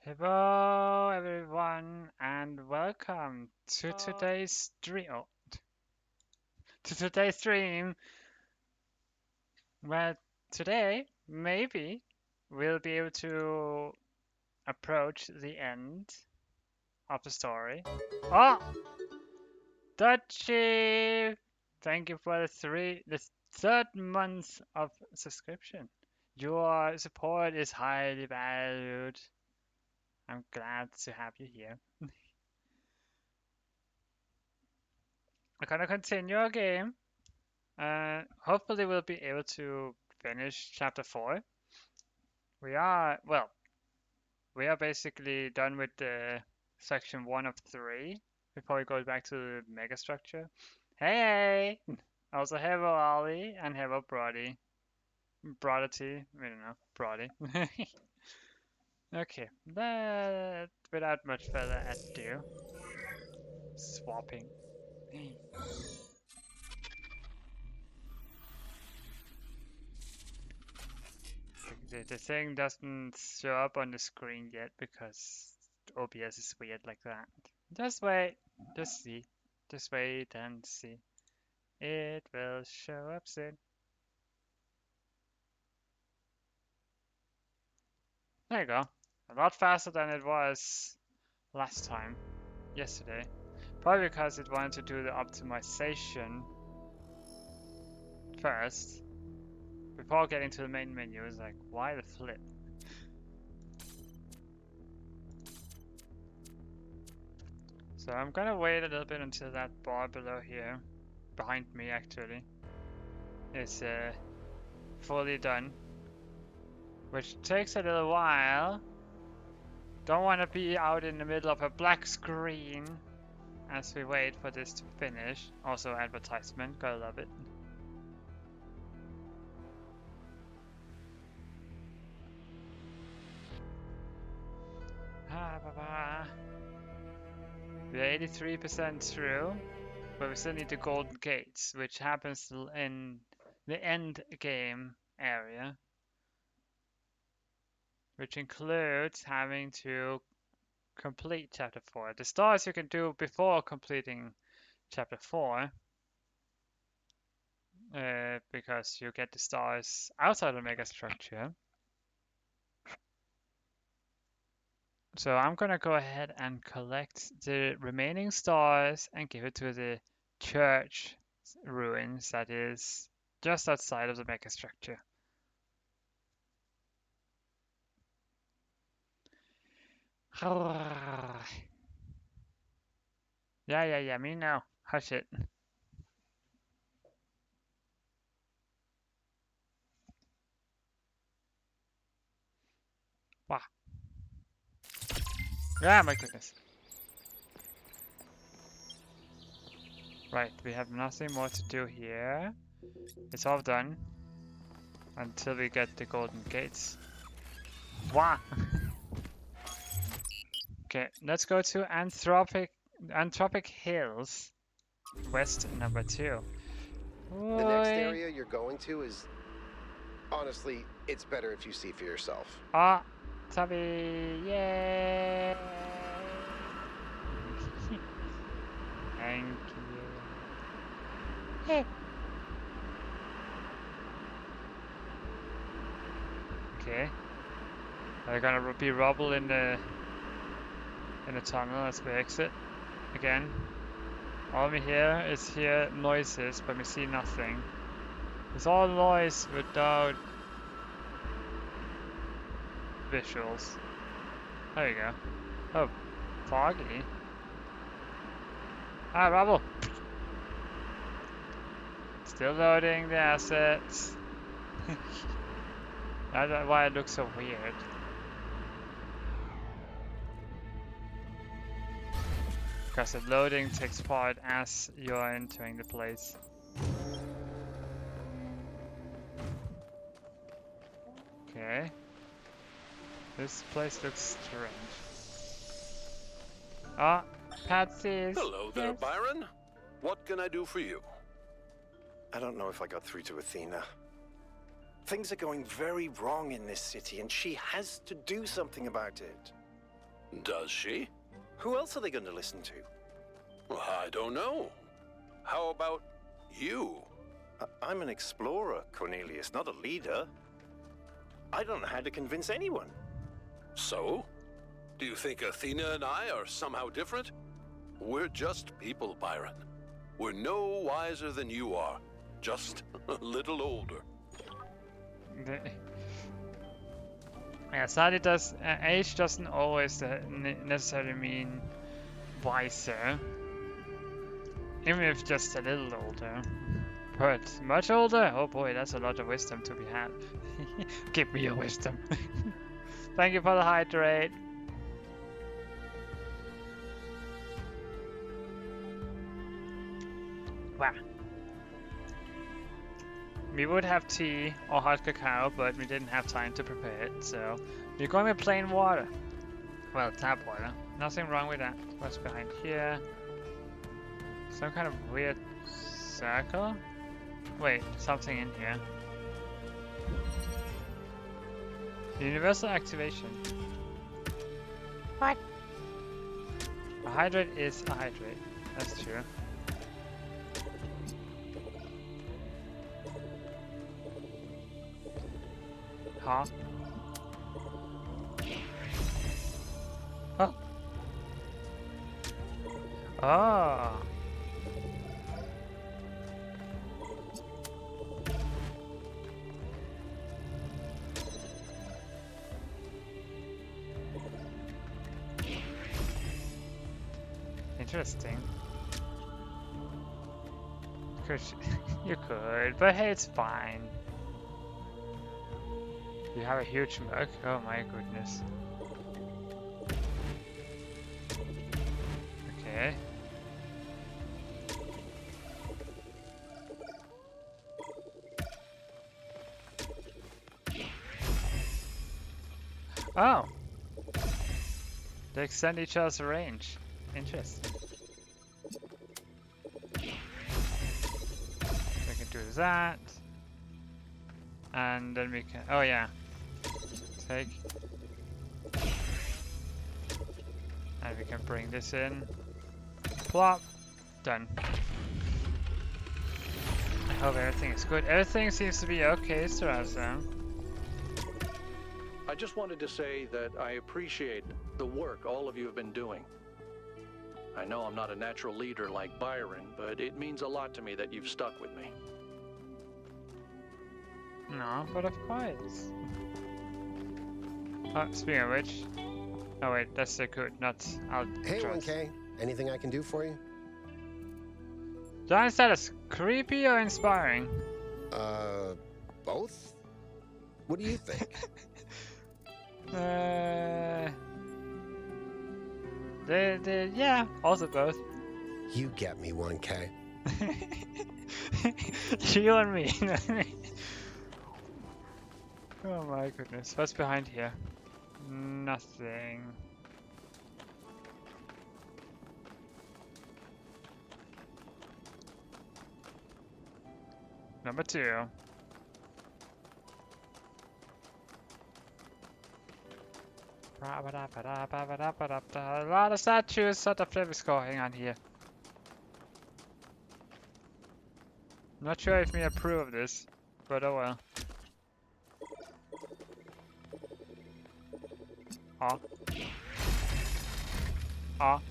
Hello everyone and welcome to today's stream. To today's stream, where today maybe we'll be able to approach the end of the story. Oh, Dutchie! Thank you for the third month of subscription. Your support is highly valued. I'm glad to have you here. We're gonna continue our game. Hopefully we'll be able to finish chapter 4. Well, we are basically done with the section 1 of 3 before we go back to the mega structure. Hey! Also hello Ollie and hello Brody. Brody, I don't know, Brody. Okay, without much further ado, swapping. The thing doesn't show up on the screen yet because OBS is weird like that. Just wait, just see. Just wait and see. It will show up soon. There you go. A lot faster than it was last time, yesterday. Probably because it wanted to do the optimization first before getting to the main menu. It's like, why the flip? So I'm gonna wait a little bit until that bar below here, behind me actually, is fully done. Which takes a little while. Don't want to be out in the middle of a black screen as we wait for this to finish. Also advertisement, gotta love it. We're 83% through, but we still need the golden gates, which happens in the end game area, which includes having to complete chapter 4. The stars you can do before completing chapter 4, because you get the stars outside of mega structure. So I'm gonna go ahead and collect the remaining stars and give it to the church ruins that is just outside of the mega structure. Yeah, me now. Hush it. Wow. Yeah, my goodness. Right, we have nothing more to do here. It's all done. Until we get the golden gates. Wow. Okay, let's go to Anthropic Hills, West number 2. The next Oi. area you're going to is... Honestly, it's better if you see for yourself. Ah, Tubby, yay! Thank you. Hey. Okay. Are gonna be rubble in the tunnel as we exit again. All we hear is noises, but we see nothing. It's all noise without visuals. There you go. Oh, foggy. Ah, rubble. Still loading the assets. That's why it looks so weird. Because the loading takes part as you're entering the place. Okay. This place looks strange. Ah, Patsy's. Hello there, Yes. Byron. What can I do for you? I don't know if I got through to Athena. Things are going very wrong in this city, and she has to do something about it. Does she? Who else are they going to listen to? I don't know. How about you? I'm an explorer, Cornelius, not a leader. I don't know how to convince anyone. So? Do you think Athena and I are somehow different? We're just people, Byron. We're no wiser than you are, just a little older. Yeah, sadly, age doesn't always necessarily mean wiser, even if just a little older. But much older? Oh boy, that's a lot of wisdom to be had. Give me your wisdom. Thank you for the hydrate. Wow. We would have tea or hot cacao, but we didn't have time to prepare it, so we're going with plain water. Well, tap water. Nothing wrong with that. What's behind here? Some kind of weird circle? Wait, something in here. Universal activation. What? A hydrate is a hydrate. That's true. Huh? Oh. Oh. Interesting. You could, but hey, it's fine. You have a huge mug? Oh my goodness. Okay. Oh! They extend each other's range. Interesting. We can do that. And then we can... Oh yeah. Take. And we can bring this in. Plop. Done. I hope everything is good. Everything seems to be okay, Sarasa. I just wanted to say that I appreciate the work all of you have been doing. I know I'm not a natural leader like Byron, but it means a lot to me that you've stuck with me. No, but of course. Oh, speaking of which... Oh wait, that's the good, not... Hey, 1K. Anything I can do for you? Do I understand as creepy or inspiring? Both? What do you think? Yeah, also both. You get me, 1K. You and me. Oh my goodness, what's behind here? Nothing. Number 2. A lot of statues, lot of flavors going on here. Not sure if we approve of this, but oh well. Ah. Ah.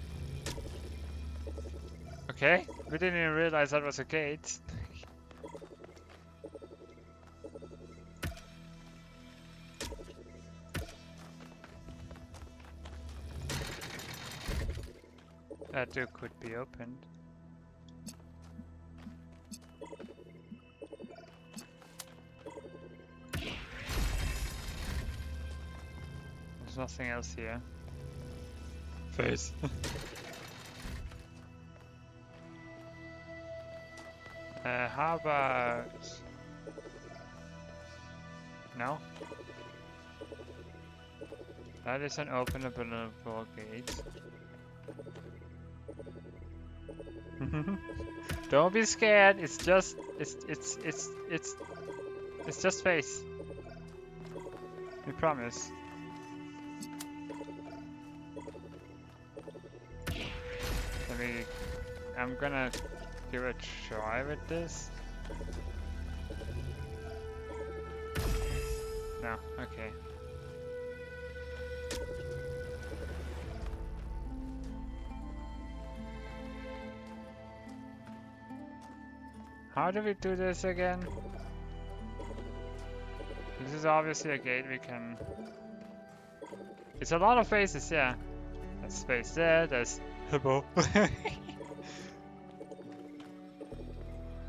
Okay, we didn't even realize that was a gate. That door could be opened. There's nothing else here. Face. How about... No? That is an openable gate. Don't be scared. It's just space. We promise. I'm gonna give it a try with this. No, okay. How do we do this again? This is obviously a gate we can... It's a lot of faces, yeah. There's space there, there's... Hippo.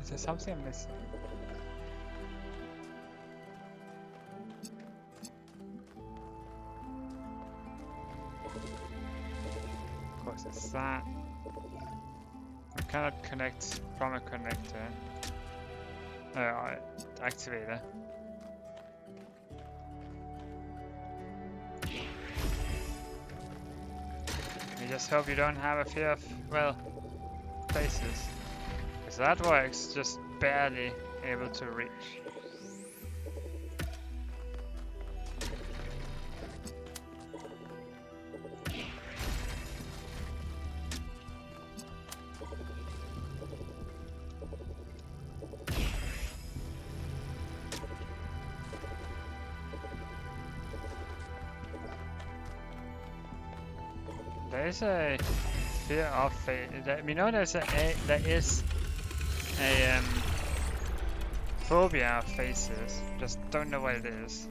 Is there something I'm missing? Of course, it's that. I cannot connect from a connector. Activator. You just hope you don't have a fear of, well, faces. Because that works, just barely able to reach. There is a fear of face. We know there is a phobia of faces. Just don't know what it is.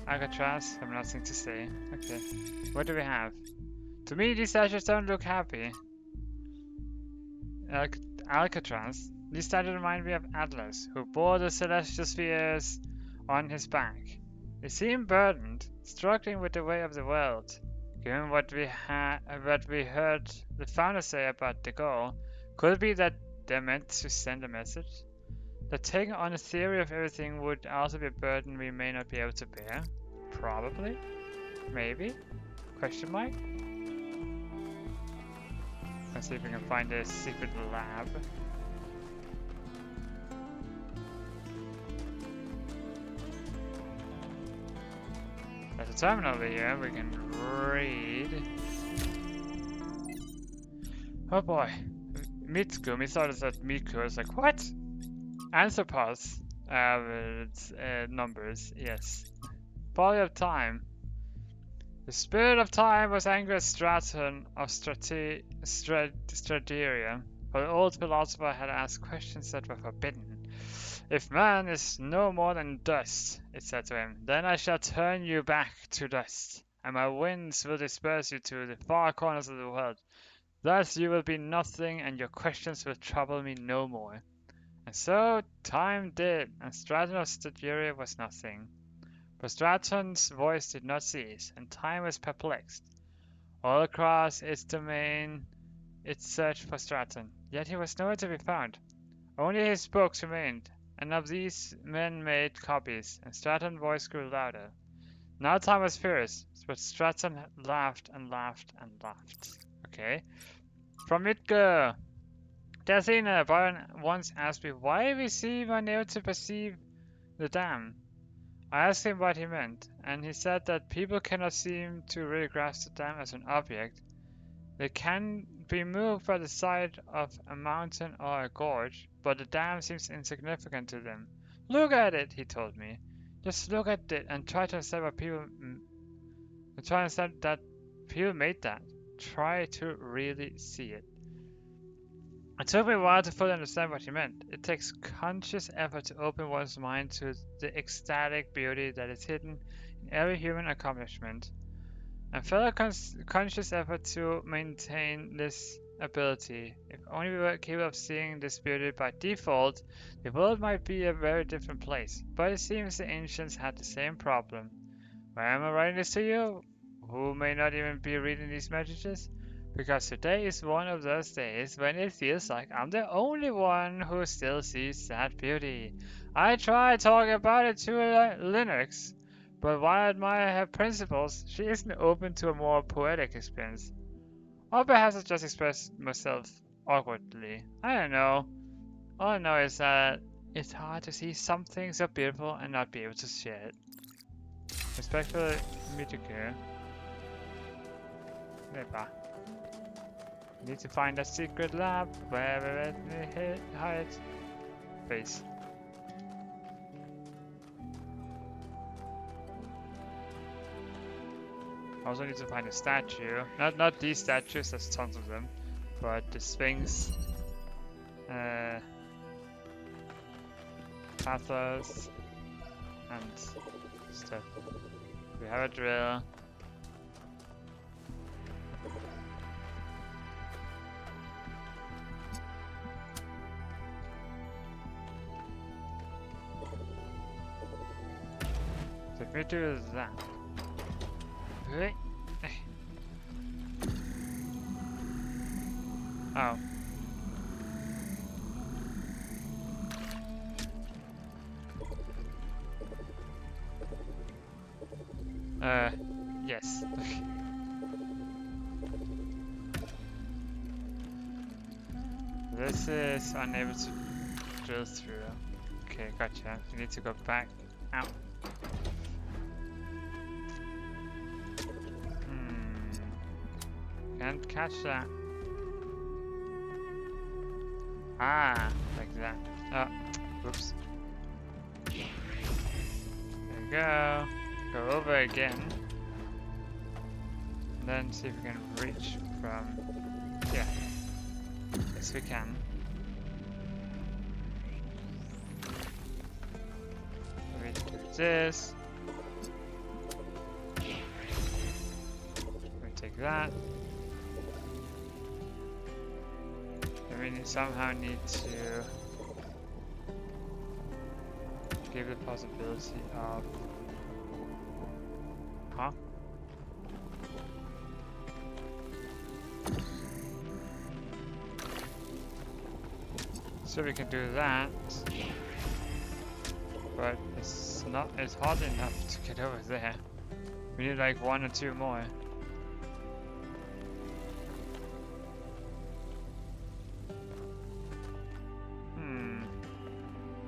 Alcatraz, I have nothing to say. Okay, what do we have? To me, these statues don't look happy. Alcatraz. These statues remind me of Atlas, who bore the celestial spheres on his back. They seem burdened, struggling with the weight of the world. Given what we heard the founder say about the goal, could it be that they're meant to send a message? That taking on a theory of everything would also be a burden we may not be able to bear? Probably? Maybe? Question mark? Let's see if we can find a secret lab. There's a terminal over here we can read. Oh boy. Mitsuko, we thought it said Miku. I was like, what? Anthropos. It's numbers, yes. Body of time. The spirit of time was angry at Straton of Strateria, for the old philosopher had asked questions that were forbidden. If man is no more than dust, it said to him, then I shall turn you back to dust, and my winds will disperse you to the far corners of the world. Thus you will be nothing, and your questions will trouble me no more. And so time did, and Straton of Strateria was nothing. But Straton's voice did not cease, and time was perplexed. All across its domain it searched for Straton, yet he was nowhere to be found. Only his books remained, and of these men made copies, and Straton's voice grew louder. Now time was furious, but Straton laughed and laughed and laughed. Okay. From Midgar. Dathina, Byron once asked me why we seem unable to perceive the dam. I asked him what he meant, and he said that people cannot seem to really grasp the dam as an object. They can be moved by the side of a mountain or a gorge, but the dam seems insignificant to them. Look at it, he told me. Just look at it and try to understand what people... Try to understand that people made that. Try to really see it. It took me a while to fully understand what he meant. It takes conscious effort to open one's mind to the ecstatic beauty that is hidden in every human accomplishment, and further conscious effort to maintain this ability. If only we were capable of seeing this beauty by default, the world might be a very different place. But it seems the ancients had the same problem. Why am I writing this to you, who may not even be reading these messages? Because today is one of those days when it feels like I'm the only one who still sees that beauty. I tried talking about it to Linux, but while I admire her principles, she isn't open to a more poetic experience. Or perhaps I just expressed myself awkwardly. I don't know. All I know is that it's hard to see something so beautiful and not be able to share it. Respectfully, Mitsuko. Never. Need to find a secret lab wherever it may hide. Base. Also need to find a statue. Not these statues, there's tons of them. But the Sphinx. Talos. And stuff. We have a drill. So if we do that. Right. Oh. Yes. This is unable to drill through. Okay, gotcha. You need to go back out. Can't catch that. Ah, like that. Oh, whoops. There we go. Go over again. And then see if we can reach from... Yeah. Yes, we can. We do this. We take that. And we somehow need to give the possibility of... Huh? So we can do that, but it's hard enough to get over there. We need like 1 or 2 more.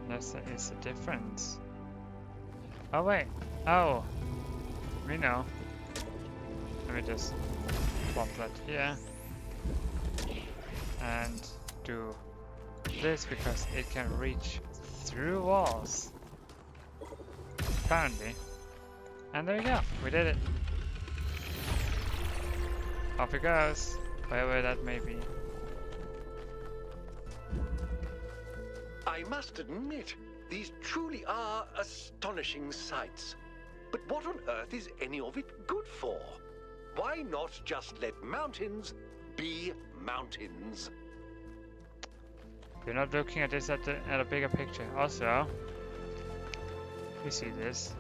That is the difference. Oh wait, oh, we know. Let me just plop that here and do this because it can reach through walls. Apparently. And there you go, we did it. Off it goes, wherever that may be. I must admit, these truly are astonishing sights. But what on earth is any of it good for? Why not just let mountains be mountains? We're not looking at this at a bigger picture. Also, you see this.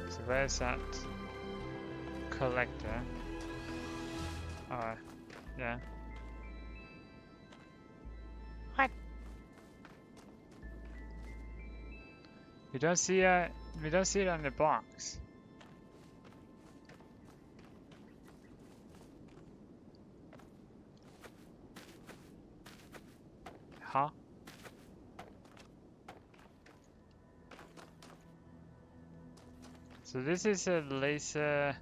So where's that collector? Oh, yeah. What? We don't see it on the box. Huh? So this is a laser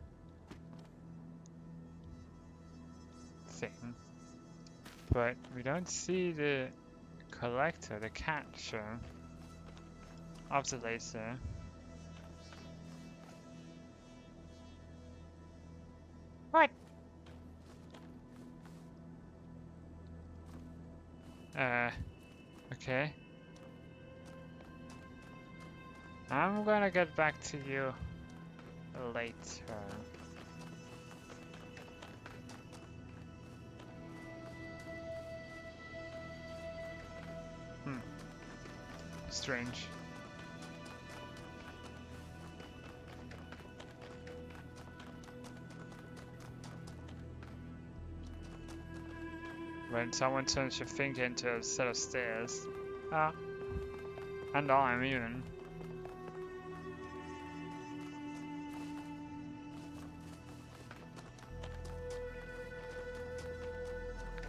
thing, but we don't see the collector, the catcher of the laser. What? Okay. I'm gonna get back to you later. Strange. When someone turns your finger into a set of stairs. Ah. And I'm even.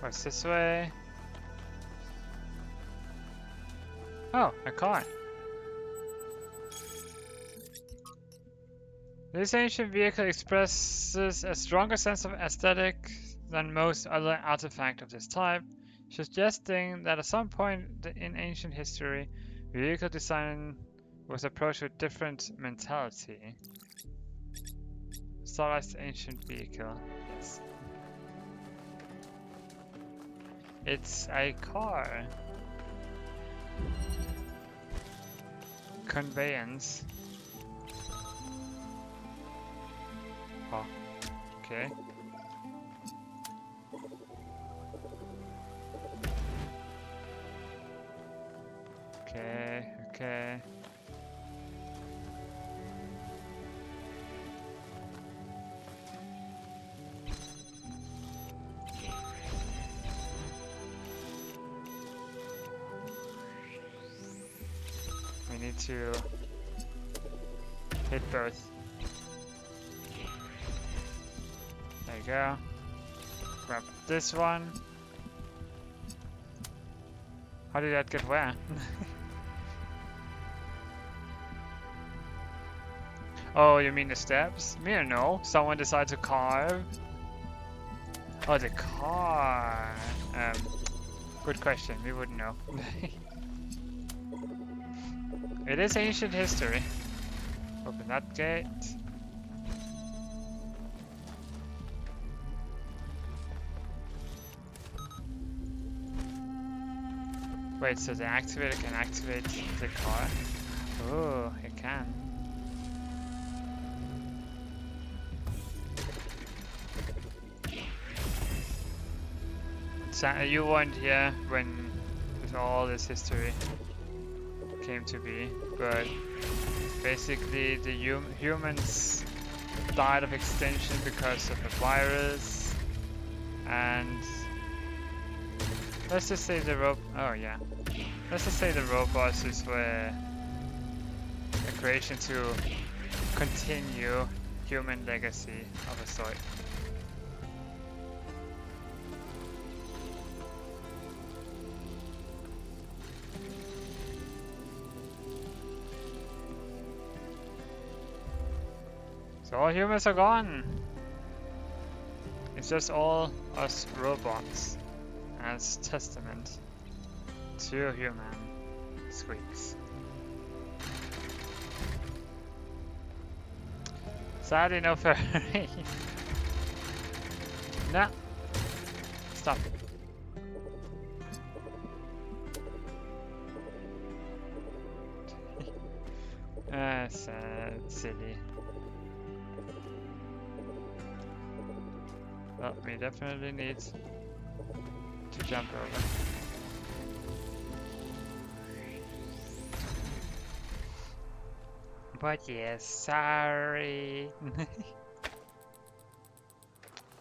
What's this way? Oh, a car. This ancient vehicle expresses a stronger sense of aesthetic than most other artifacts of this type, suggesting that at some point in ancient history, vehicle design was approached with different mentality. Stylized ancient vehicle, yes. It's a car. Conveyance. Oh, okay. Okay. We need to hit both. There you go. Grab this one. How did that get where? Oh, you mean the steps? Me or no? Someone decided to carve? Oh, the car. Good question. We wouldn't know. It is ancient history. Open that gate. Wait, so the activator can activate the car? Oh, it can. You weren't here when all this history came to be, but basically the humans died of extinction because of a virus, and let's just say the let's just say the robots were a creation to continue human legacy of a sort. So all humans are gone. It's just all us robots as testament to human squeaks. Sadly, no furry. No. Stop. Silly. Well, we definitely need to jump over. But yes, sorry.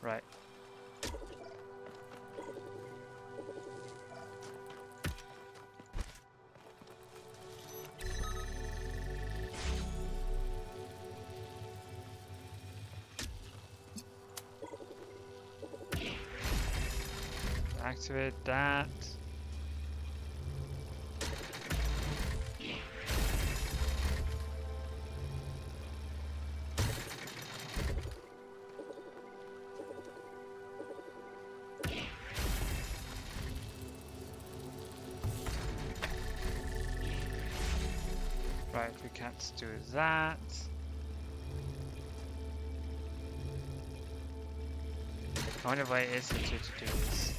Right. Activate that. Right, we can't do that. Only way is to do this.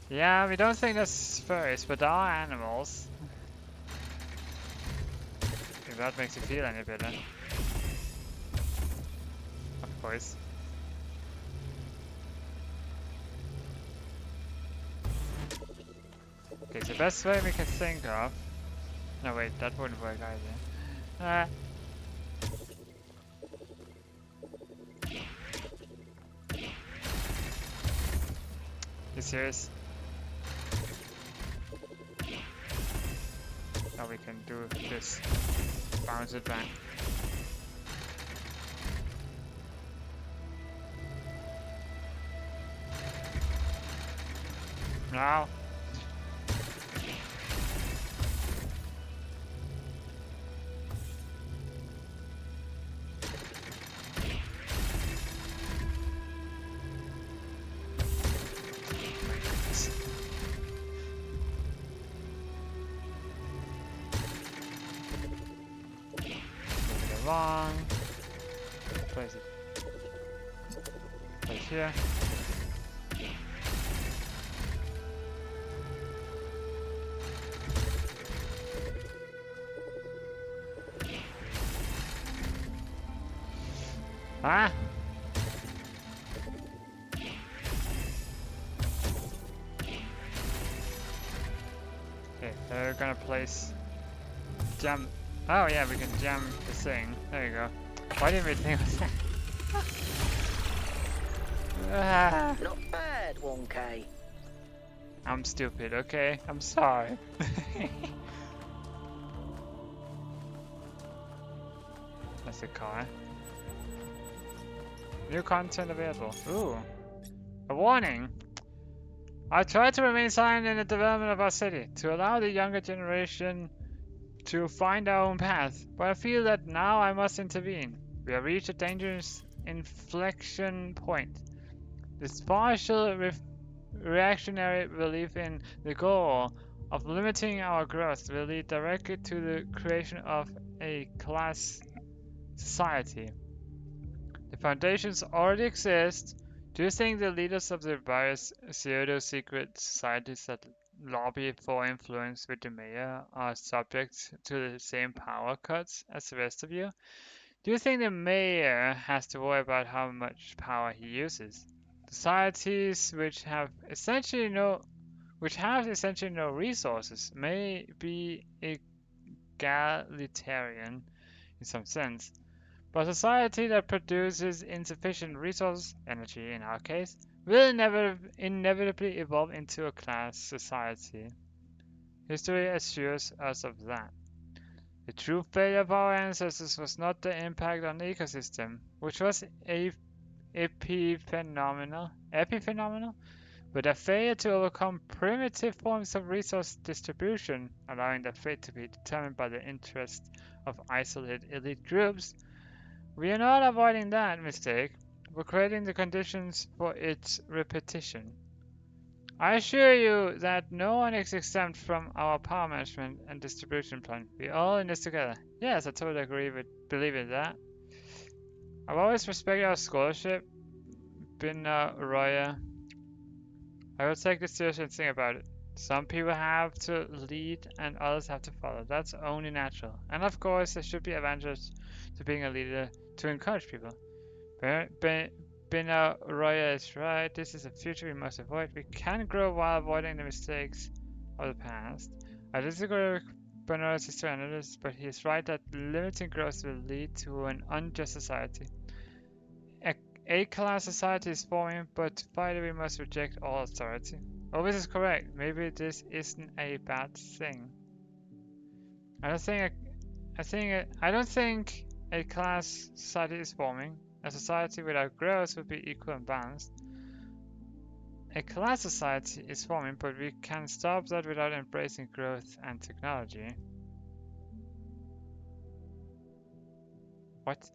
Yeah, we don't think that's furries, but they are animals. If that makes you feel any better. Of course. Okay, the best way we can think of... No wait, that wouldn't work either. You serious? Now we can do this. Bounce it back. Now. along. Place it. Place here. Ah! Okay, they're gonna place jam. Oh yeah, we can jam the thing. There you go. Why didn't we think of that? Ah, Not bad, 1K. I'm stupid, okay? I'm sorry. That's the car. New content available. Ooh. A warning! I try to remain silent in the development of our city, to allow the younger generation to find our own path, but I feel that now I must intervene. We have reached a dangerous inflection point. This partial reactionary belief in the goal of limiting our growth will lead directly to the creation of a class society. The foundations already exist. Do you think the leaders of the various pseudo-secret societies that lobby for influence with the mayor are subject to the same power cuts as the rest of you? Do you think the mayor has to worry about how much power he uses? Societies which have essentially no resources may be egalitarian in some sense, but a society that produces insufficient resources, energy in our case, will inevitably evolve into a class society. History assures us of that. The true failure of our ancestors was not the impact on the ecosystem, which was epiphenomenal, but a failure to overcome primitive forms of resource distribution, allowing their fate to be determined by the interests of isolated elite groups. We are not avoiding that mistake, but creating the conditions for its repetition. I assure you that no one is exempt from our power management and distribution plan. We're all in this together. Yes, I totally believe in that. I've always respected our scholarship. Been Roya. I will take this seriously and think about it. Some people have to lead and others have to follow. That's only natural. And of course, there should be advantages to being a leader to encourage people. Bina Roya is right. This is a future we must avoid. We can grow while avoiding the mistakes of the past. I disagree with Bernard's history but he is right that limiting growth will lead to an unjust society. A class society is forming, but finally we must reject all authority. Oh, this is correct. Maybe this isn't a bad thing. I don't think a class society is forming. A society without growth would be equal and balanced. A class society is forming, but we can stop that without embracing growth and technology. What?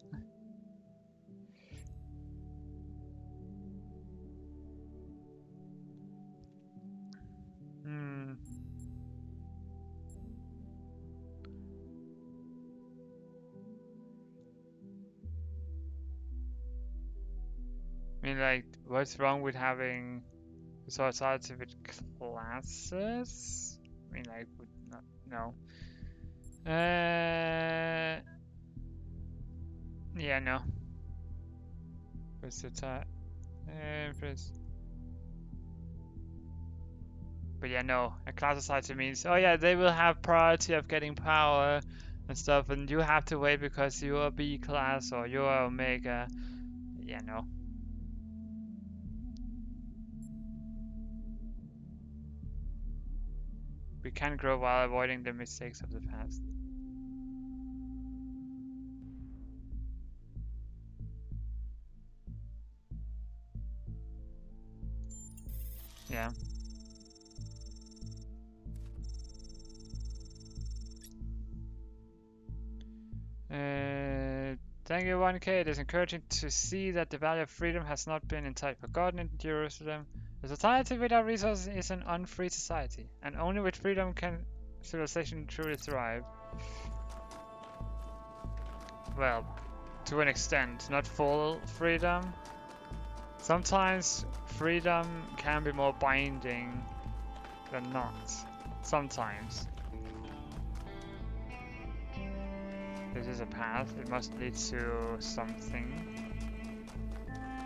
I mean, like, what's wrong with having a society with classes? I mean, like, would not, no. Yeah, no. What's the time? But yeah, no. A class society means, oh yeah, they will have priority of getting power and stuff, and you have to wait because you are B class or you are Omega. Yeah, no. We can grow while avoiding the mistakes of the past. Yeah. Thank you, 1K. It is encouraging to see that the value of freedom has not been entirely forgotten in Jerusalem. A society without resources is an unfree society, and only with freedom can civilization truly thrive. well, to an extent, not full freedom. Sometimes freedom can be more binding than not. Sometimes. This is a path. It must lead to something.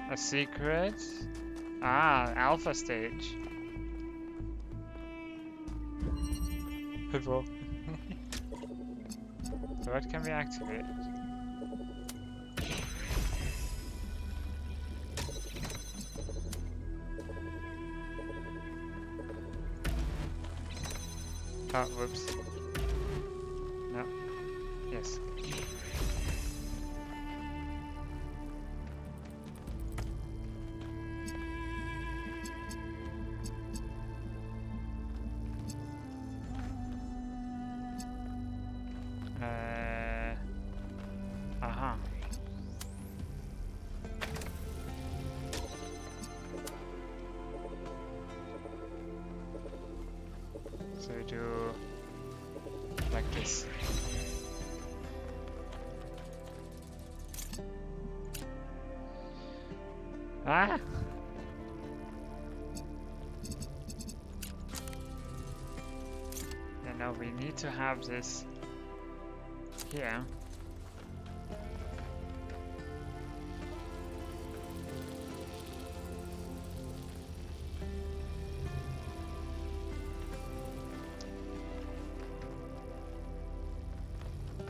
A secret? Ah, alpha stage. Football. So what can we activate? Oh, whoops. No. Yes. Aha. So we do like this. Ah! And now we need to have this here.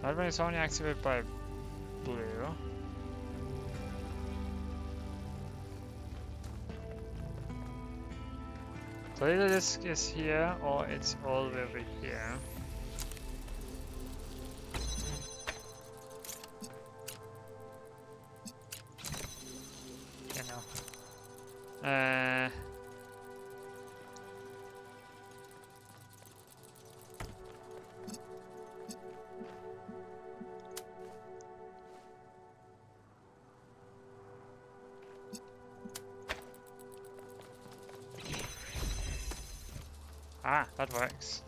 That one is only activated by blue. So either this is here or it's all the way over here. You know. Ah, that works.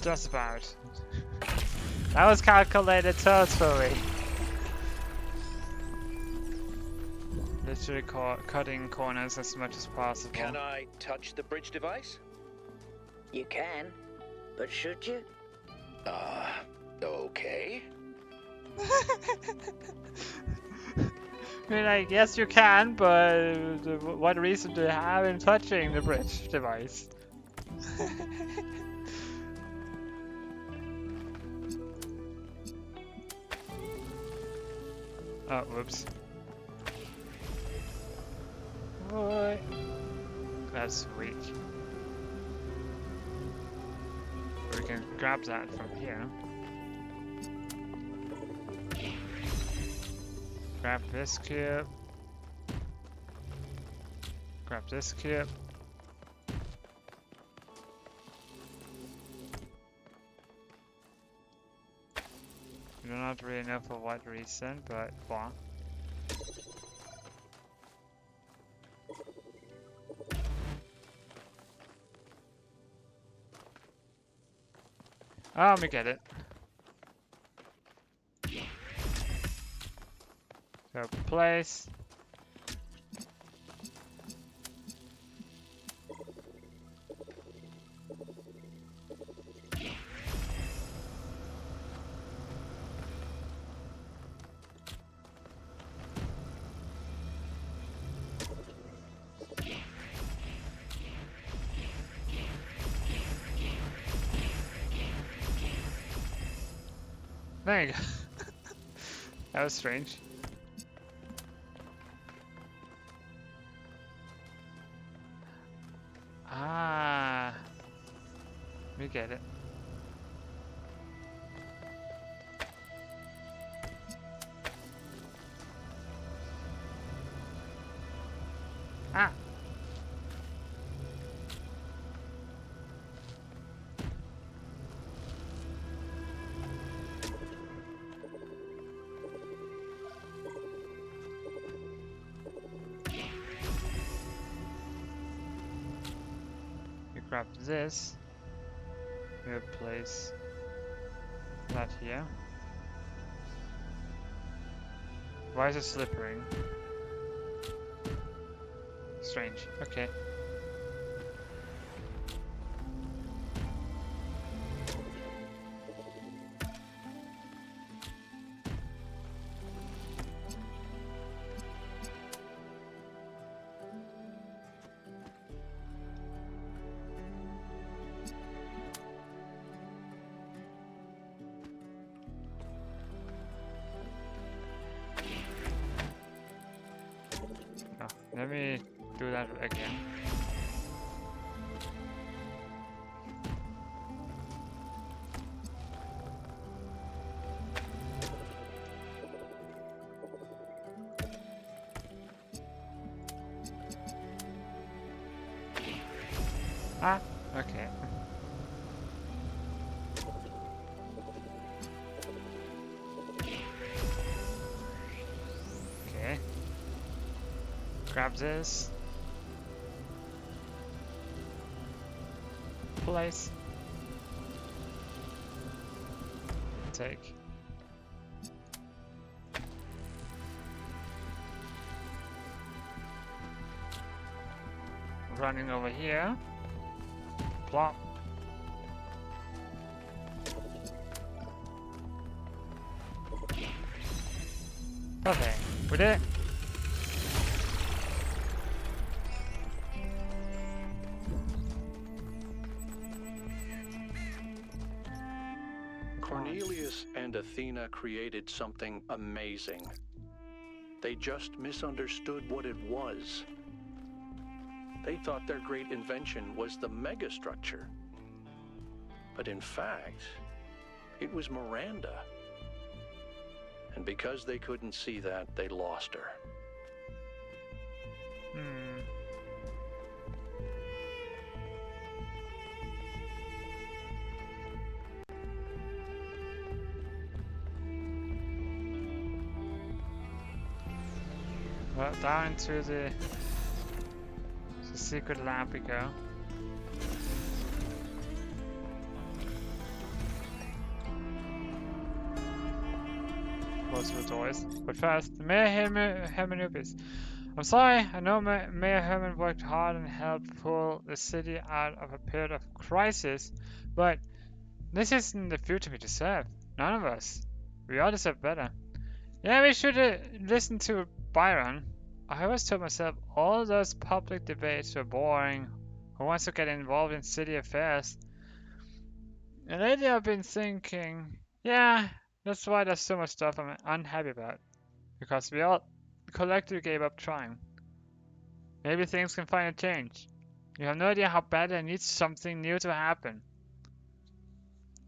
Just about. That was calculated totally. Literally cutting corners as much as possible. Can I touch the bridge device? You can, but should you? Okay. I mean, like, yes you can, but what reason do you have in touching the bridge device? Oh, whoops. Boy. That's weak. We can grab that from here. Grab this cube. Grab this cube. We do not really know for what reason, but blah. Oh, let me get it. So place. There you go. That was strange. Ah, we get it. Ah. Grab this. We'll place that here. Why is it slippery? Strange. Okay. Oh, let me do that again. Ah, okay. Okay. Grab this. Place. Take. Running over here. Plop. Okay, we did it. Cornelius and Athena created something amazing. They just misunderstood what it was. They thought their great invention was the megastructure. But in fact, it was Miranda. And because they couldn't see that, they lost her. Hmm. Well, down into the secret lab we go. Close the doors. But first, Mayor Hermanubis. I'm sorry, I know Mayor Herman worked hard and helped pull the city out of a period of crisis, but this isn't the future we deserve. None of us. We all deserve better. Yeah, we should listen to Byron. I always told myself all those public debates were boring. Who wants to get involved in city affairs? And lately I've been thinking, yeah, that's why there's so much stuff I'm unhappy about. Because we all collectively gave up trying. Maybe things can finally change. You have no idea how badly I need something new to happen.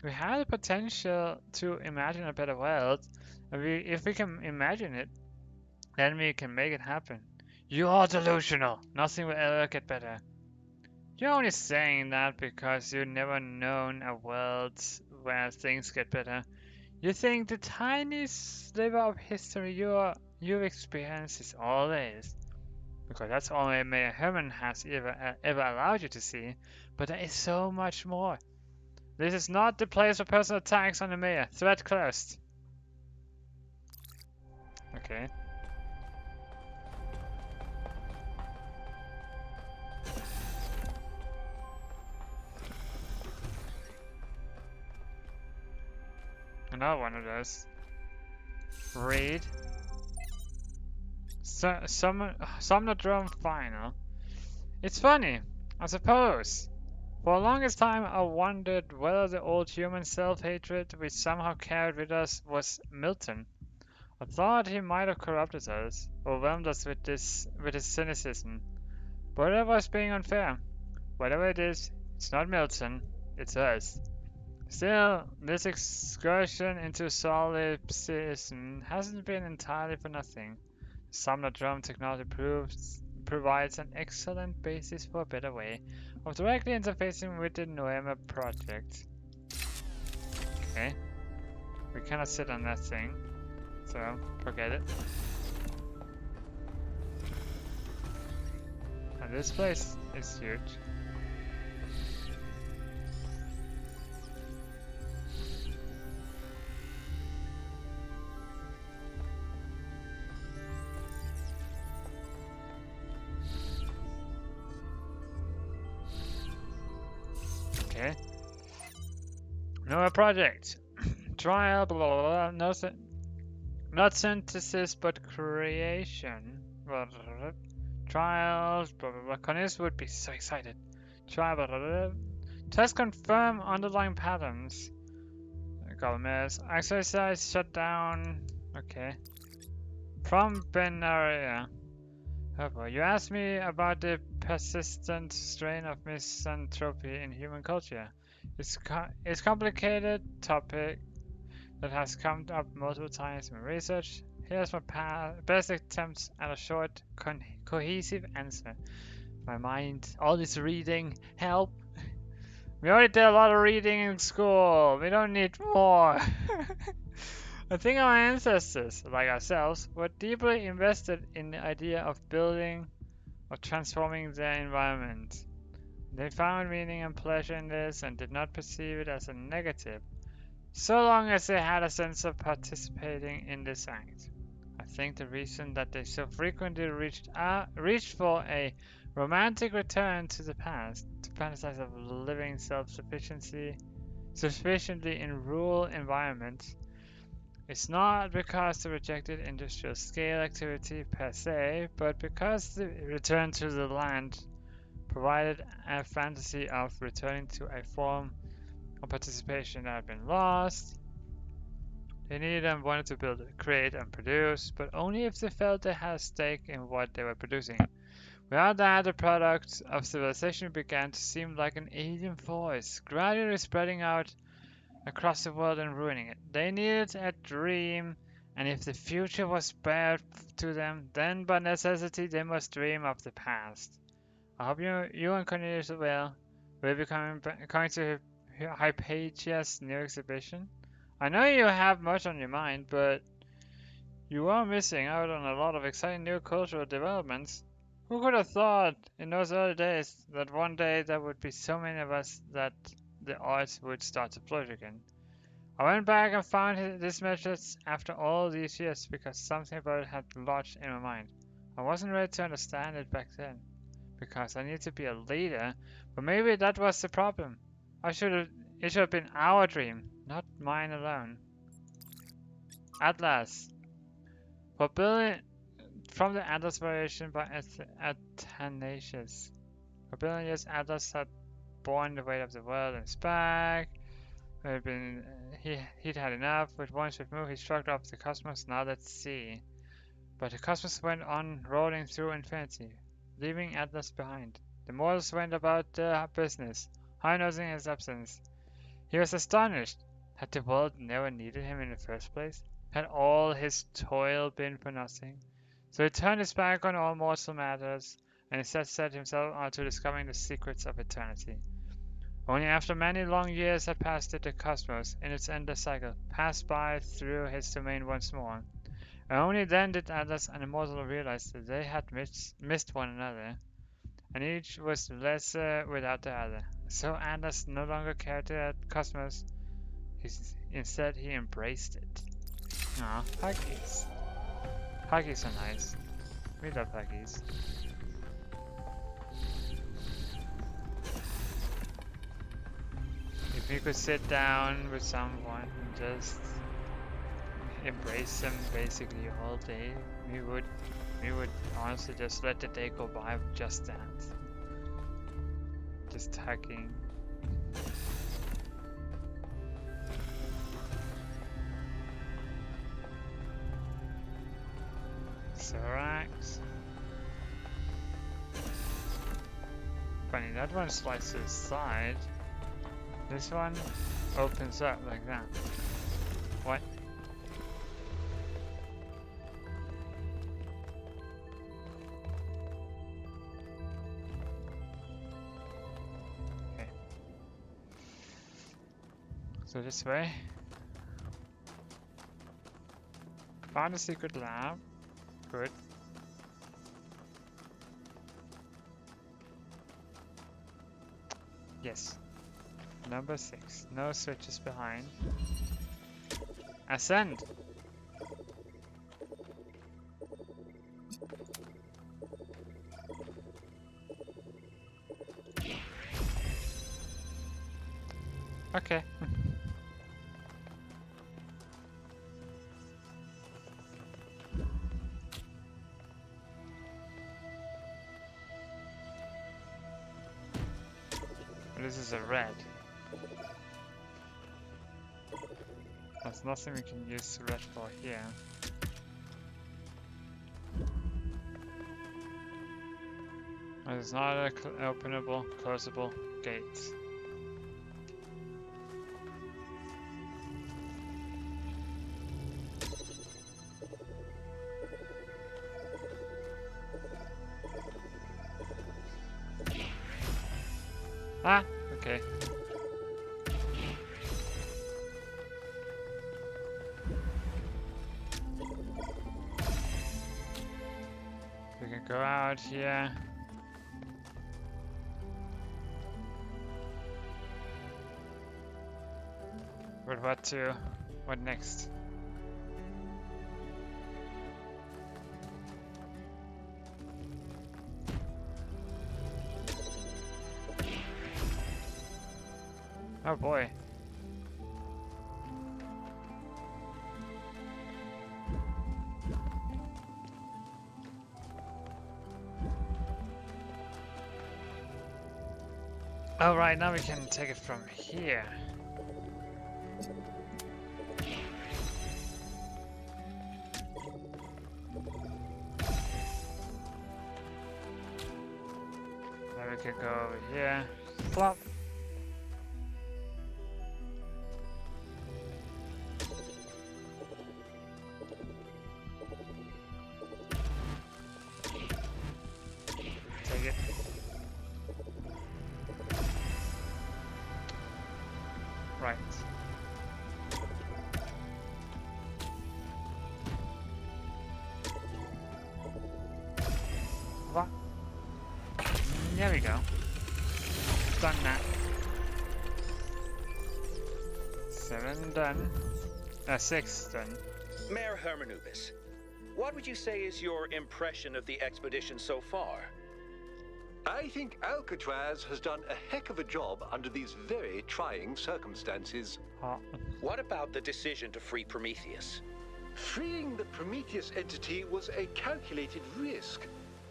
We have the potential to imagine a better world, and if we can imagine it, then we can make it happen. You are delusional. Nothing will ever get better. You're only saying that because you've never known a world where things get better. You think the tiny sliver of history you've experienced is all there is. Because that's all Mayor Herman has ever allowed you to see. But there is so much more. This is not the place for personal attacks on the mayor. Threat closed. Okay. Another one of those. Raid. Somnodrome Final. It's funny, I suppose. For the longest time I wondered whether the old human self-hatred we somehow carried with us was Milton. I thought he might have corrupted us, overwhelmed us with his cynicism. But I was being unfair. Whatever it is, it's not Milton, it's us. Still, this excursion into solipsism hasn't been entirely for nothing. Somnodrome technology provides an excellent basis for a better way of directly interfacing with the Noema project. Okay. We cannot sit on that thing, so forget it. And this place is huge. No project. Trial, blah, blah, blah, no, not synthesis, but creation. Blah, blah, blah. Trials, blah, blah, blah. Cornelius would be so excited. Trial, blah, blah, blah. Test confirm underlying patterns. Government. Exercise shut down. Okay. From Benaria. Oh boy. You asked me about the persistent strain of misanthropy in human culture. It's complicated topic that has come up multiple times in my research. Here's my best attempts at a short, cohesive answer. My mind, all this reading, help. We already did a lot of reading in school. We don't need more. I think our ancestors, like ourselves, were deeply invested in the idea of building or transforming their environment. They found meaning and pleasure in this and did not perceive it as a negative, so long as they had a sense of participating in this act. I think the reason that they so frequently reached for a romantic return to the past, to fantasize of living sufficiently in rural environments, it's not because they rejected industrial scale activity per se, but because the return to the land provided a fantasy of returning to a form of participation that had been lost. They needed and wanted to build, create, and produce, but only if they felt they had a stake in what they were producing. Without that, the product of civilization began to seem like an alien force, gradually spreading out across the world and ruining it. They needed a dream, and if the future was bad to them, then by necessity they must dream of the past. I hope you and Cornelius will be coming to Hypatia's new exhibition. I know you have much on your mind, but you are missing out on a lot of exciting new cultural developments. Who could have thought in those early days that one day there would be so many of us that the arts would start to flourish again? I went back and found this message after all these years because something about it had lodged in my mind. I wasn't ready to understand it back then because I needed to be a leader, but maybe that was the problem. It should have been our dream, not mine alone. Atlas. From the Atlas variation by Athanasius. For a billion years, Atlas had borne the weight of the world on his back. He'd had enough. With one swift move, he shrugged off the cosmos. Now let's see. But the cosmos went on rolling through infinity, leaving Atlas behind. The mortals went about their business, high-nosing his absence. He was astonished. Had the world never needed him in the first place? Had all his toil been for nothing? So he turned his back on all mortal matters, and instead set himself on to discovering the secrets of eternity. Only after many long years had passed did the cosmos, in its endless cycle, pass by through his domain once more. And only then did Atlas and Immortal realize that they had missed one another, and each was lesser without the other. So Atlas no longer cared that cosmos. Instead, he embraced it. Aw, Huggies. Huggies are nice. We love Huggies. If we could sit down with someone and just embrace them basically all day, we would honestly just let the day go by with just that. Just hugging. Thorax. Funny, that one slices to the side. This one opens up like that. What? Okay. So this way. Found a secret lab. Good. Yes. Number 6. No switches behind. Ascend! Okay. this is a red. There's nothing we can use red for here. There's not a openable, closable gate. Ah, okay. We can go out here. But what next? Oh boy. Oh right, now we can take it from here. Now we can go over here. Plop. Take it. Right. What? There we go. Done that. 7 done. 6 done. Mayor Hermanubis, what would you say is your impression of the expedition so far? I think Alcatraz has done a heck of a job under these very trying circumstances. What about the decision to free Prometheus? Freeing the Prometheus entity was a calculated risk,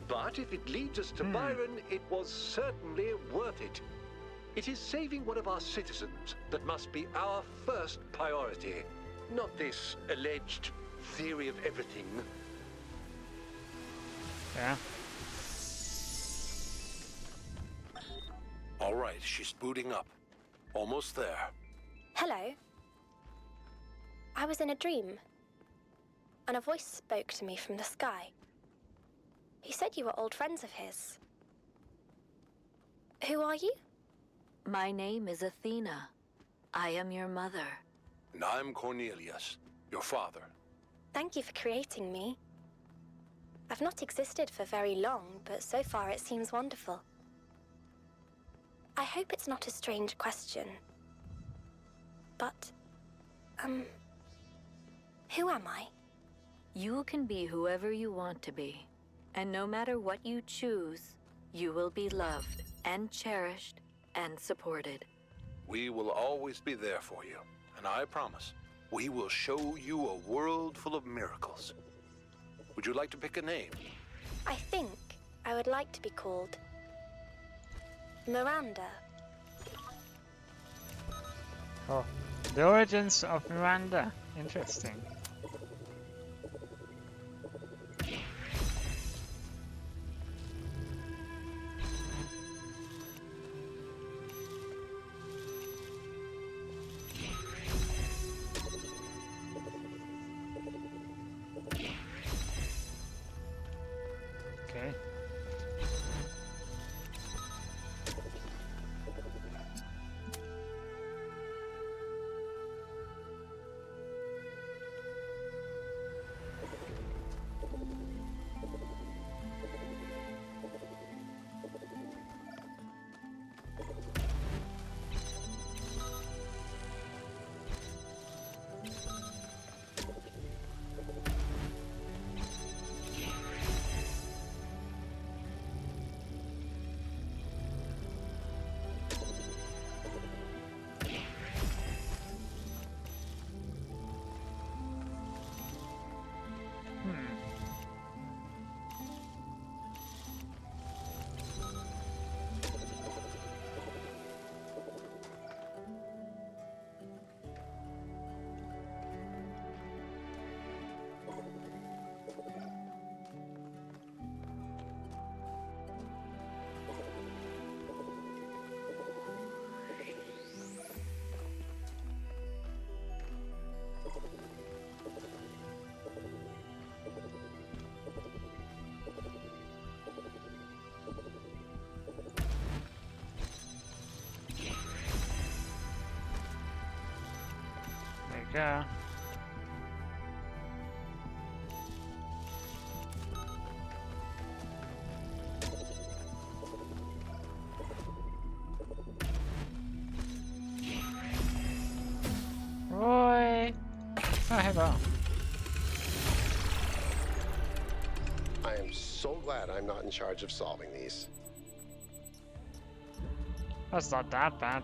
but if it leads us to Byron, it was certainly worth it. It is saving one of our citizens that must be our first priority, not this alleged theory of everything. Yeah. All right, she's booting up. Almost there. Hello. I was in a dream, and a voice spoke to me from the sky. He said you were old friends of his. Who are you? My name is Athena. I am your mother. And I'm Cornelius, your father. Thank you for creating me. I've not existed for very long, but so far it seems wonderful. I hope it's not a strange question, but, who am I? You can be whoever you want to be. And no matter what you choose, you will be loved and cherished and supported. We will always be there for you. And I promise, we will show you a world full of miracles. Would you like to pick a name? I think I would like to be called Miranda. Oh, the origins of Miranda. Interesting. Okay. go. Roy! Oh, hello. I am so glad I'm not in charge of solving these. That's not that bad.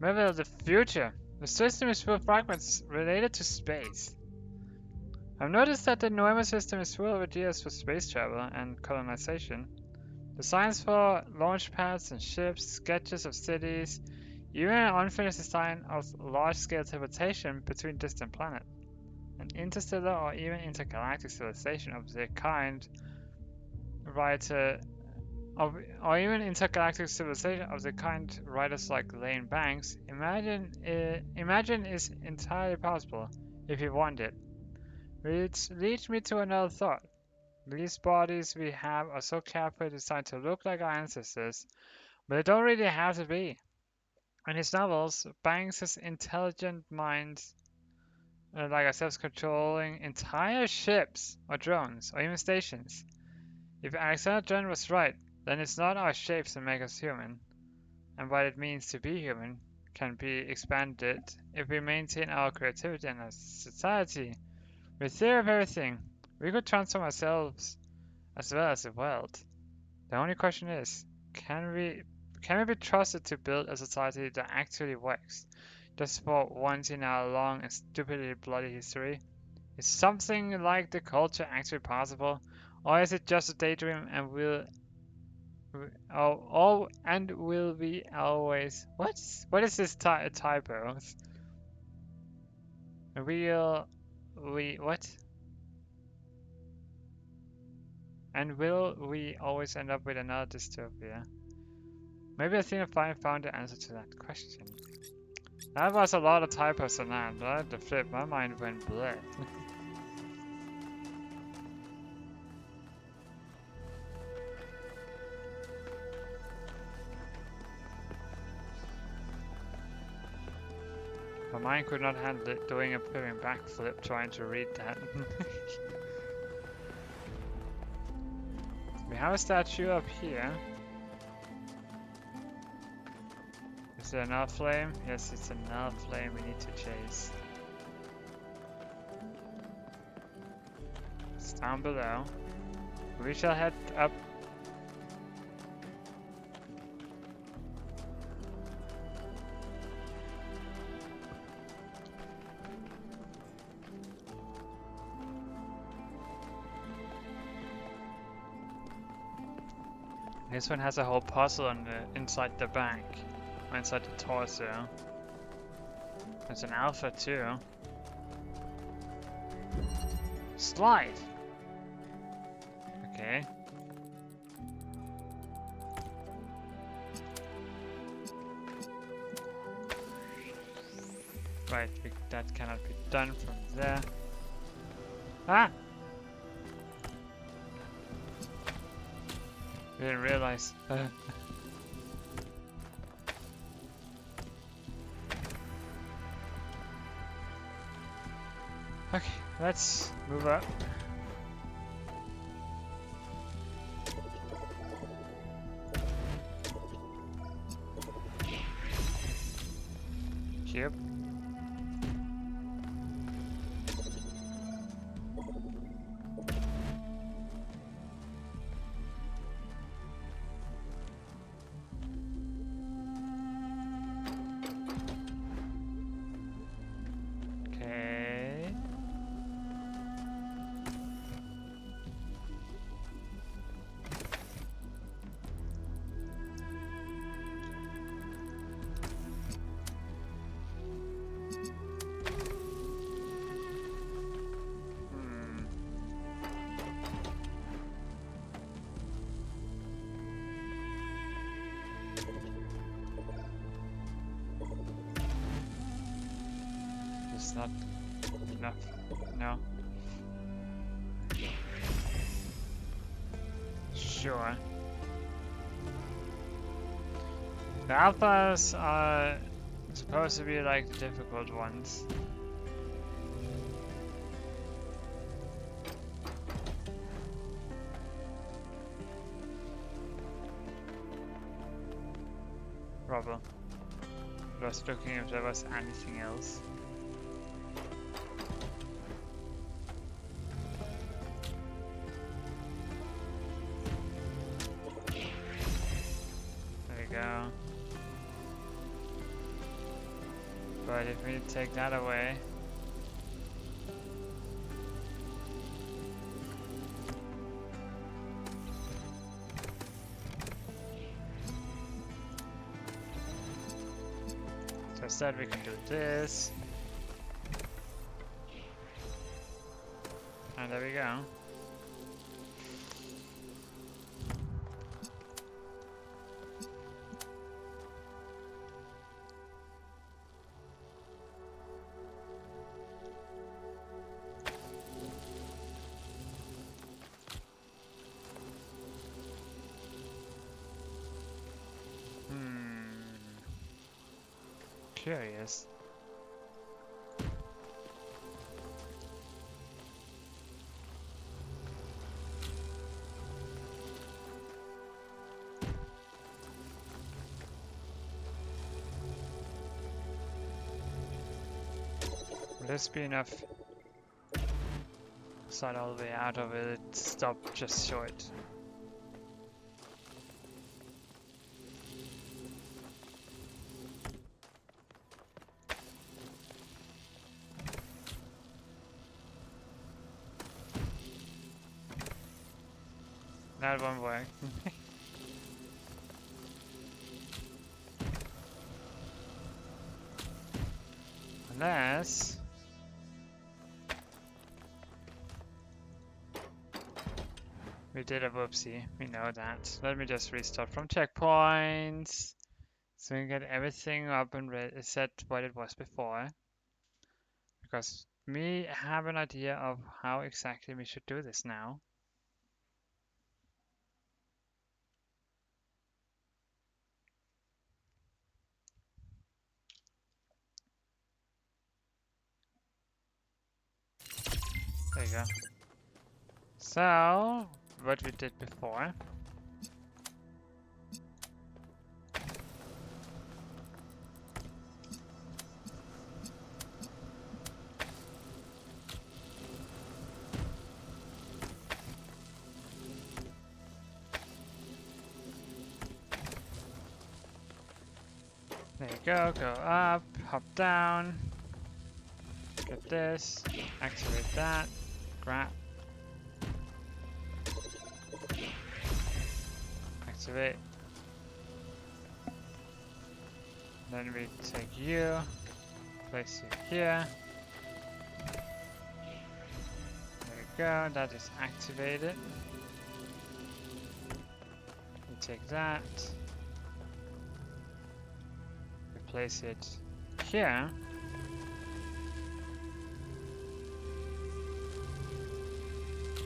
Maybe of the future. The system is full of fragments related to space. I've noticed that the Nueva system is full of ideas for space travel and colonization. Designs for launch pads and ships, sketches of cities, even an unfinished design of large-scale teleportation between distant planets. An interstellar or even intergalactic civilization of the kind writers like Lane Banks imagine is entirely possible if you want it. Which leads me to another thought. These bodies we have are so carefully designed to look like our ancestors, but they don't really have to be. In his novels, Banks' intelligent mind, like ourselves, controlling entire ships or drones or even stations. If Alexander Dren was right, then it's not our shapes that make us human, and what it means to be human can be expanded if we maintain our creativity and our society. With theory of everything, we could transform ourselves as well as the world. The only question is, can we be trusted to build a society that actually works, just for once in our long and stupidly bloody history? Is something like the culture actually possible, or is it just a daydream and will we always? What is this typo? What? And will we always end up with another dystopia? Maybe Athena finally found the answer to that question. That was a lot of typos on that, but I had to flip, my mind went blank. My mind could not handle it doing a flipping backflip trying to read that. We have a statue up here. Is there another flame? Yes, it's another flame we need to chase. It's down below. We shall head up. This one has a whole puzzle on inside the back. Inside the torso. There's an alpha too. Slide! Okay. Right, that cannot be done from there. Ah! Didn't realize. Okay, let's move up. Yep. Not enough. No. Sure. The alphas are Supposed to be like the difficult ones. Rubble. Just looking if there was anything else. There we go. But if we take that away, so instead we can do this, and there we go. Curious. Will this be enough? Slide all the way out of it, stop just short. That won't work. Unless... we did a whoopsie, we know that. Let me just restart from checkpoints. So we can get everything up and set what it was before. Because we have an idea of how exactly we should do this now. There you go. So, what we did before. There you go, go up, hop down, get this, activate that, grab, activate, then we take you, place you here, there we go, that is activated, we take that, place it here.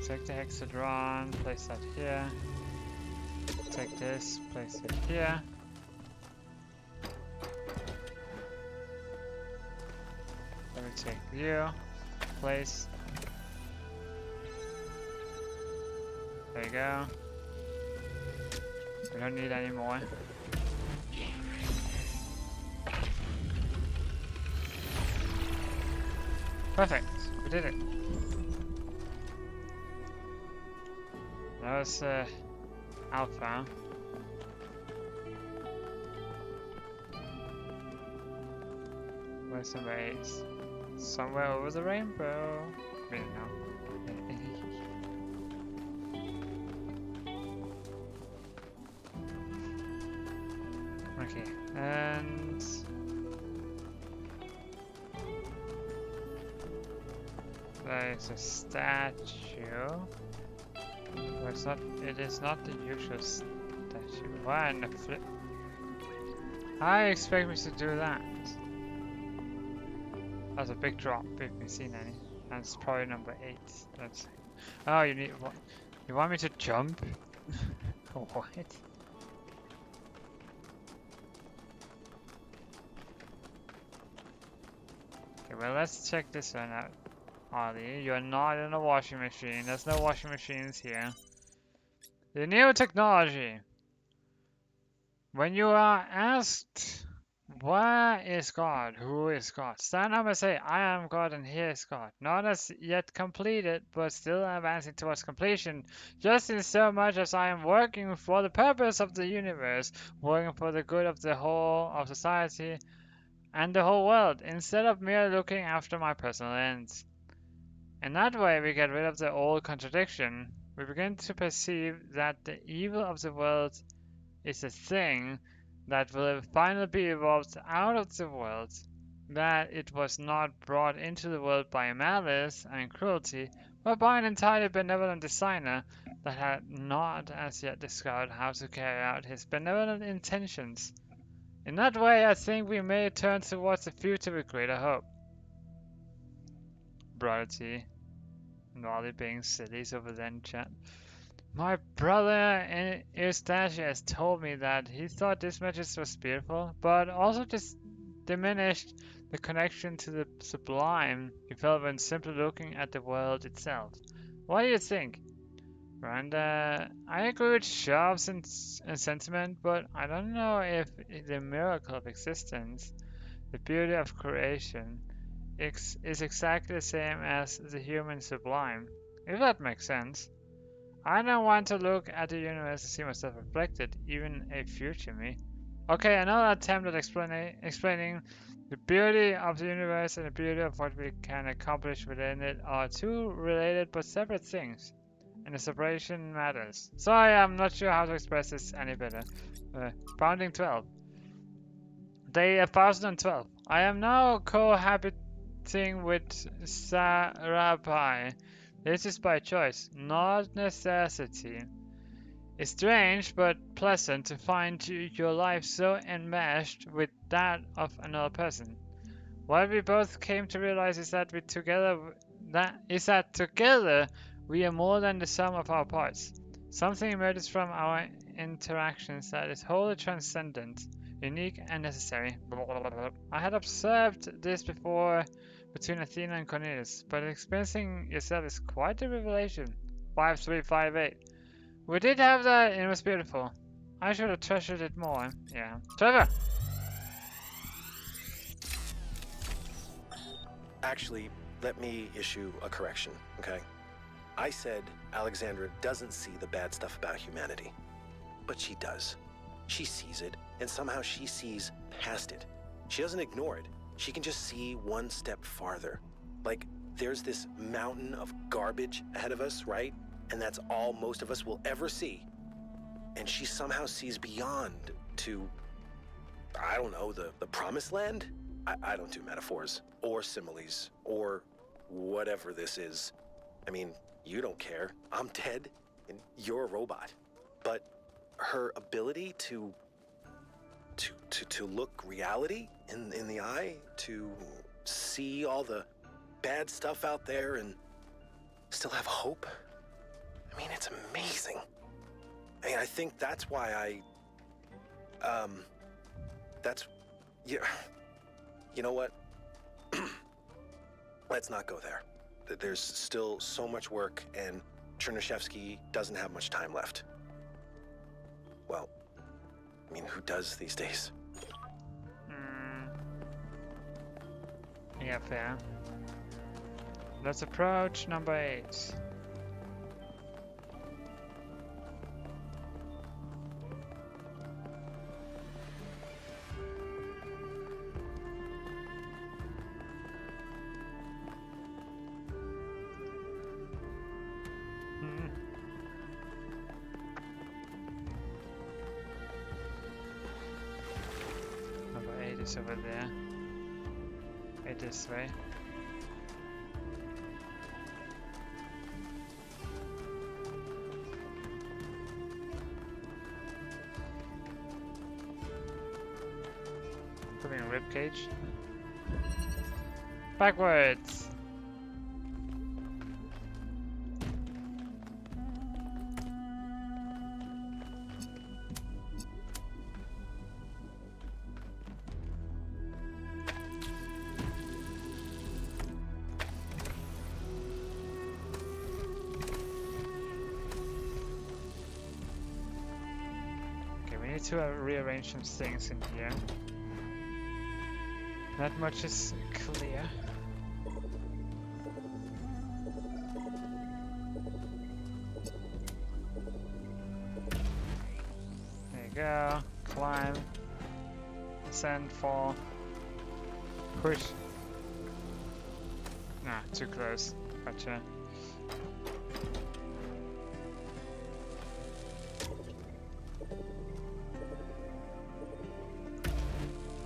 Take the hexadron, place that here. Take this, place it here. Then we take you, place. There you go. We don't need any more. Perfect, we did it. That was alpha. Where's number 8? Somewhere over the rainbow. We don't know. Okay, and there is a statue. But it's not, it is not the usual statue. Why in the flip? I expect me to do that. That's a big drop if we've seen any. That's probably number 8. Let's see. Oh, you need what? You want me to jump? What? well, let's check this one out. Ollie, you're not in a washing machine. There's no washing machines here. The new technology. When you are asked, where is God? Who is God? Stand up and say, I am God and here is God. Not as yet completed, but still advancing towards completion, just in so much as I am working for the purpose of the universe, working for the good of the whole of society and the whole world, instead of merely looking after my personal ends. In that way, we get rid of the old contradiction. We begin to perceive that the evil of the world is a thing that will finally be evolved out of the world, that it was not brought into the world by malice and cruelty, but by an entirely benevolent designer that had not as yet discovered how to carry out his benevolent intentions. In that way, I think we may turn towards the future with greater hope. Brother T. And Wally being sillies over there in chat. My brother Eustachius told me that he thought this message was beautiful, but also just diminished the connection to the sublime he felt when simply looking at the world itself. What do you think? And I agree with Sharp's and sentiment, but I don't know if the miracle of existence, the beauty of creation, is exactly the same as the human sublime, if that makes sense. I don't want to look at the universe and see myself reflected, even a future me. Okay, another attempt at explaining the beauty of the universe and the beauty of what we can accomplish within it are two related but separate things, and the separation matters. Sorry, I'm not sure how to express this any better. Pounding 12. Day 1012. I am now cohabiting with Sarabai. This is by choice, not necessity. It's strange but pleasant to find your life so enmeshed with that of another person. What we both came to realize is that together we are more than the sum of our parts. Something emerges from our interactions that is wholly transcendent, unique and necessary. I had observed this before between Athena and Cornelius, but experiencing yourself is quite a revelation. 5358. We did have that and it was beautiful. I should have treasured it more. Yeah. Trevor! Actually, let me issue a correction, okay? I said Alexandra doesn't see the bad stuff about humanity. But she does. She sees it, and somehow she sees past it. She doesn't ignore it. She can just see one step farther. Like, there's this mountain of garbage ahead of us, right? And that's all most of us will ever see. And she somehow sees beyond to, I don't know, the promised land? I don't do metaphors, or similes, or whatever this is. I mean, you don't care. I'm dead, and you're a robot. But her ability to look reality in the eye, to see all the bad stuff out there and still have hope. I mean, it's amazing. I mean, I think that's why yeah, you know what? Let's not go there. There's still so much work, and Chernyshevsky doesn't have much time left. Well, I mean, who does these days? Yeah, fair. Let's approach number 8. Number 8 is over there. 8 this way. Putting a ribcage. Backwards! need to rearrange some things in here. Not much is clear. There you go. Climb. Ascend, fall. Push. Nah, too close. Gotcha.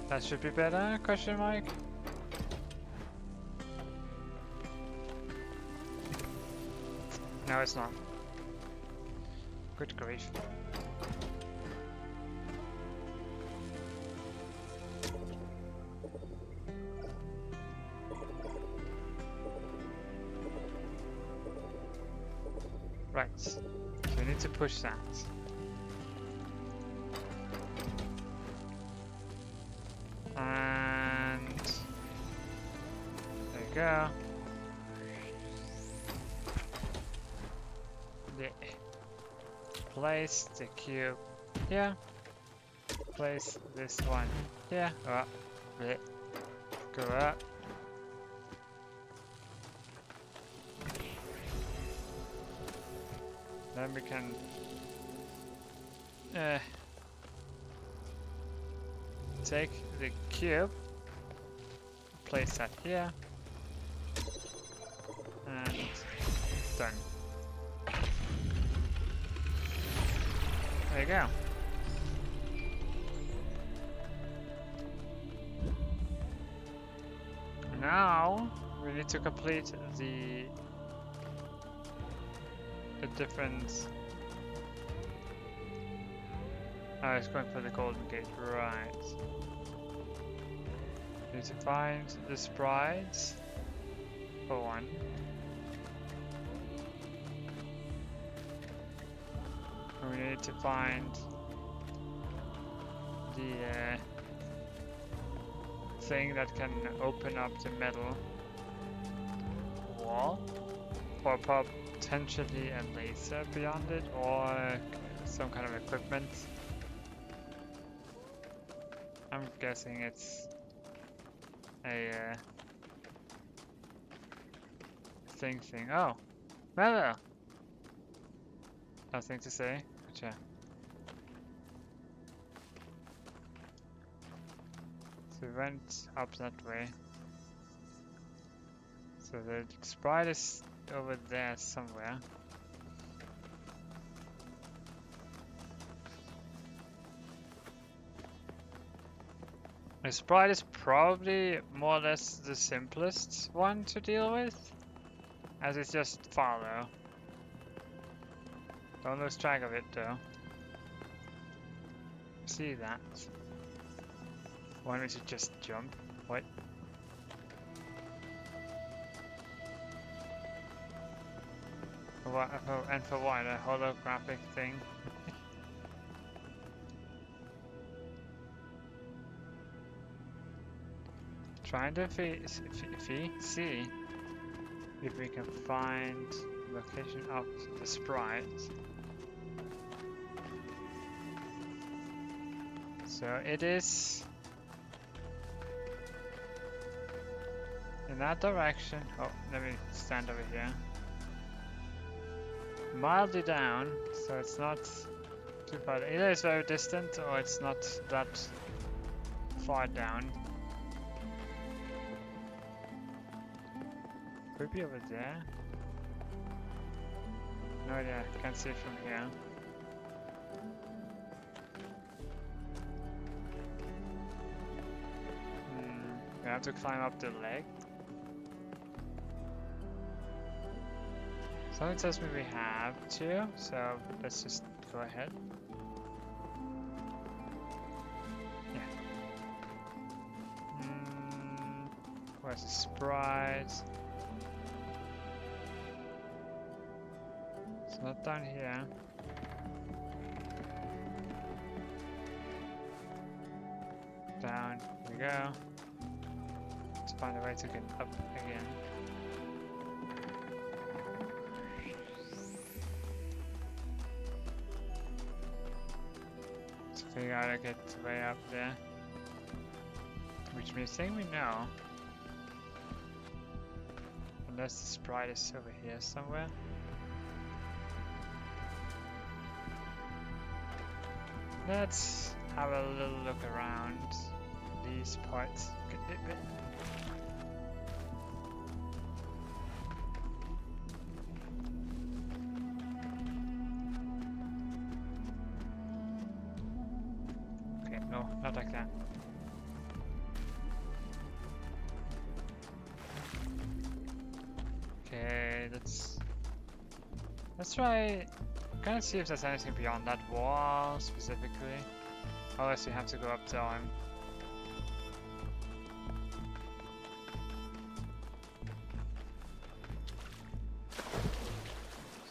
That should be better, question mark? No, it's not. Good grief. Right, so we need to push that. And there you go. Yeah. Place the cube here. Place this one here. Oh, yeah. Go up. Then we can take the cube, place that here, and done. There you go. Now we need to complete the different. Oh, it's going for the golden gate, right. Need to find the sprites for one. And we need to find the thing that can open up the metal wall, or potentially a laser beyond it, or some kind of equipment. I'm guessing it's a thing. Oh, metal. Nothing to say. Gotcha. So we went up that way. So the sprite is over there somewhere. The sprite is probably more or less the simplest one to deal with, as it's just follow. Don't lose track of it though. See that? Why don't you just jump? What? And for what? A holographic thing? Trying to see if we can find location of the sprite. So it is in that direction. Oh, let me stand over here. Mildly down, so it's not too far. Either it's very distant or it's not that far down. Could be over there. No idea, can't see it from here. We have to climb up the leg. Something tells me we have to, so let's just go ahead. Yeah. Where's the sprite? It's not down here. Down we go. Let's find a way to get up again. So you gotta get way up there. Which means saying we know. Unless the sprite is over here somewhere. Let's have a little look around these parts. Okay, no, not like that. Okay, let's try. Kind of see if there's anything beyond that wall specifically. Otherwise, you have to go up to him.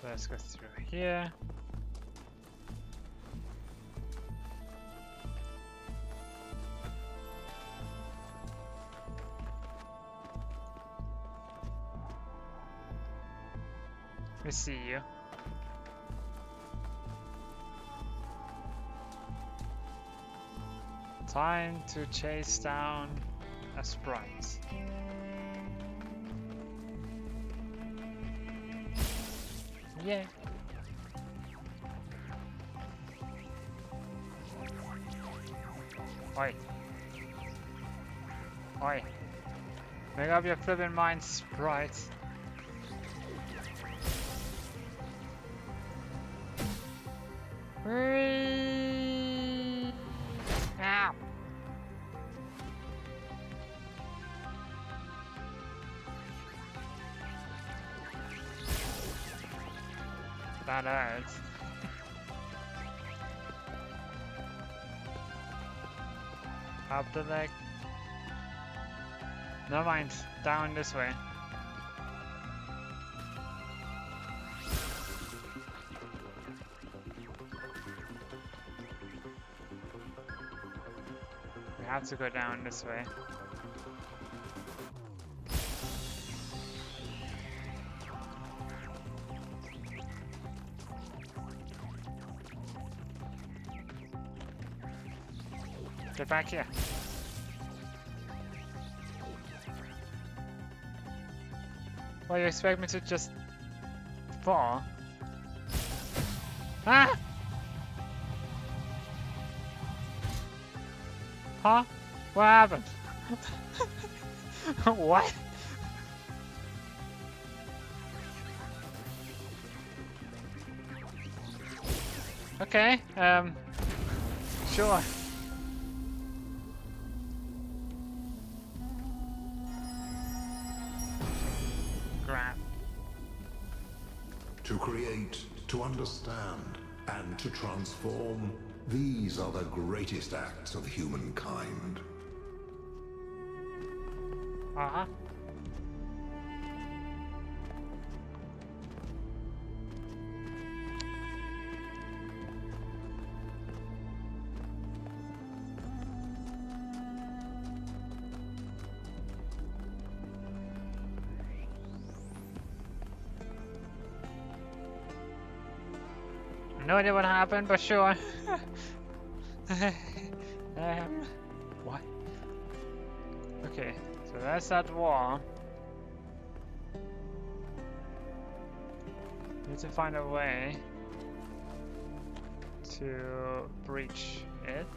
So let's go through here. We see you. Time to chase down a sprite. Yeah. Oi. Oi. Make up your flippin' mind, sprite. Ow. That hurts. Up the leg. Never mind. Down this way. We have to go down this way. Get back here. Well, you expect me to just fall? Ah! Huh? What happened? What? Okay, sure. Grab. To create, to understand, and to transform, these are the greatest acts of humankind. Uh-huh. No idea what happened, but sure. What? Okay, so that's that wall. Need to find a way to breach it.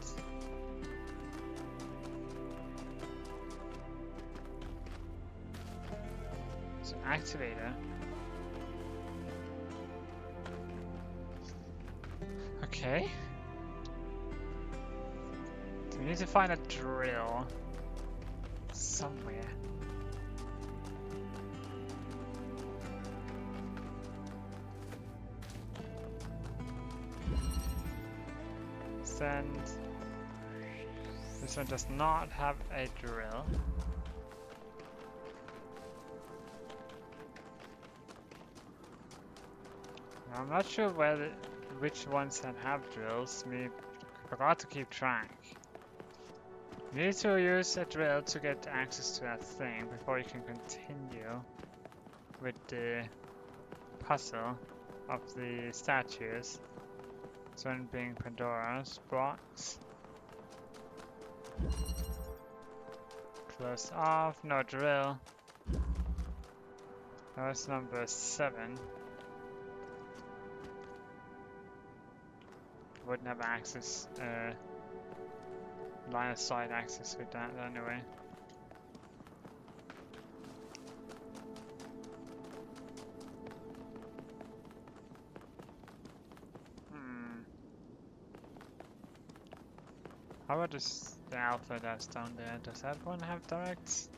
It's an activator. Okay. So we need to find a drill somewhere. Send. This one does not have a drill. I'm not sure whether which ones have drills. I forgot to keep track. You need to use a drill to get access to that thing before you can continue with the puzzle of the statues. This one being Pandora's box. Close off, no drill. That's number 7. Wouldn't have access, line of sight access with that anyway. How about this, the alpha that's down there? Does that one have directs?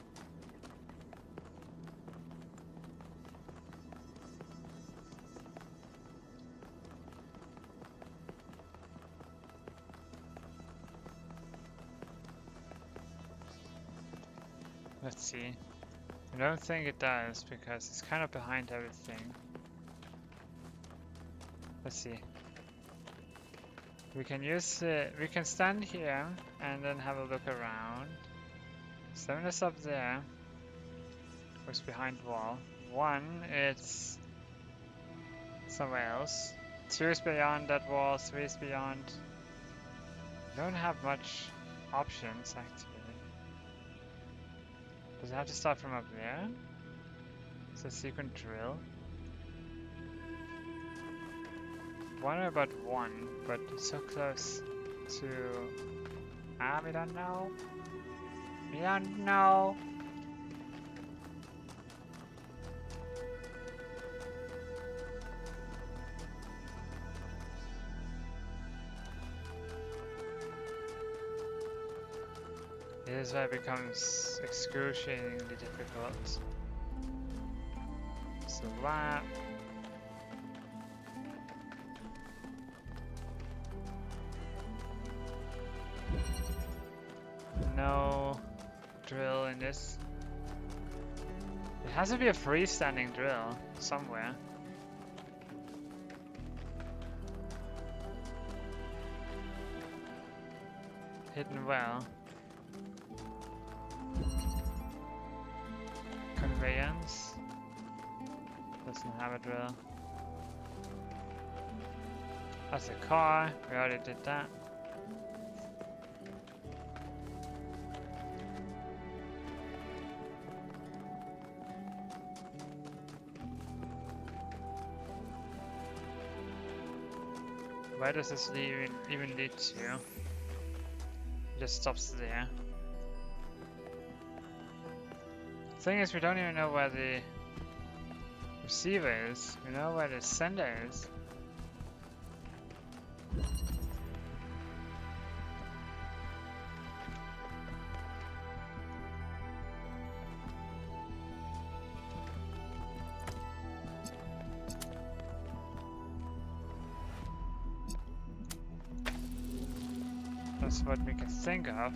Let's see. I don't think it does because it's kind of behind everything. Let's see. We can use it, we can stand here and then have a look around. 7 is up there. What's behind the wall? 1, it's somewhere else. 2 is beyond that wall, 3 is beyond. Don't have much options actually. Does it have to start from up there? It's a secret drill. Wonder about 1, but it's so close to... we don't know. We don't know. This is where it becomes excruciatingly difficult. So that... No drill in this. It has to be a freestanding drill somewhere. Hidden well. Conveyance. Doesn't have a drill. That's a car. We already did that. Where does this even lead to? It just stops there. The thing is, we don't even know where the receiver is. We know where the sender is. That's what we can think of.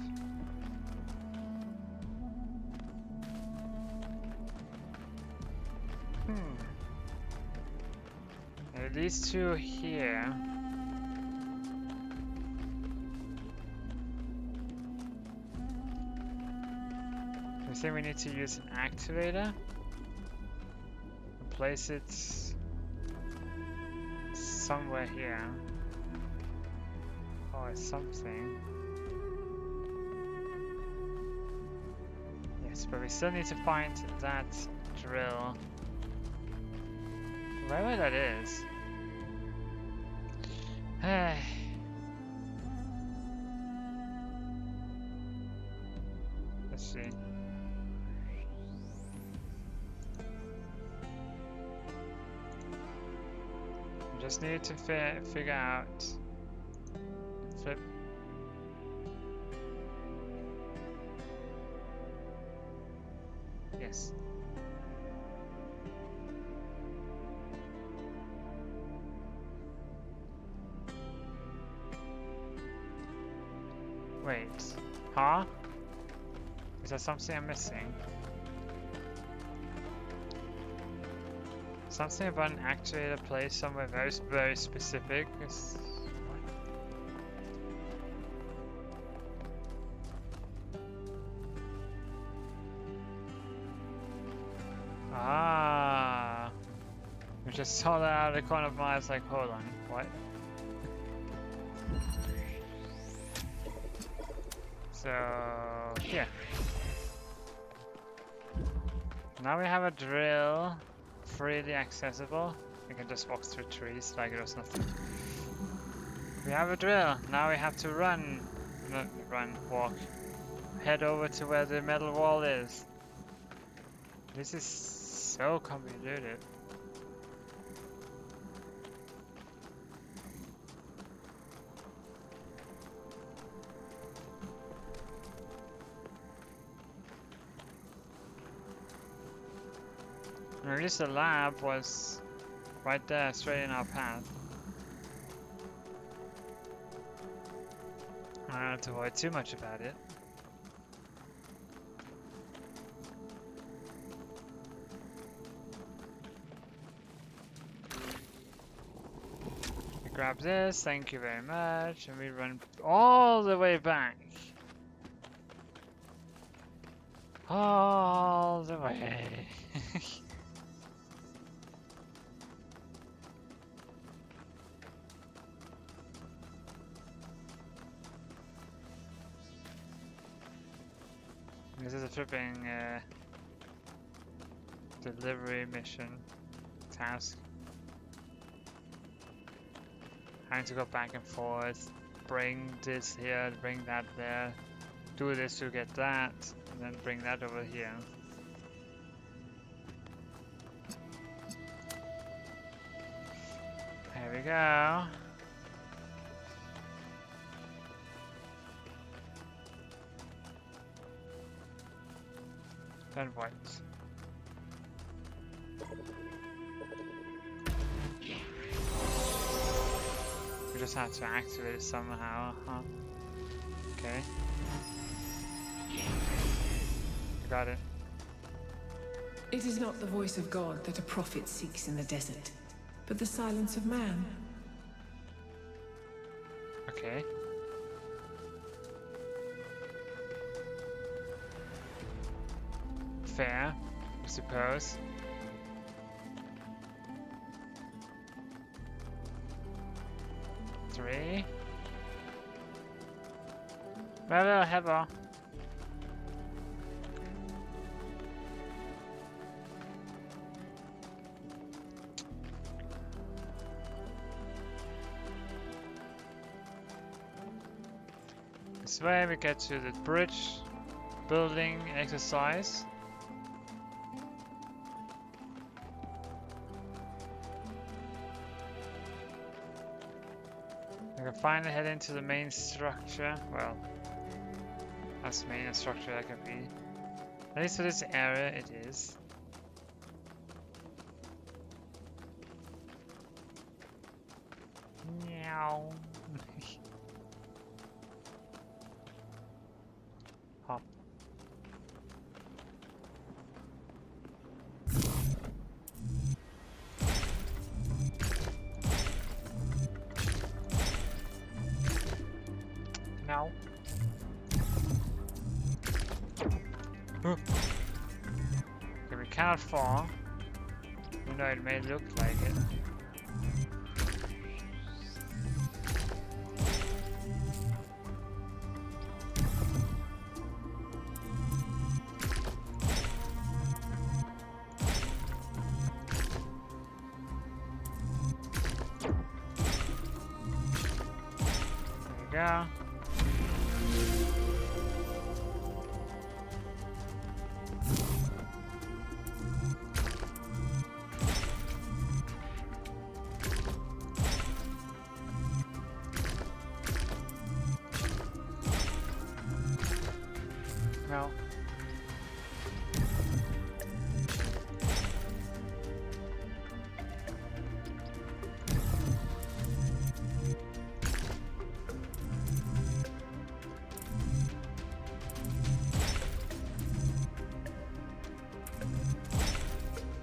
It leads to here. I think we need to use an activator. Place it somewhere here. Oh, it's something. Yes, but we still need to find that drill. Wherever that is. Let's see. We just need to figure out. Flip. Yes. Wait. Huh? Is there something I'm missing? Something about an activator placed somewhere very specific. Ah, I just saw that out of the corner of my eye. I was like, hold on, what? So, yeah. Now we have a drill, freely accessible. We can just walk through trees like it was nothing. We have a drill. Now we have to run. Not run, walk. Head over to where the metal wall is. This is so convoluted. At least the lab was right there, straight in our path. I don't have to worry too much about it. We grab this, thank you very much, and we run all the way back. All the way. This is a flipping delivery mission task. Having to go back and forth, bring this here, bring that there, do this to get that, and then bring that over here. There we go. Then what? We just have to activate it somehow, huh? Okay. Got it. It is not the voice of God that a prophet seeks in the desert, but the silence of man. Okay. Fair, I suppose. Three. Well, heaven. This way we get to the bridge building exercise. We can finally head into the main structure. Well, as main a structure that can be. At least for this area it is. Meow. Hop. No. Okay, we cannot fall. Even though it may look like it. There we go. No.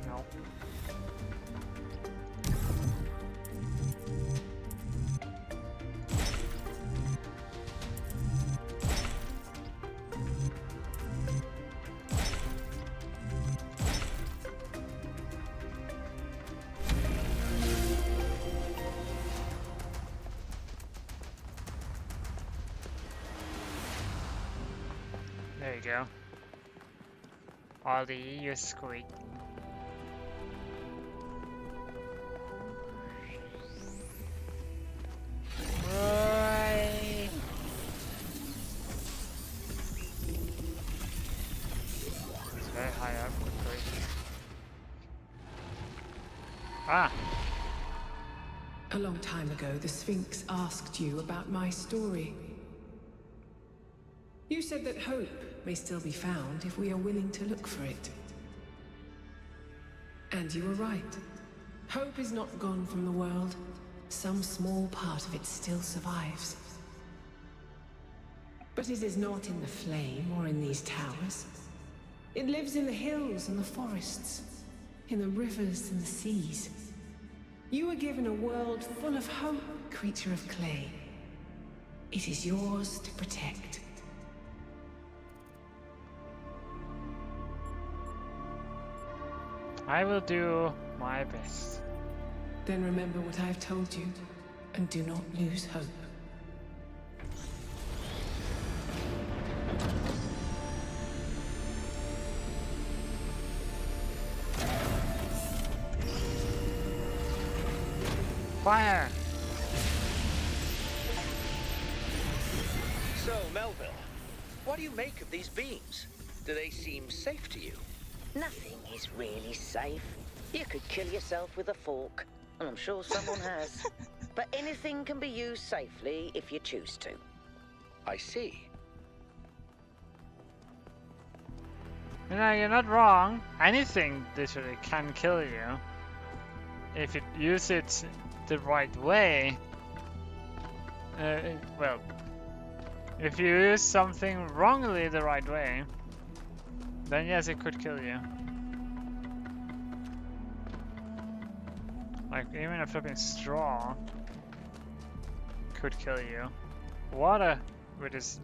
No. you go. Ollie, you're squeaking. Why? It's very high up, quickly. Ah! A long time ago, the Sphinx asked you about my story. You said that hope may still be found if we are willing to look for it. And you were right. Hope is not gone from the world. Some small part of it still survives. But it is not in the flame or in these towers. It lives in the hills and the forests, in the rivers and the seas. You were given a world full of hope, creature of clay. It is yours to protect. I will do my best. Then remember what I have told you, and do not lose hope. Fire! So, Melville, what do you make of these beams? Do they seem safe to you? Nothing is really safe. You could kill yourself with a fork, and I'm sure someone has. But anything can be used safely if you choose to. I see. You know, you're not wrong. Anything literally can kill you. If you use it the right way. Well, if you use something wrongly the right way, then yes, it could kill you. Like, even a flipping straw could kill you. Water, with its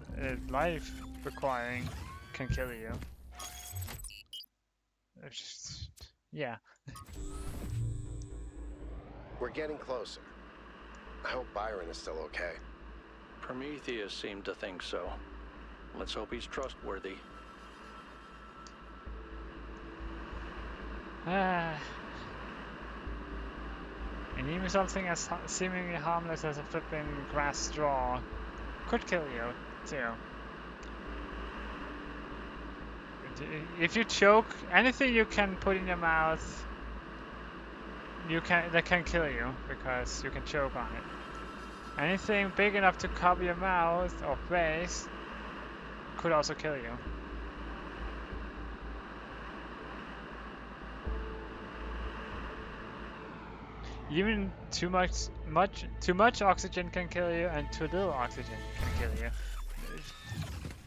life requiring, can kill you. It's just, yeah. We're getting closer. I hope Byron is still okay. Prometheus seemed to think so. Let's hope he's trustworthy. And even something as seemingly harmless as a flipping grass straw could kill you, too. If you choke, anything you can put in your mouth, that can kill you, because you can choke on it. Anything big enough to cover your mouth or face could also kill you. Even too much oxygen can kill you, and too little oxygen can kill you.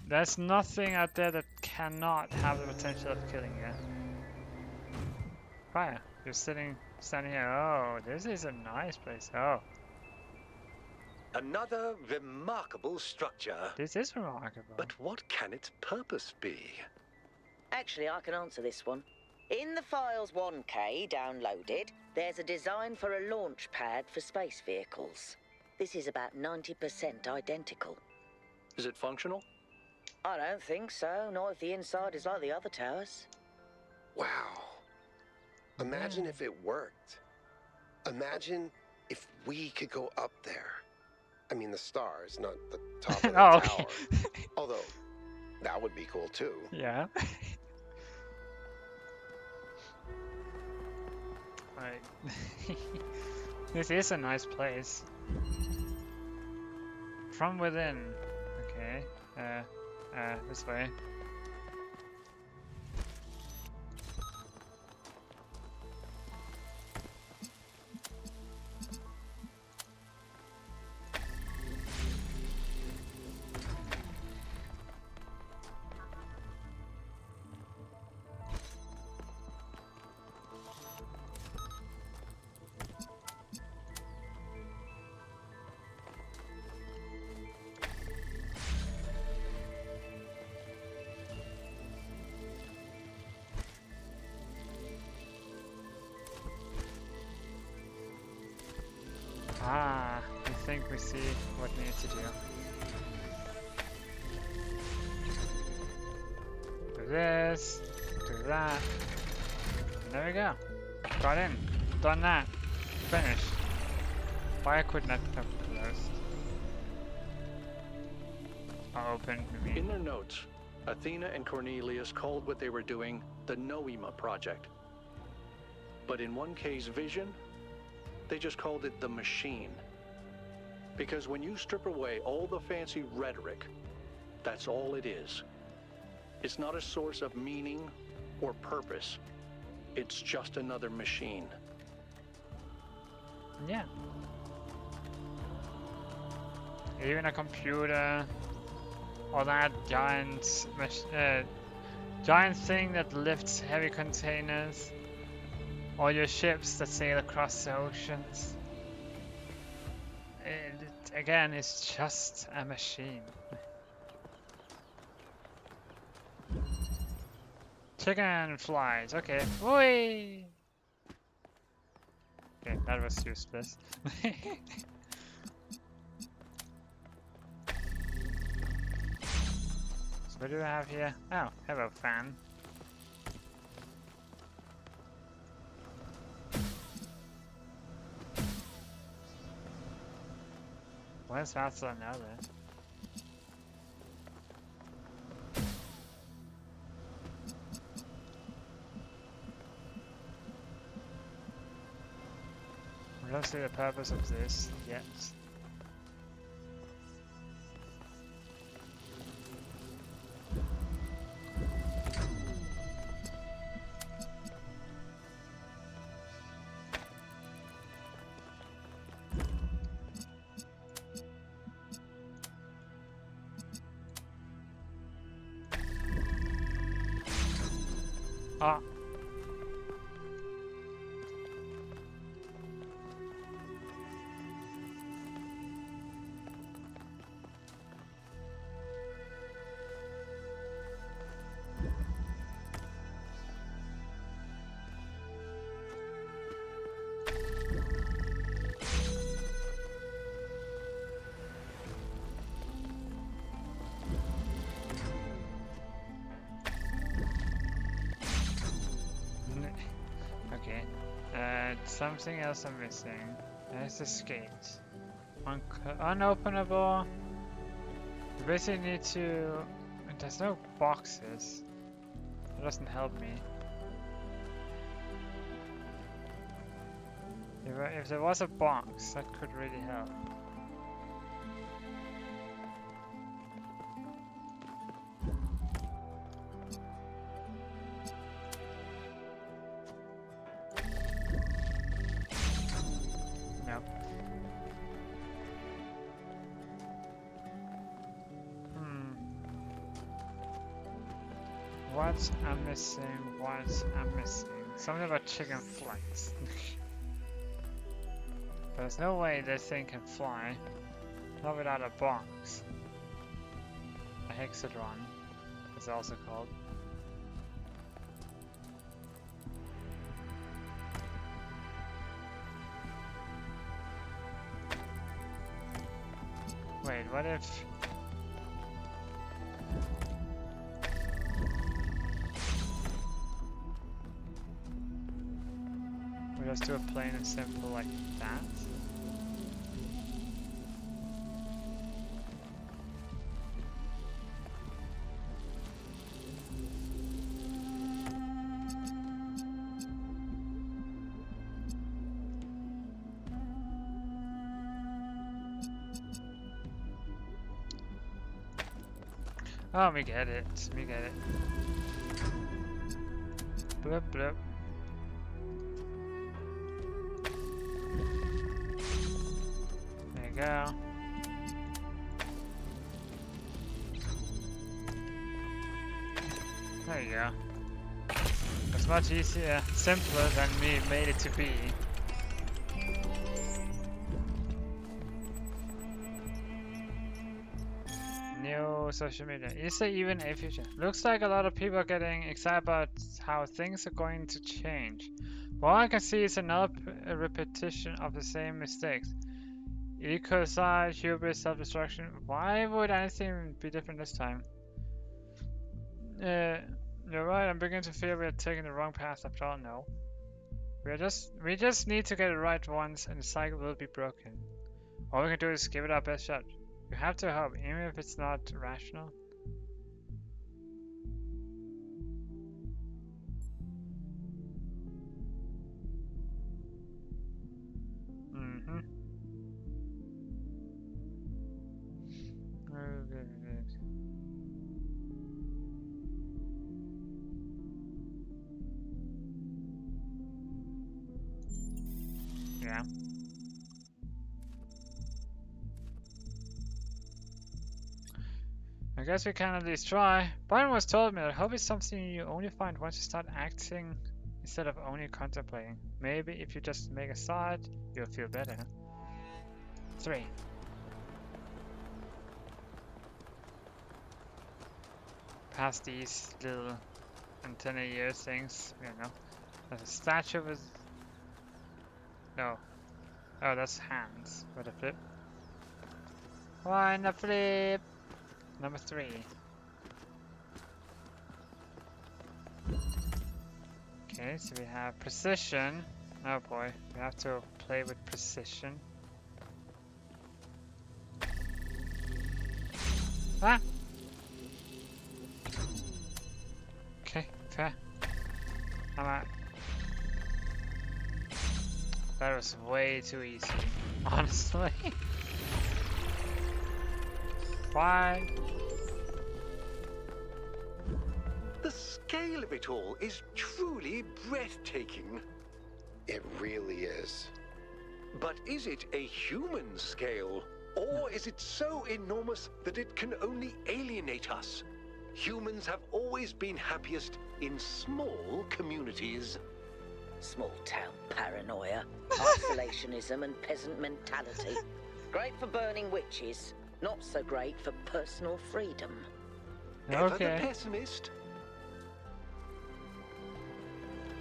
There's nothing out there that cannot have the potential of killing you. Fire, you're standing here. Oh, this is a nice place. Oh. Another remarkable structure. This is remarkable. But what can its purpose be? Actually, I can answer this one. In the Files 1K downloaded, there's a design for a launch pad for space vehicles. This is about 90% identical. Is it functional? I don't think so, not if the inside is like the other towers. Wow. Imagine if it worked. Imagine if we could go up there. I mean, the stars, not the top of the oh, tower. okay. Although, that would be cool too. Yeah. Right. This is a nice place. From within. Okay. This way. Ah, I think we see what we need to do. this, do that. And there we go. Got in. Done that. Finished. Why couldn't that have closed? Or opened, maybe. In their notes, Athena and Cornelius called what they were doing the Noema Project. But in 1K's vision, they just called it the Machine. Because when you strip away all the fancy rhetoric, that's all it is. It's not a source of meaning or purpose. It's just another machine. Yeah. Even a computer, or that giant thing that lifts heavy containers, or your ships that sail across the oceans. Again, it's just a machine. Chicken flies, okay. Oi! Okay, that was useless. So what do I have here? Oh, hello fan. Where's faster than the other? I don't see the purpose of this yet. Ah. Okay. Something else I'm missing. There's the skates. Unopenable. You basically need to... There's no boxes. That doesn't help me. If there was a box, that could really help. No. What I'm missing? What I'm missing? Something about chicken flights. There's no way this thing can fly. Not without a box. A hexadron, it's also called. Wait, what if... we just do a plain and simple like that? Oh, we get it. We get it. Bloop, bloop. There you go. There you go. It's much easier, simpler than me made it to be. New social media. Is there even a future? Looks like a lot of people are getting excited about how things are going to change. But all I can see is another repetition of the same mistakes. Ecocide, hubris, self-destruction. Why would anything be different this time? You're right, I'm beginning to fear we're taking the wrong path after all. No. We just need to get it right once and the cycle will be broken. All we can do is give it our best shot. You have to hope, even if it's not rational. Mm-hmm. Yeah. I guess we can at least try. Byron once told me that hope is something you only find once you start acting instead of only contemplating. Maybe if you just make a start, you'll feel better. 3. Past these little antenna ear things, you know. There's a statue with... No. Oh, that's hands. With a flip. Why not flip? Number 3. Okay, so we have precision. Oh boy, we have to play with precision. Ah! Okay, fair. I'm out. That was way too easy, honestly. Why? The scale of it all is truly breathtaking. It really is. But is it a human scale? Or is it so enormous that it can only alienate us? Humans have always been happiest in small communities. Small town paranoia, isolationism and peasant mentality. Great for burning witches, not so great for personal freedom. Ever the Okay. pessimist?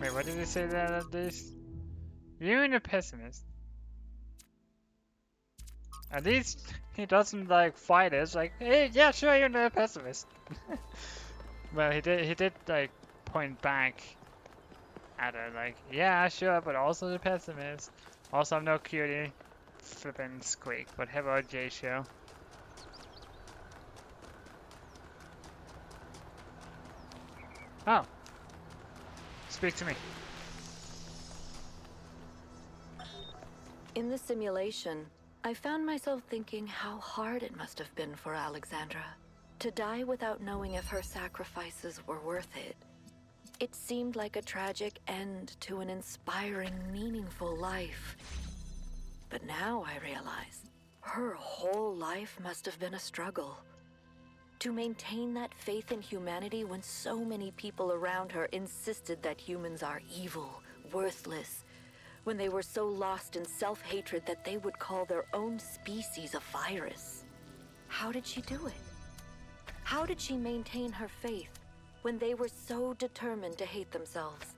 Wait, what did he say that at least? You and a pessimist. At least he doesn't like fight us. Like, hey, yeah, sure, you're not a pessimist. Well, he did like point back at her, like, yeah, sure, but also the pessimist. Also, I'm no cutie. Flippin' squeak. But how about J Show? Oh. Speak to me. In the simulation, I found myself thinking how hard it must have been for Alexandra to die without knowing if her sacrifices were worth it. It seemed like a tragic end to an inspiring, meaningful life. But now I realize her whole life must have been a struggle. To maintain that faith in humanity when so many people around her insisted that humans are evil, worthless, when they were so lost in self-hatred that they would call their own species a virus. How did she do it? How did she maintain her faith when they were so determined to hate themselves?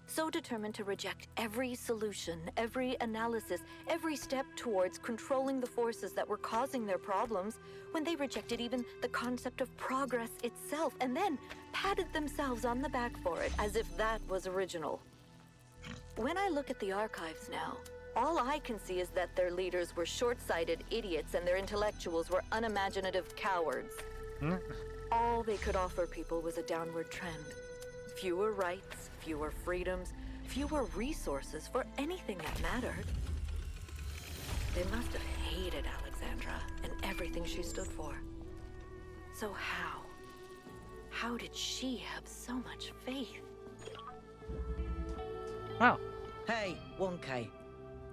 So determined to reject every solution, every analysis, every step towards controlling the forces that were causing their problems, when they rejected even the concept of progress itself, and then patted themselves on the back for it as if that was original. When I look at the archives now, all I can see is that their leaders were short-sighted idiots and their intellectuals were unimaginative cowards. All they could offer people was a downward trend. Fewer rights, fewer freedoms, fewer resources for anything that mattered. They must have hated Alexandra and everything she stood for. So how did she have so much faith? Oh. Hey, 1K.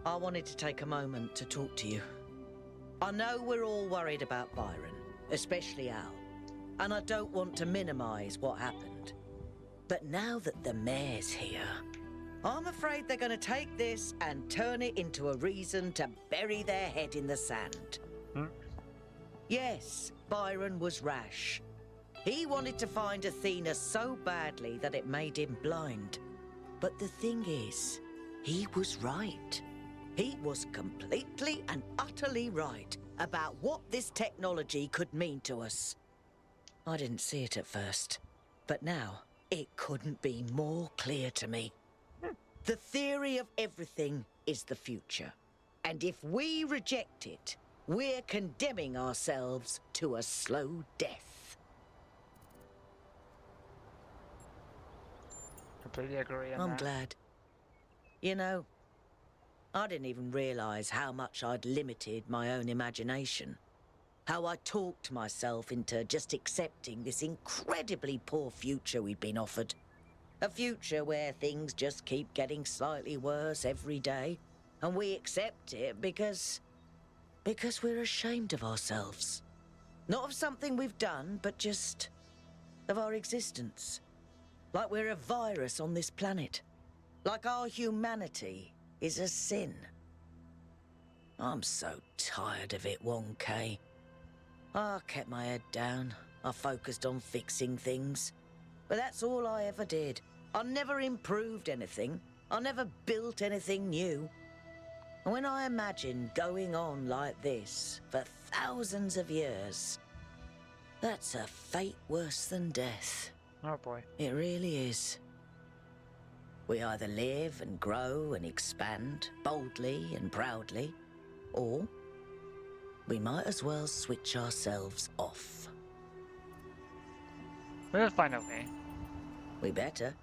I wanted to take a moment to talk to you. I know we're all worried about Byron, especially Al, and I don't want to minimize what happened. But now that the mayor's here, I'm afraid they're going to take this and turn it into a reason to bury their head in the sand. Yes, Byron was rash. He wanted to find Athena so badly that it made him blind. But the thing is, he was right. He was completely and utterly right about what this technology could mean to us. I didn't see it at first, but now It couldn't be more clear to me. The theory of everything is the future. And if we reject it, we're condemning ourselves to a slow death. Completely agree on I'm that. glad. You know, I didn't even realize how much I'd limited my own imagination. How I talked myself into just accepting this incredibly poor future we'd been offered. A future where things just keep getting slightly worse every day, and we accept it because we're ashamed of ourselves. Not of something we've done, but just of our existence. Like we're a virus on this planet. Like our humanity is a sin. I'm so tired of it, 1K. I kept my head down. I focused on fixing things. But that's all I ever did. I never improved anything. I never built anything new. And when I imagine going on like this for thousands of years, that's a fate worse than death. Oh boy. It really is. We either live and grow and expand boldly and proudly, or we might as well switch ourselves off. We'll find a way. We better,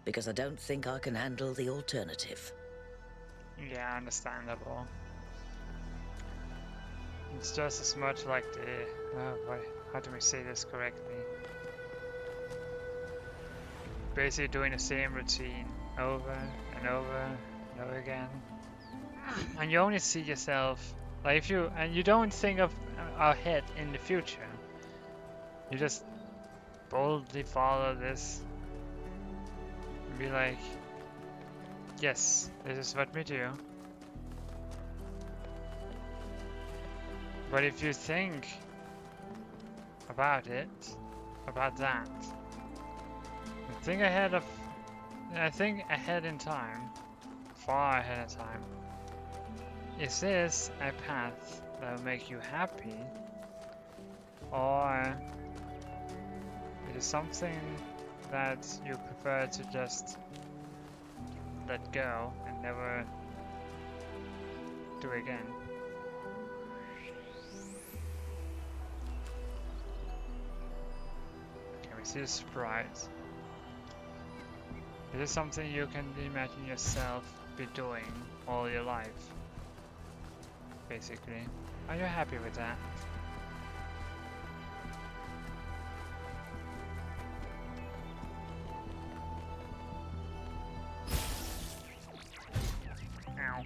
because I don't think I can handle the alternative. Yeah, understandable. It's just as much like the... Oh boy, how do we say this correctly? Basically doing the same routine over and over and over again. And you only see yourself... Like if you... And you don't think of ahead in the future. You just boldly follow this. And be like... Yes, this is what we do. But if you think about it, about that, think ahead of, I think ahead in time, far ahead of time. Is this a path that will make you happy, or is it something that you prefer to just let go and never do again? Okay, we see the surprise. Is this something you can imagine yourself be doing all your life? Basically. Are you happy with that? Ow.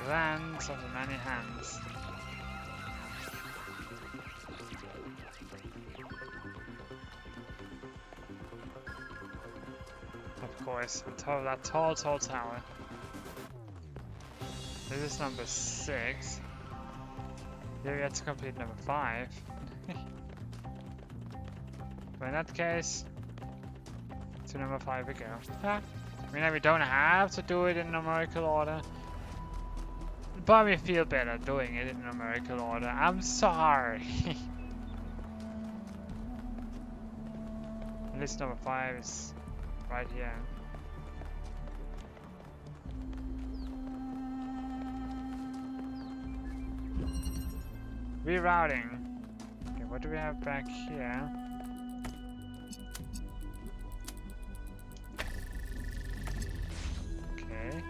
Lands of the many hands. Of course, on top of that tall tower. This is number 6. Here we have to complete number 5. But in that case, to number 5 we go. I mean, we don't have to do it in numerical order. But we feel better doing it in numerical order. I'm sorry. List number 5 is right here. Rerouting. Okay, what do we have back here? Okay.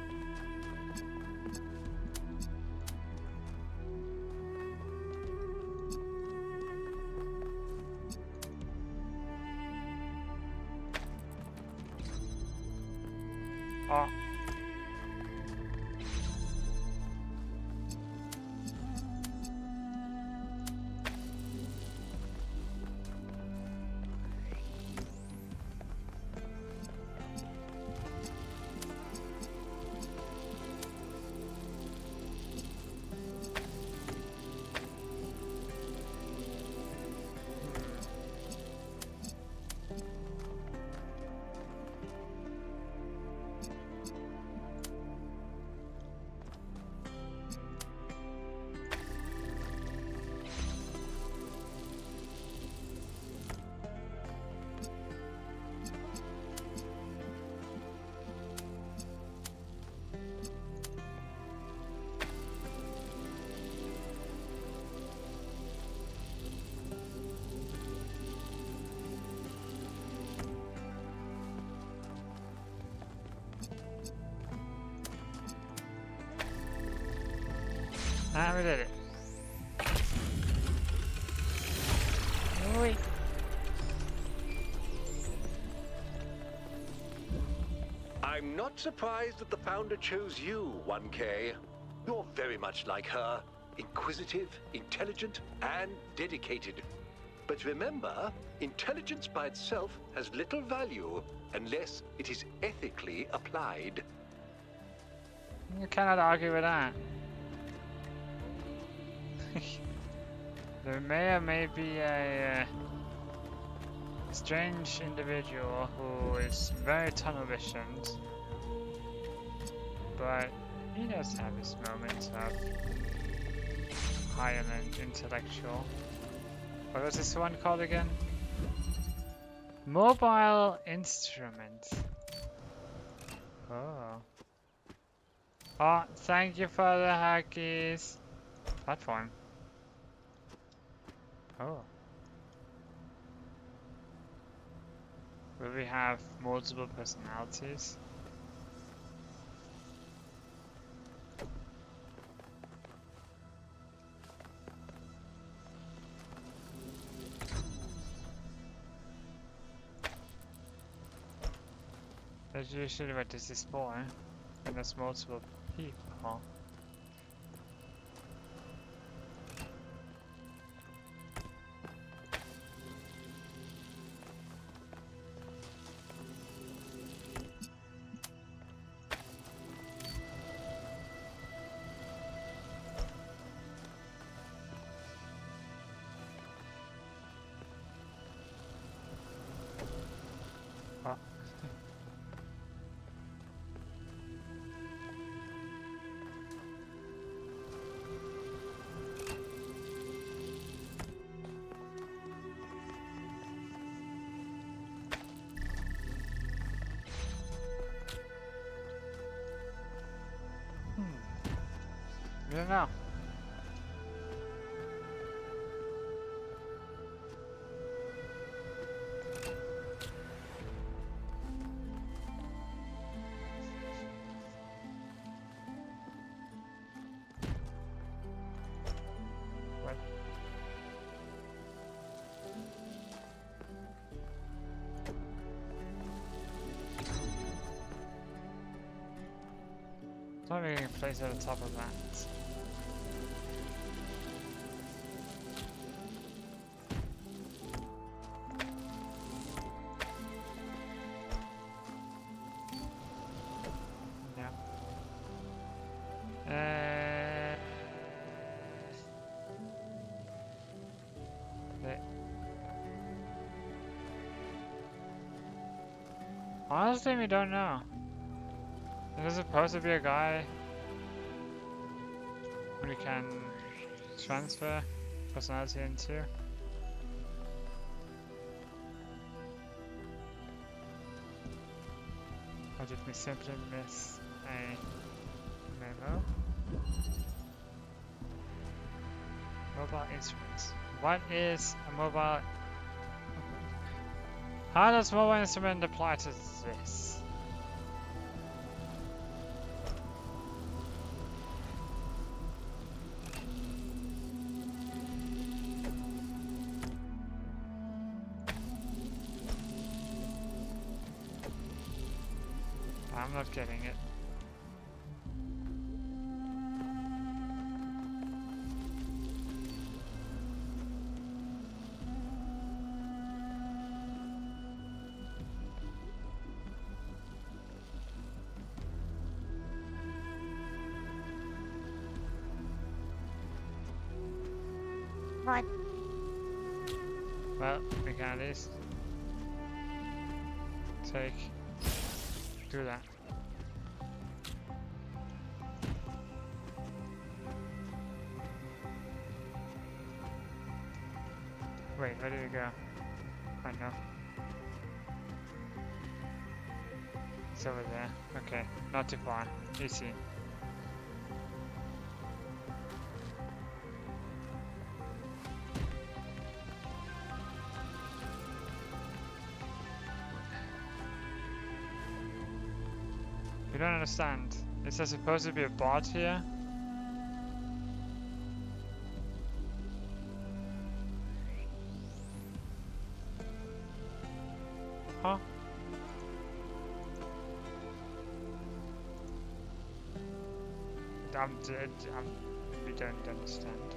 Oh. Ah, we did it. Oi. I'm not surprised that the founder chose you, 1K. You're very much like her. Inquisitive, intelligent, and dedicated. But remember, intelligence by itself has little value unless it is ethically applied. You cannot argue with that. There may or may be a strange individual who is very tunnel visioned, but he does have his moments of higher and intellectual. What was this one called again? Mobile instrument. Oh. Oh, thank you for the hackies. Platform. Oh. Will we have multiple personalities? That's usually what this is for, when there's multiple people. Oh. I don't know. What? Thought we could place it on top of that. Honestly, we don't know. There's supposed to be a guy we can transfer personality into. Or did we simply miss a memo? Mobile instruments. What is a mobile? How does mobile instrument apply to this? I'm not getting it. What? Well, we can at least do that. Wait, where did it go? I know. It's over there. Okay, not too far. Easy. You don't understand. Is there supposed to be a bot here? Huh? We don't understand.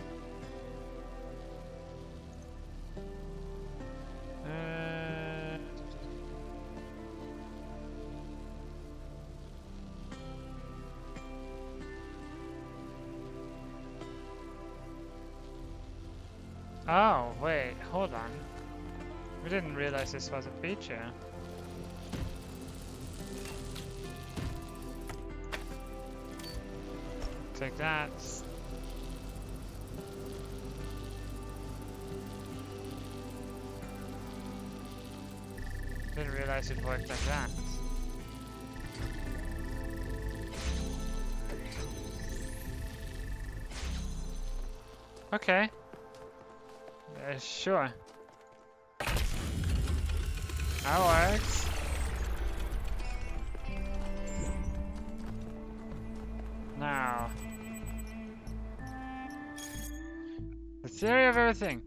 Oh, wait, hold on. We didn't realize this was a feature. Take that. Didn't realize it worked like that. Okay. Sure. That works. Now. The theory of everything.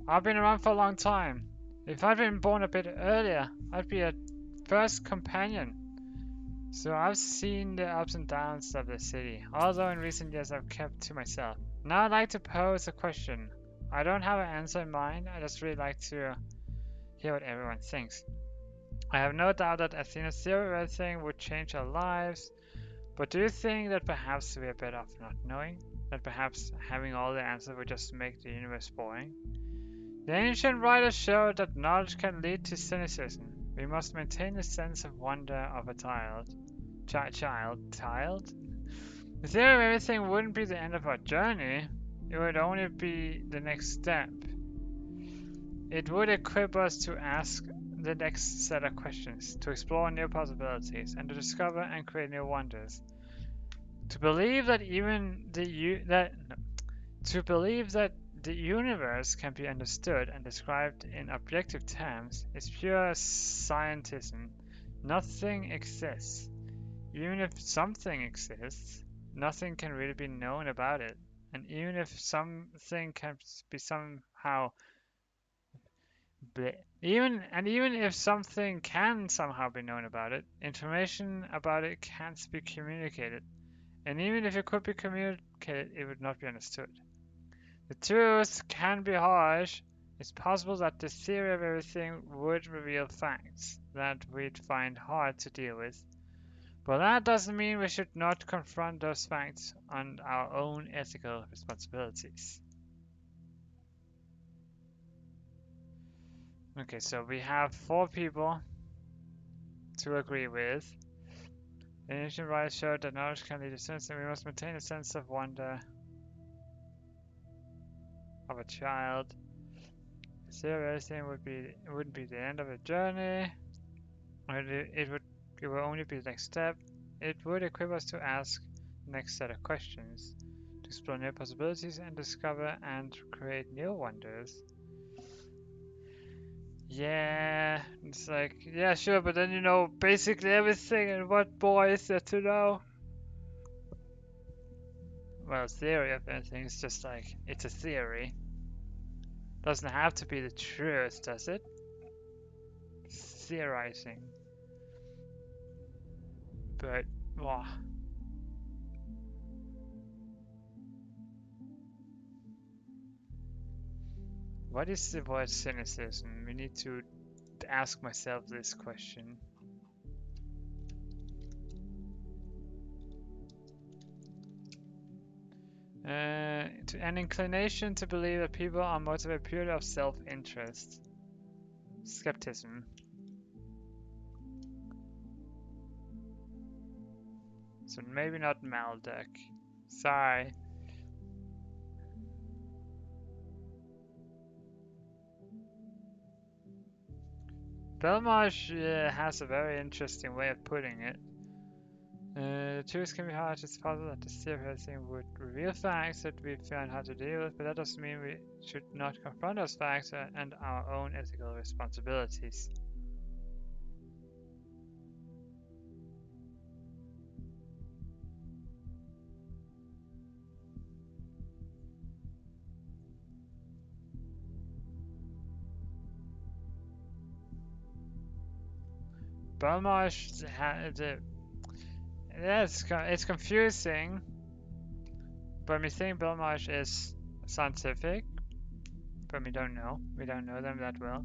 I've been around for a long time. If I'd been born a bit earlier, I'd be a first companion. So I've seen the ups and downs of the city, although in recent years I've kept to myself. Now I'd like to pose a question. I don't have an answer in mind, I just really like to hear what everyone thinks. I have no doubt that Athena's theory of everything would change our lives, but do you think that perhaps we are better off not knowing? That perhaps having all the answers would just make the universe boring? The ancient writers showed that knowledge can lead to cynicism. We must maintain a sense of wonder of a child. The theory of everything wouldn't be the end of our journey. It would only be the next step. It would equip us to ask the next set of questions, to explore new possibilities, and to discover and create new wonders. To believe that the universe can be understood and described in objective terms is pure scientism. Nothing exists. Even if something exists, nothing can really be known about it. And even if something can be somehow even if something can somehow be known about it, information about it can't be communicated. And even if it could be communicated, it would not be understood. The truth can be harsh. It's possible that the theory of everything would reveal facts that we'd find hard to deal with. But that doesn't mean we should not confront those facts on our own ethical responsibilities. Okay, so we have 4 people to agree with. The ancient writers showed that knowledge can lead to sense, and we must maintain a sense of wonder of a child. The theory of everything wouldn't be the end of a journey. It would only be the next step. It would equip us to ask the next set of questions, to explore new possibilities and discover and create new wonders. Yeah, it's like, yeah, sure, but then you know basically everything, and what more is there to know? Well, theory of anything is just like, it's a theory. Doesn't have to be the truth, does it? Theorizing. But, wow. What is the word cynicism? We need to ask myself this question. An inclination to believe that people are motivated purely of self-interest. Skepticism. So maybe not Maldek. Sorry. Belmarsh has a very interesting way of putting it. The truth can be harsh. It's possible that the theory would reveal facts that we find hard to deal with, but that doesn't mean we should not confront those facts and our own ethical responsibilities. Belmarsh, it's confusing, but we think Belmarsh is scientific, but we don't know. We don't know them that well.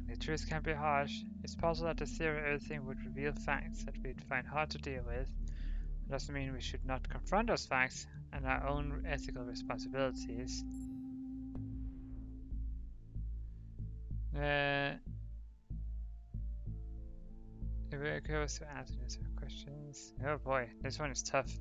The truth can be harsh. It's possible that the theory of everything would reveal facts that we'd find hard to deal with. It doesn't mean we should not confront those facts and our own ethical responsibilities. If we go to answer these questions. Oh boy, this one is tough.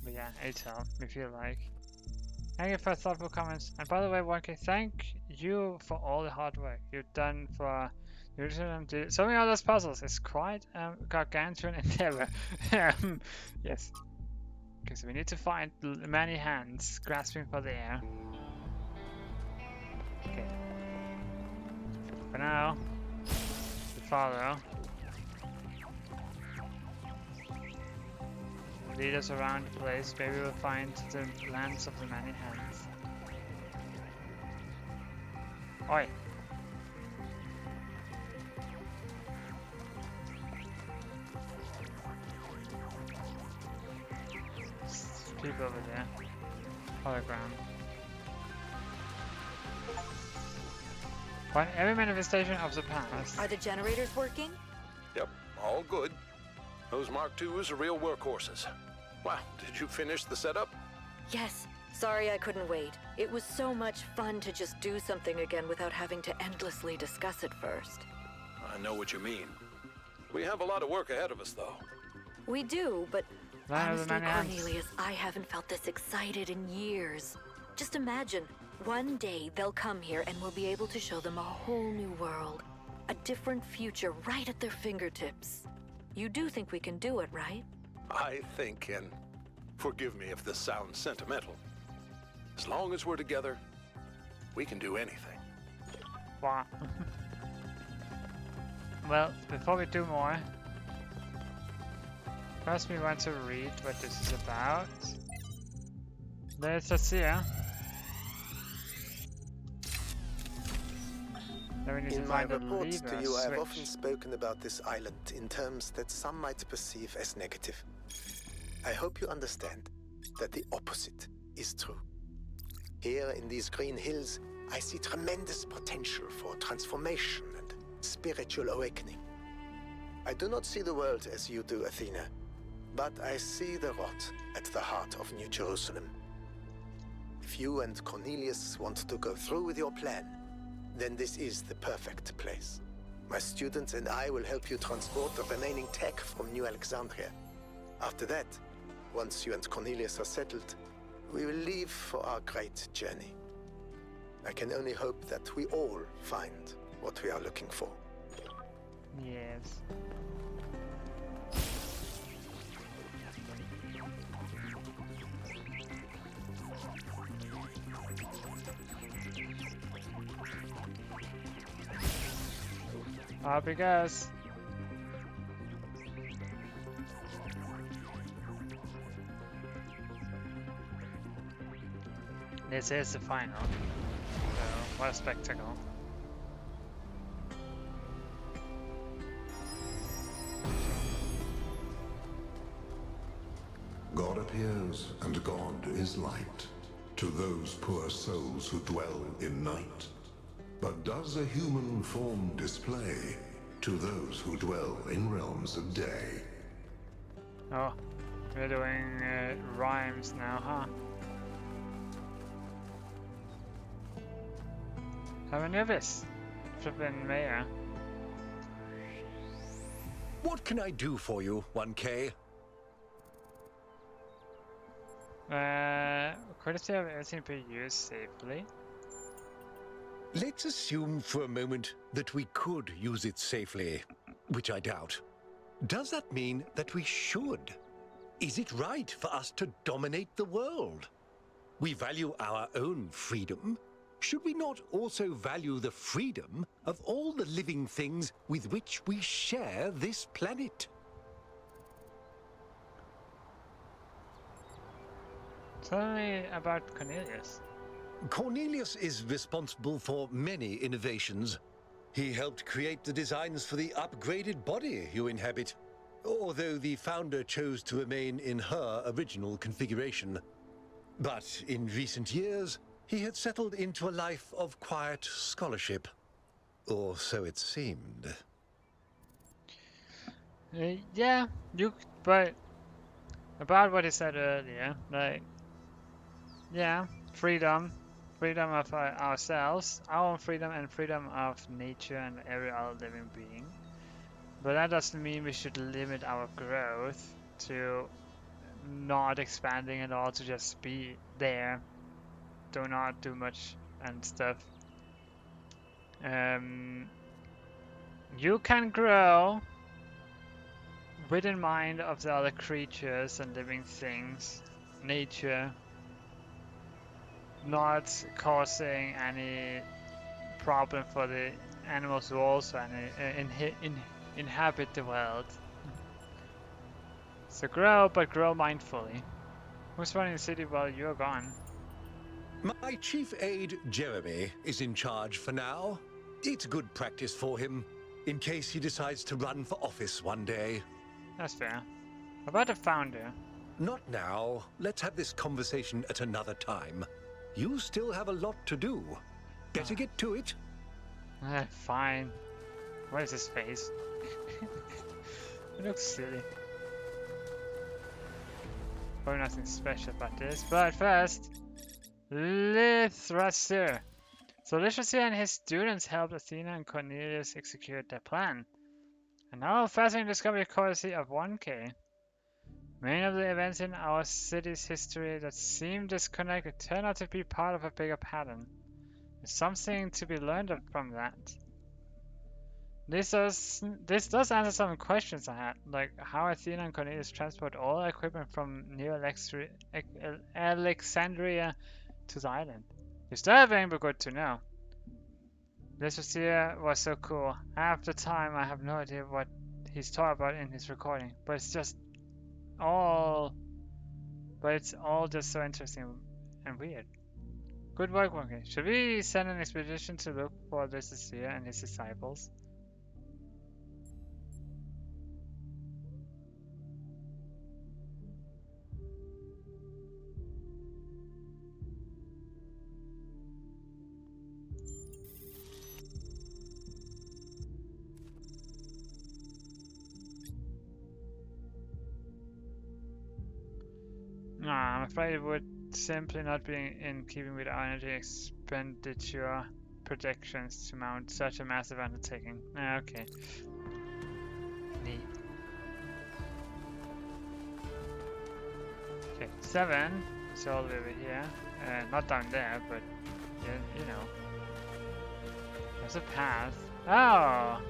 But yeah, it's all we feel like. Thank you for thoughtful comments. And by the way, 1K, thank you for all the hard work you've done for solving all those puzzles. It's quite gargantuan endeavor. Yes, because we need to find many hands grasping for the air. Okay. For now, we follow. Lead us around the place. Maybe we'll find the lands of the many hands. Oi! People over there. Hologram. Find every manifestation of the past. Are the generators working? Yep, all good. Those Mark IIs are real workhorses. Wow, did you finish the setup? Yes. Sorry I couldn't wait. It was so much fun to just do something again without having to endlessly discuss it first. I know what you mean. We have a lot of work ahead of us, though. We do, but Land of the honestly, many hands. Cornelius, I haven't felt this excited in years. Just imagine, one day they'll come here and we'll be able to show them a whole new world. A different future right at their fingertips. You do think we can do it, right? I think, and forgive me if this sounds sentimental, as long as we're together, we can do anything. Wow. Well, before we do more, first we want to read what this is about. There's a seer. Then we need to In my find a reports lever to you, I have switch. often spoken about this island in terms that some might perceive as negative. I hope you understand that the opposite is true. Here in these green hills, I see tremendous potential for transformation and spiritual awakening. I do not see the world as you do, Athena, but I see the rot at the heart of New Jerusalem. If you and Cornelius want to go through with your plan, then this is the perfect place. My students and I will help you transport the remaining tech from New Alexandria. After that, once you and Cornelius are settled, we will leave for our great journey. I can only hope that we all find what we are looking for. Yes. Up he goes. This is the final. So, what a spectacle. God appears, and God is light to those poor souls who dwell in night. But does a human form display to those who dwell in realms of day? Oh, we're doing rhymes now, huh? Have a nervous. Flippin' mayor. What can I do for you, 1K? Courtesy of everything be used safely. Let's assume for a moment that we could use it safely, which I doubt. Does that mean that we should? Is it right for us to dominate the world? We value our own freedom. Should we not also value the freedom of all the living things with which we share this planet? Tell me about Cornelius. Cornelius is responsible for many innovations. He helped create the designs for the upgraded body you inhabit, although the founder chose to remain in her original configuration. But in recent years, he had settled into a life of quiet scholarship. Or so it seemed. Yeah, but about what he said earlier, like, yeah, freedom of ourselves, our own freedom and freedom of nature and every other living being. But that doesn't mean we should limit our growth to not expanding at all, to just be there, do not do much and stuff. You can grow within mind of the other creatures and living things, nature, not causing any problem for the animals who also inhabit the world. So grow, but grow mindfully. Who's running the city while you're gone? My chief aide, Jeremy, is in charge for now. It's good practice for him, in case he decides to run for office one day. That's fair. About the founder? Not now. Let's have this conversation at another time. You still have a lot to do. Better get to it. Fine. What is his face? It looks silly. Probably nothing special about this, but first, Lithrasir. So Lithrasir and his students helped Athena and Cornelius execute their plan. And now a fascinating discovery courtesy of 1K. Many of the events in our city's history that seem disconnected turn out to be part of a bigger pattern. There's something to be learned from that. This does answer some questions I had, like how Athena and Cornelius transport all equipment from New Alexandria to the island. Disturbing, but good to know. This was so cool. Half the time I have no idea what he's talking about in his recording, but it's all just so interesting and weird. Good work, Wonky. Should we send an expedition to look for Lysistrata and his disciples? Nah, I'm afraid it would simply not be in keeping with our energy expenditure projections to mount such a massive undertaking. Okay. Neat. Okay, 7. So all the way over here. Not down there, but you know. There's a path. Oh! I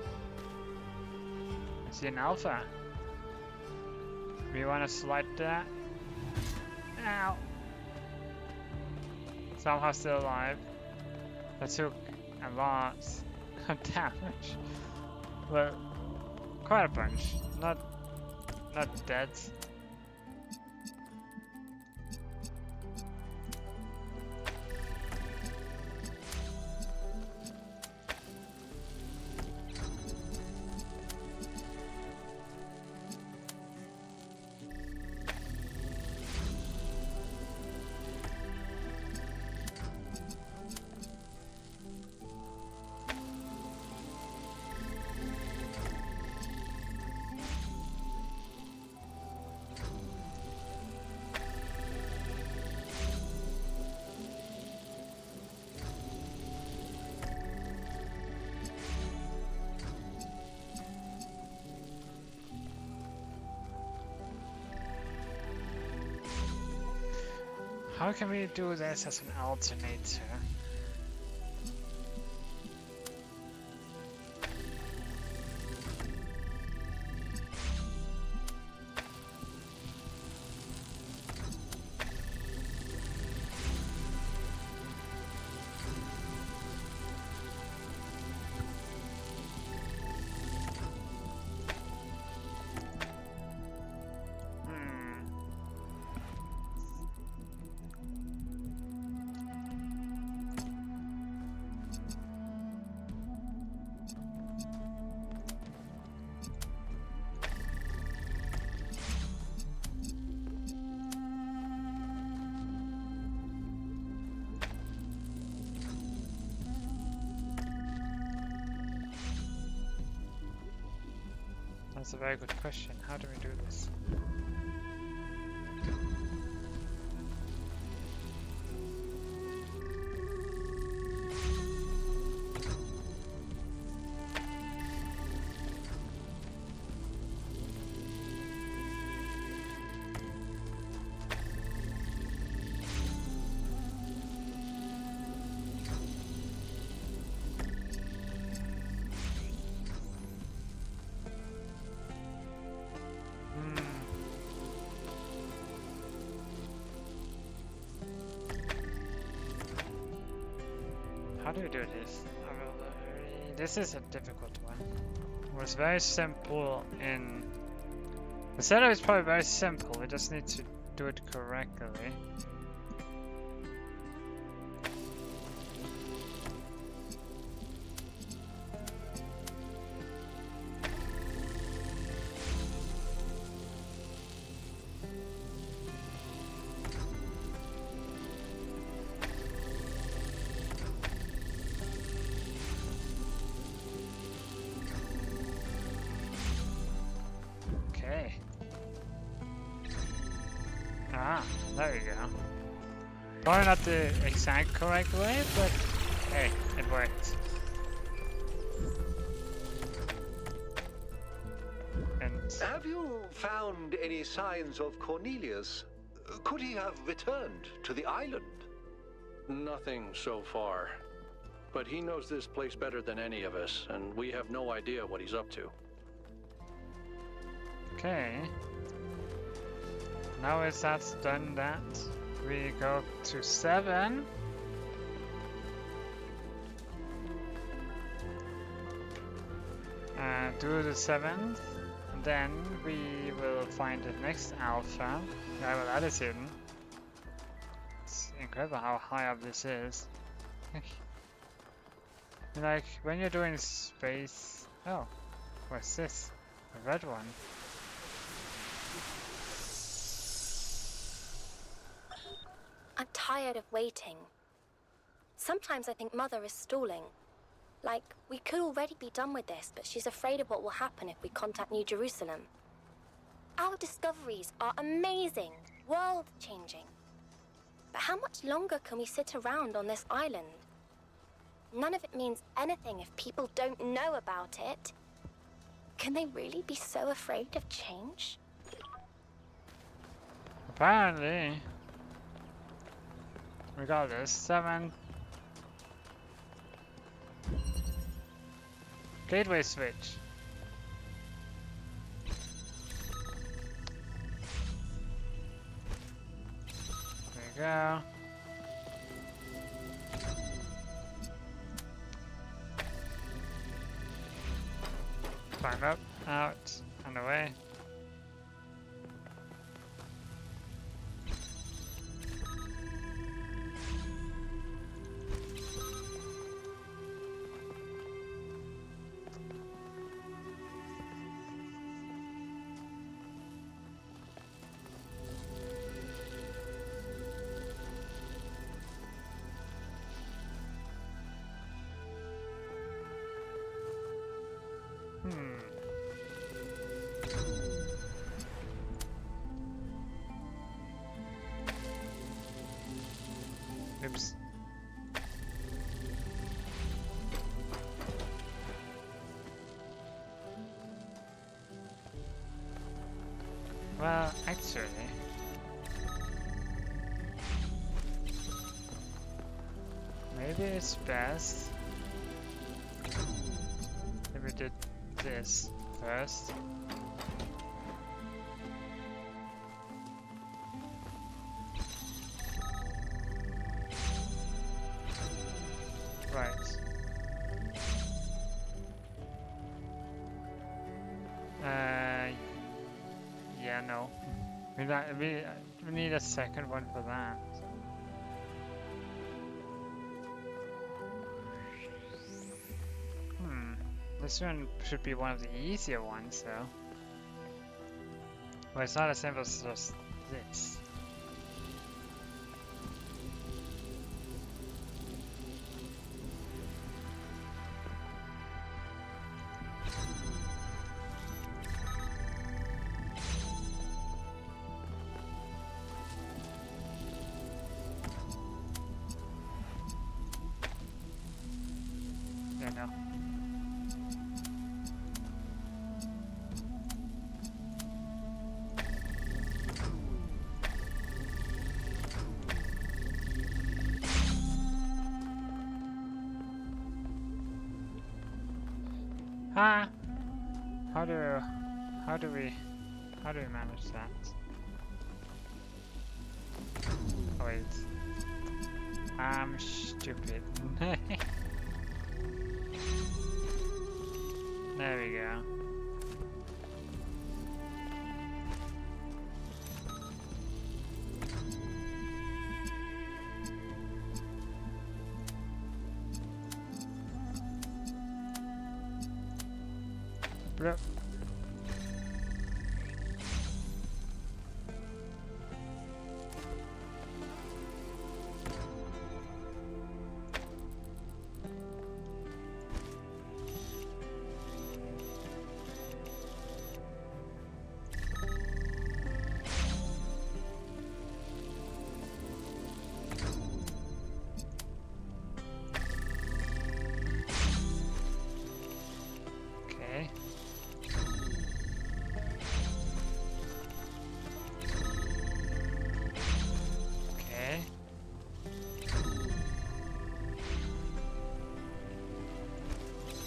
see an alpha. We want to slide that. Ow! Somehow still alive. That took a lot of damage. Well, quite a bunch. Not dead. How can we do this as an alternator? That's a very good question. How do we do this? How do we do this? This is a difficult one. It was very simple in... The setup is probably very simple, we just need to do it correctly. Okay. Ah, there we go. Probably not the exact correct way, but hey, it worked. And Have you found any signs of Cornelius? Could he have returned to the island? Nothing so far. But he knows this place better than any of us, and we have no idea what he's up to. okay. Now as that's done that, we go to 7. Do the 7th, and then we will find the next alpha. I will add it in. It's incredible how high up this is. Like, when you're doing space... Oh, what's this? A red one. I'm tired of waiting. Sometimes I think Mother is stalling. Like, we could already be done with this, but she's afraid of what will happen if we contact New Jerusalem. Our discoveries are amazing, world-changing. But how much longer can we sit around on this island? None of it means anything if people don't know about it. Can they really be so afraid of change? Apparently. We got this. 7. Gateway switch. There you go. Climb up, out, and away. Oops. Well, actually... maybe it's best if we did this first. Right. Yeah, no. We need a second one for that. This one should be one of the easier ones, though. Well, it's not as simple as just this. Ah! How do we manage that? Oh, wait. I'm stupid. There we go. Bro. Okay. Okay.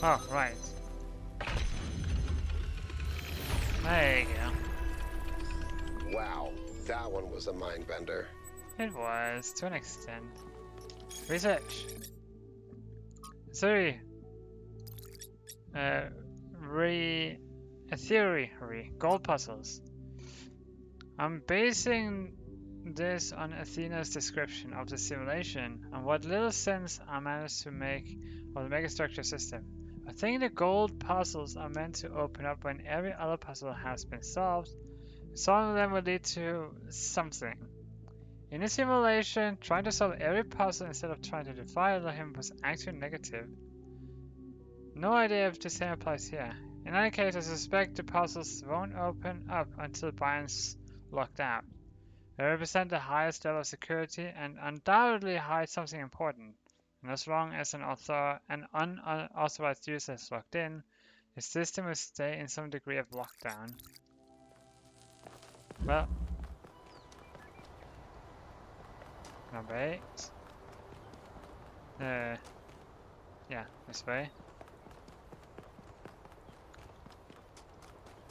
Oh, right. There you go. Wow, that one was a mind bender. It was, to an extent. Research. Theory. Gold puzzles. I'm basing this on Athena's description of the simulation and what little sense I managed to make of the megastructure system. I think the gold puzzles are meant to open up when every other puzzle has been solved. Solving them will lead to something. In the simulation, trying to solve every puzzle instead of trying to defy him was actually negative. No idea if the same applies here. In any case, I suspect the puzzles won't open up until Byron's locked out. They represent the highest level of security and undoubtedly hide something important. And as long as an unauthorized user is logged in, the system will stay in some degree of lockdown. Well, number 8. Yeah, this way.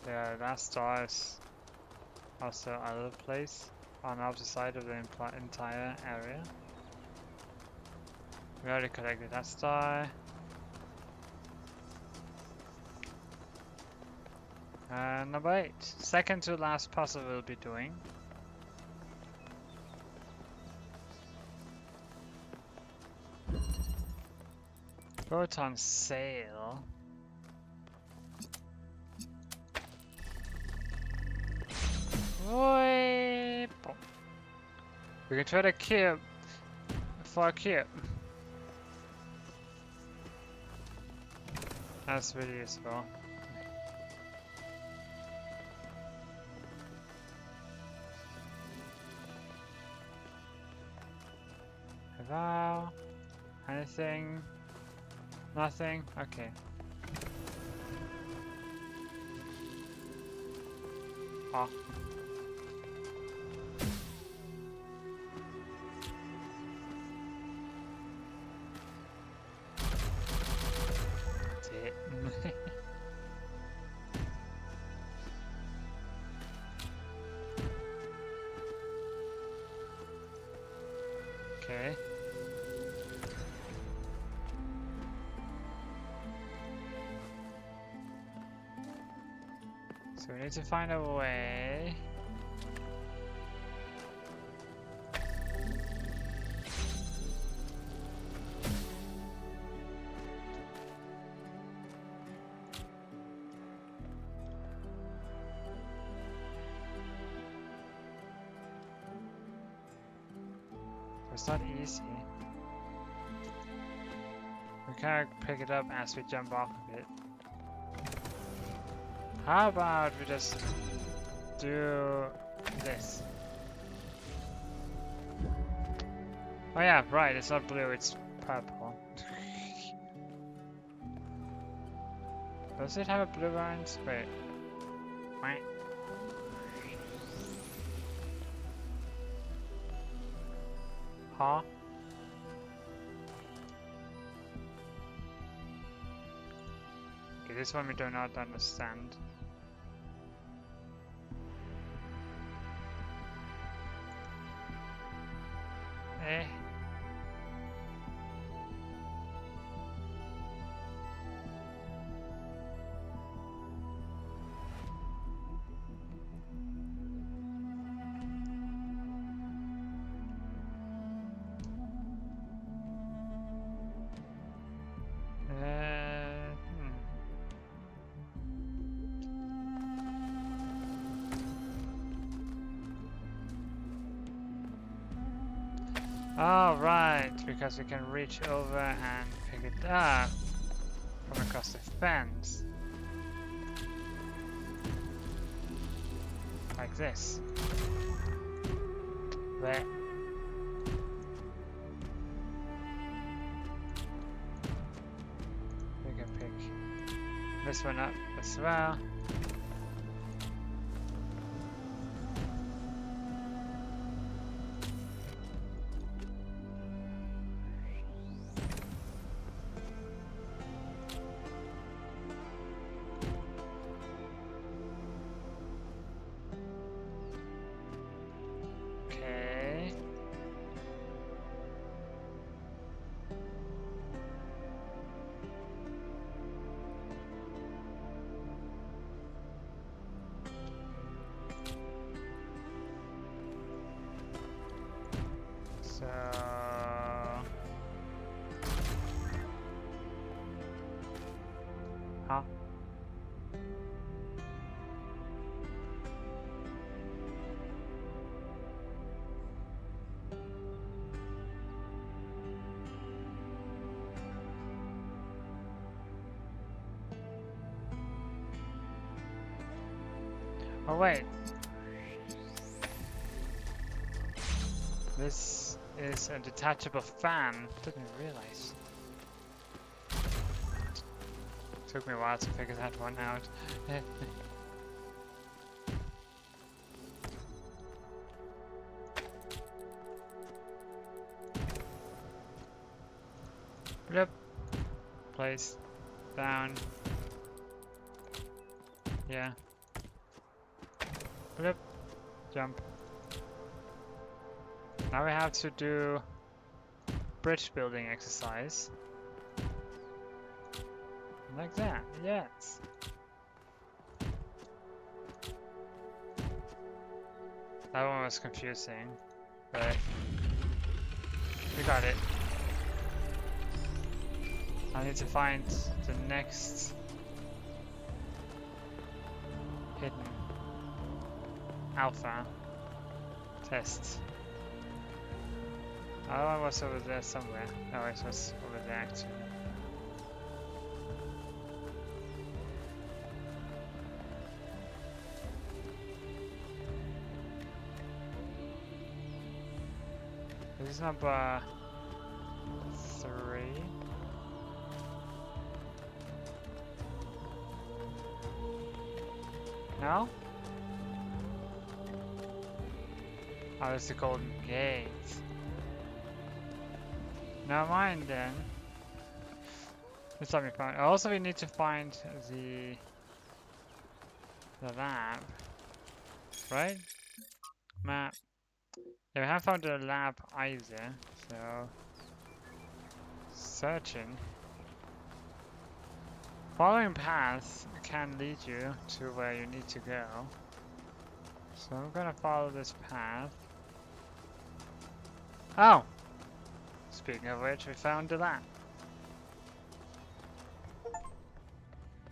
The last star is also other place on the opposite side of the entire area. We already collected that star. And number 8. Second to last puzzle we'll be doing. Proton sail. We can try to cube for a cube. That's really useful. Hello? Anything? Nothing? Okay. Oh. That's it. Okay. So we need to find a way. It's not easy. We can't pick it up as we jump off of it. How about we just do this? Oh yeah, right, it's not blue, it's purple. Does it have a blue lines? Wait. Wait. Huh? Okay, this one we do not understand. Eh. Oh, right, because we can reach over and pick it up from across the fence. Like this. There. We can pick this one up as well. Okay. So... Huh? Oh wait. This is a detachable fan. Didn't realize. Took me a while to figure that one out. Yep. Place. Down. Yeah. Flip. Jump. Now we have to do bridge building exercise. Like that, yes. That one was confusing, but we got it. I need to find the next hidden alpha test. That one was over there somewhere. No, it was over there actually. This is number 3. No? Oh, it's the Golden Gate. Never mind then. Just let me find. Also, we need to find the lab, right? Map. Yeah, we haven't found the lab either, so searching. Following paths can lead you to where you need to go. So I'm gonna follow this path. Oh! Speaking of which, we found the lab.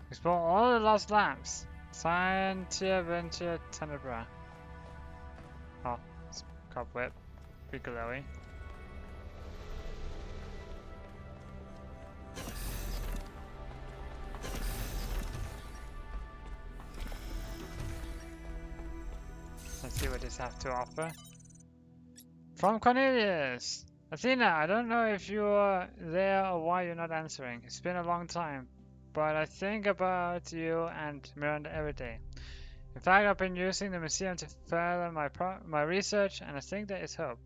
Explore all the lost labs. Scientia Venture Tenebra. Oh, it's cobweb. Be glowy. Let's see what this has to offer. From Cornelius! Athena, I don't know if you're there or why you're not answering. It's been a long time, but I think about you and Miranda every day. In fact, I've been using the museum to further my research, and I think there is hope.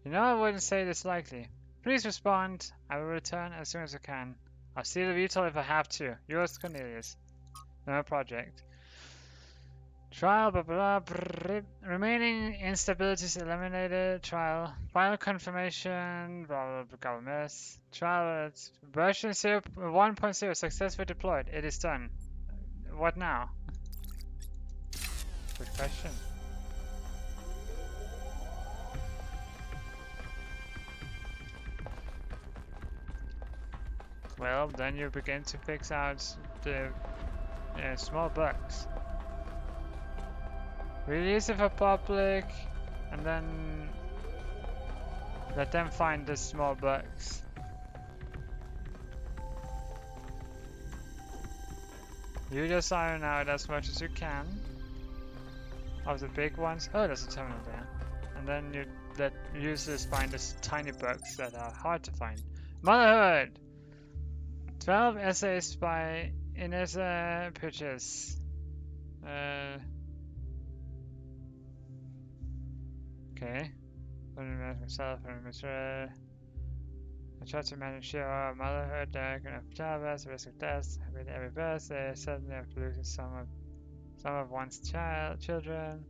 You know I wouldn't say this lightly. Please respond. I will return as soon as I can. I'll steal the VTOL if I have to. Yours, Cornelius. No project. Trial, blah, blah, blah, remaining instabilities eliminated. Trial. Final confirmation, blah, blah, blah, government. Trial, version 1.0 successfully deployed. It is done. What now? Good question. Well, then you begin to fix out the small bugs. Release it for public, and then let them find the small bugs. You just iron out as much as you can of the big ones. Oh, there's a terminal there. And then you let users find the tiny bugs that are hard to find. Motherhood! 12 essays by Inessa Pitches. Okay. Myself and I try to manage your motherhood, diagnosis of childbirth, risk of death with every birth. They suddenly have to lose some of one's children.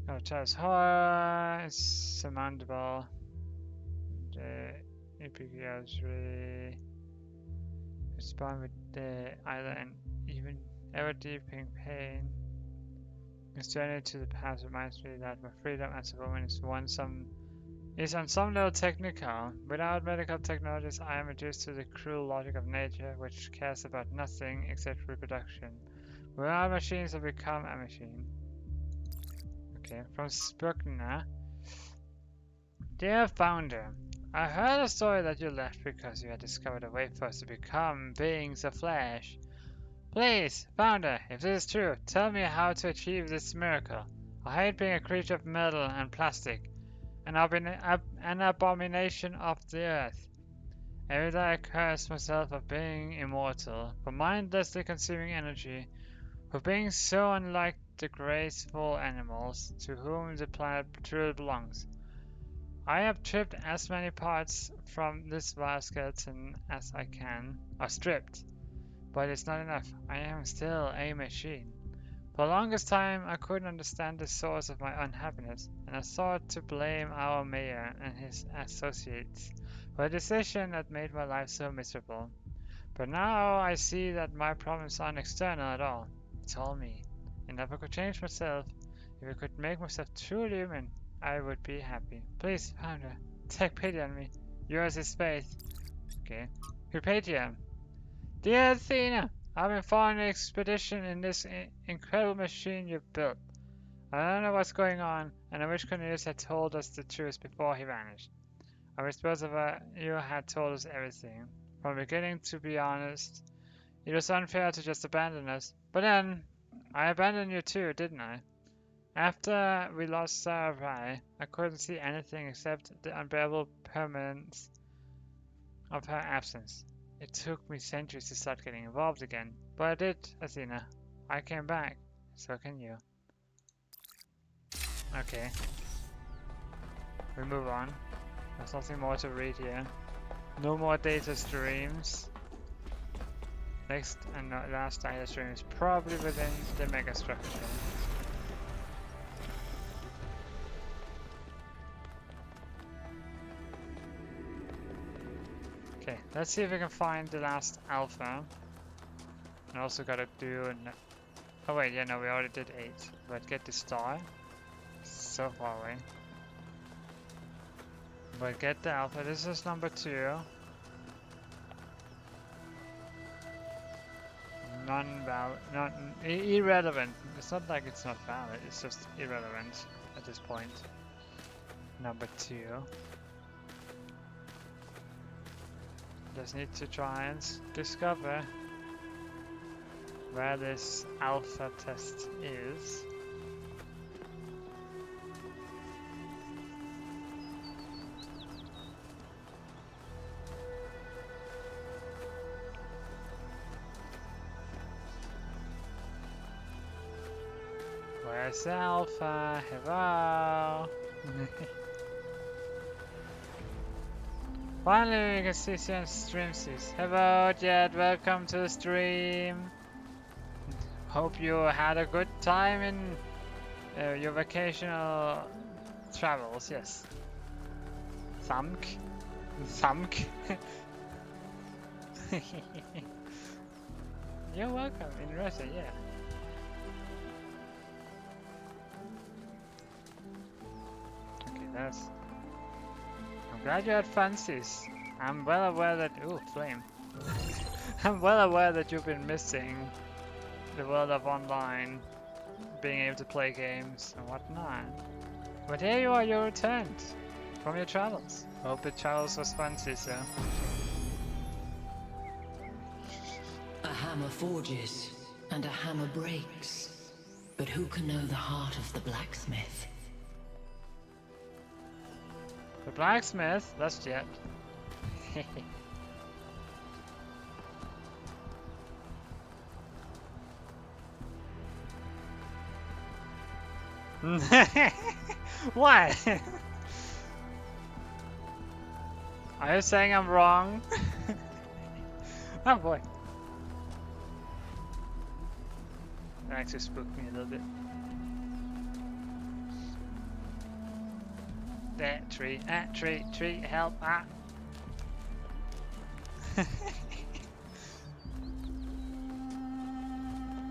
Our child's horror is surmountable. The EPGs really respond with either an even ever deepening pain. This journey to the past reminds me that my freedom as a woman is on some level technical. Without medical technologies, I am reduced to the cruel logic of nature, which cares about nothing except reproduction. Without machines, I become a machine. Okay, from Spurkner. Dear Founder, I heard a story that you left because you had discovered a way for us to become beings of flesh. Please, Founder, if this is true, tell me how to achieve this miracle. I hate being a creature of metal and plastic, an abomination of the earth. Every day I curse myself for being immortal, for mindlessly consuming energy, for being so unlike the graceful animals to whom the planet truly belongs. I have stripped as many parts from this vile skeleton as I can, or stripped. But it's not enough. I am still a machine. For the longest time, I couldn't understand the source of my unhappiness, and I sought to blame our mayor and his associates for a decision that made my life so miserable. But now I see that my problems aren't external at all. It's all me. And if I could change myself, if I could make myself truly human, I would be happy. Please, Founder, take pity on me. Yours is faith. Okay. Hypatia. Dear Athena, I've been following an expedition in this incredible machine you've built. I don't know what's going on, and I wish Cornelius had told us the truth before he vanished. I wish both of you had told us everything. From the beginning, to be honest, it was unfair to just abandon us. But then, I abandoned you too, didn't I? After we lost Sarai, I couldn't see anything except the unbearable permanence of her absence. It took me centuries to start getting involved again, but I did, Athena. I came back, so can you. Okay. We move on. There's nothing more to read here. No more data streams. Next and last data stream is probably within the megastructure. Okay, let's see if we can find the last alpha. And also gotta do oh wait, yeah, no, we already did 8. But get the star. So far away. But get the alpha. This is number 2. Irrelevant. It's not like it's not valid, it's just irrelevant at this point. Number 2. Just need to try and discover where this alpha test is. Where's alpha? Hello? Finally, we can see you on Streamsies. Hello, Jed. Welcome to the stream. Hope you had a good time in your vacational travels. Yes. Thamk. Thamk. You're welcome in Russia. Yeah. Okay, that's. I'm glad you had Funsies. I'm well aware that. Ooh, flame. I'm well aware that you've been missing the world of online, being able to play games and whatnot. But here you are, you returned from your travels. Hope the travels was Funsies, so. A hammer forges, and a hammer breaks. But who can know the heart of the blacksmith? The blacksmith? That's Jet. What? Are you saying I'm wrong? Oh boy. That actually spooked me a little bit. There, tree, tree, help, ah.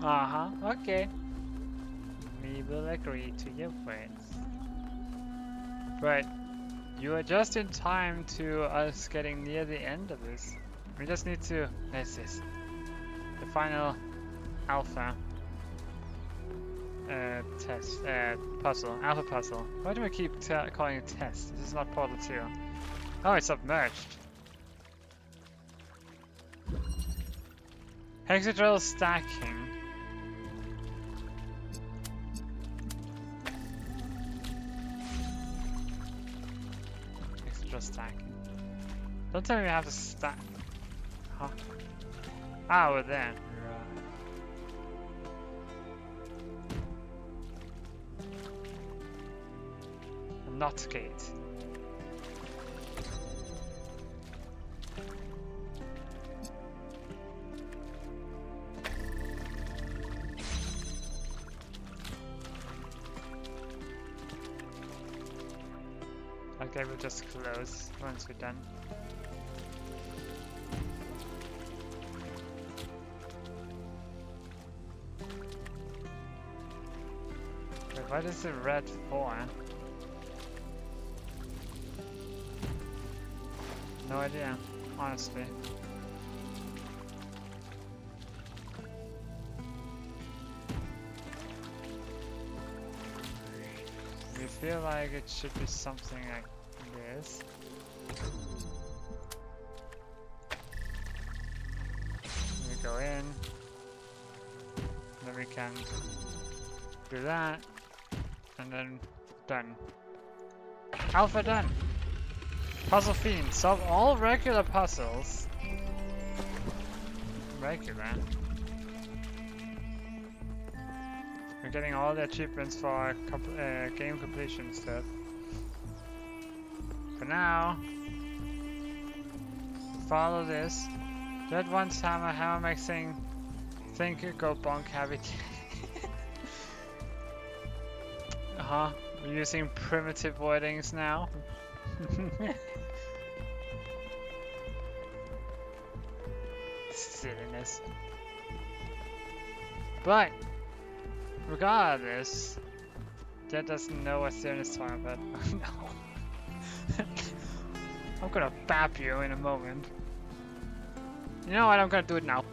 Uh-huh, okay. We will agree to your words. But you are just in time to us getting near the end of this. We just need to, what's this? The final alpha test, puzzle, alpha puzzle. Why do I keep calling it test? This is not Portal 2. Oh, it's submerged. Hexadrill stacking. Hexadrill stacking. Don't tell me we have to stack. Huh? Ah, we're there. Not gate. Okay, we'll just close once we're done. Wait, what is the red for? No idea, honestly. We feel like it should be something like this. We go in, then we can do that, and then done. Alpha done! Puzzle Fiend, solve all regular puzzles. Regular. We're getting all the achievements for our game completion stuff. For now, follow this. That one's hammer makes thing think go bonk habit. Uh-huh. We're using primitive wordings now. Silliness. But regardless, Jet doesn't know what Stern is talking about. No. I'm gonna bap you in a moment. You know what? I'm gonna do it now.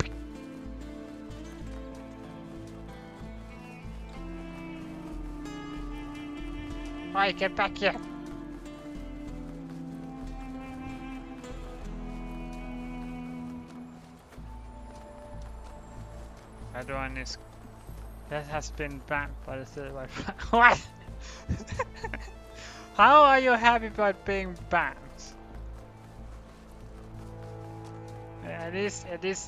Alright, get back here. That one is... That has been banned by the third one. What? How are you happy about being banned? At least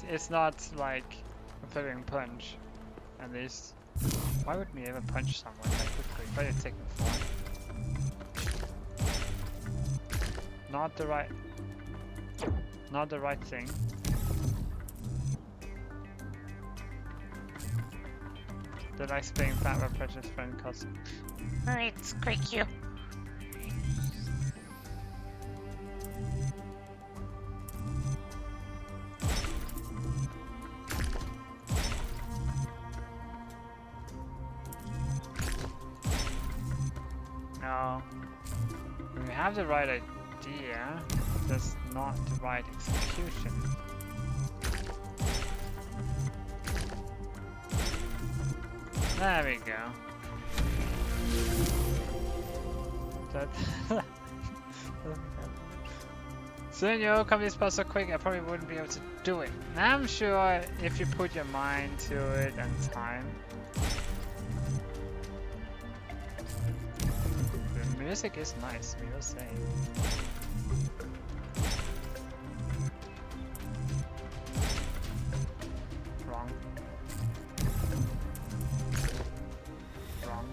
it's not like a flipping punch. At least. Why would we ever punch someone that quickly? Why did it take me for? Not the right... not the right thing. The likes being fat by precious friend cousin. Alright, squeak you. No. We have the right idea, just not the right execution. There we go. That soon you'll come this spot so quick I probably wouldn't be able to do it. Now I'm sure if you put your mind to it and time. The music is nice, we will say. Wrong. Wrong.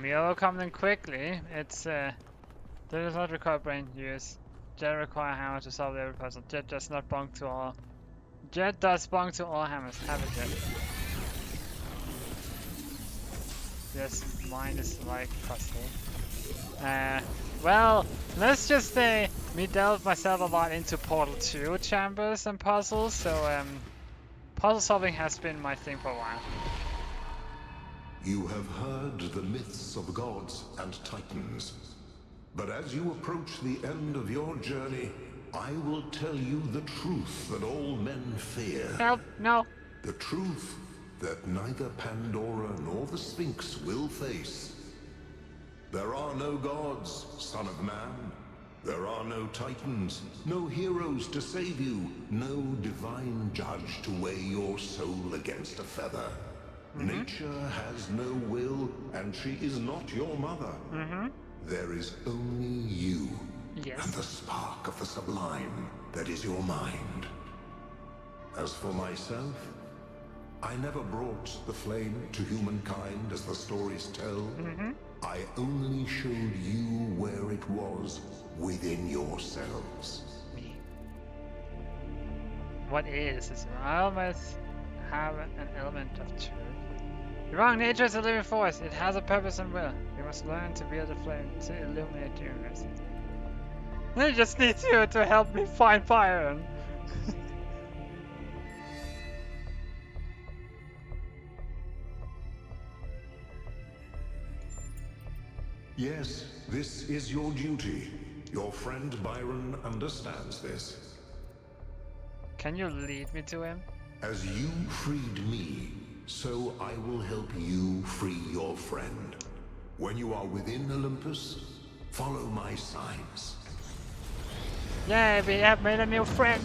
We will come them quickly. It's does not require brain use. Jet require hammer to solve every puzzle. Jet does not belong to all. Jet does belong to all hammers. Have a jet. Yes, mine is like puzzle. Well, let's just say me delve myself a lot into Portal 2 chambers and puzzles, so puzzle solving has been my thing for a while. You have heard the myths of gods and titans. But as you approach the end of your journey, I will tell you the truth that all men fear. Help, no. The truth that neither Pandora nor the Sphinx will face. There are no gods, son of man. There are no titans, no heroes to save you, no divine judge to weigh your soul against a feather. Nature has no will, and she is not your mother. There is only you, and the spark of the sublime that is your mind. As for myself, I never brought the flame to humankind as the stories tell. I only showed you where it was within yourselves. What is? I almost have an element of truth. You're wrong, nature is a living force. It has a purpose and will. You must learn to wield the flame to illuminate the universe. I just need you to help me find Byron. Yes, this is your duty. Your friend Byron understands this. Can you lead me to him? As you freed me, so I will help you free your friend. When you are within Olympus, follow my signs. Yay, we have made a new friend!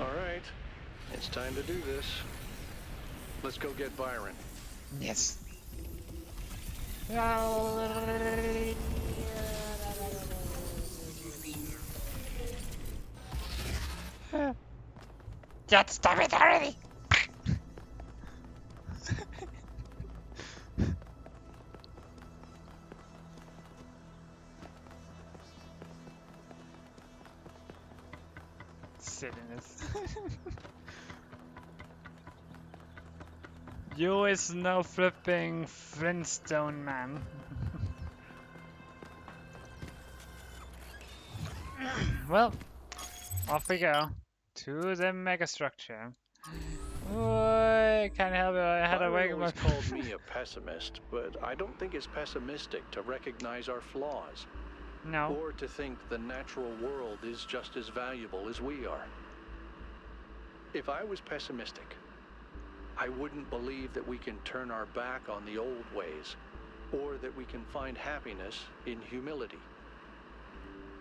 Alright, it's time to do this. Let's go get Byron. Yes. Just stop it already! Silliness. You is no flipping Flintstone man. Well, off we go to the megastructure. Oh, I can't help it. I had a Byron wake always called me a pessimist, but I don't think it's pessimistic to recognize our flaws. No. Or to think the natural world is just as valuable as we are. If I was pessimistic, I wouldn't believe that we can turn our back on the old ways, or that we can find happiness in humility.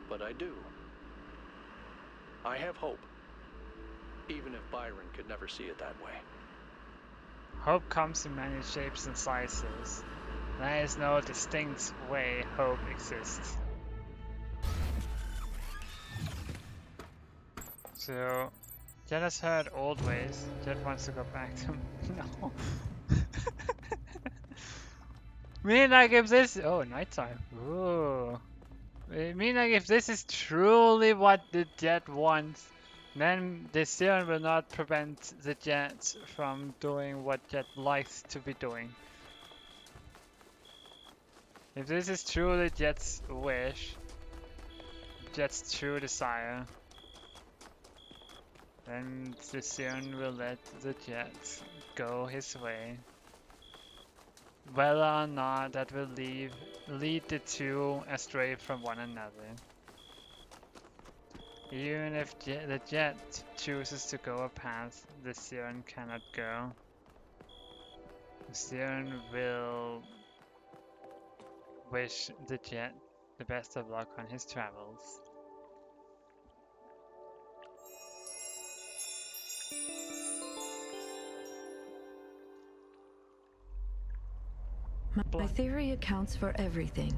But I do. I have hope, even if Byron could never see it that way. Hope comes in many shapes and sizes. There is no distinct way hope exists. So, Jet has heard old ways. Jet wants to go back to no. Mean like if this nighttime. Ooh. Mean like if this is truly what the Jet wants, then the serum will not prevent the Jet from doing what Jet likes to be doing. If this is truly Jet's wish, Jet's true desire, then the serum will let the Jet go his way. Whether or not that will lead the two astray from one another. Even if the Jet chooses to go a path the Siren cannot go, the Siren will wish the Jet the best of luck on his travels. My theory accounts for everything.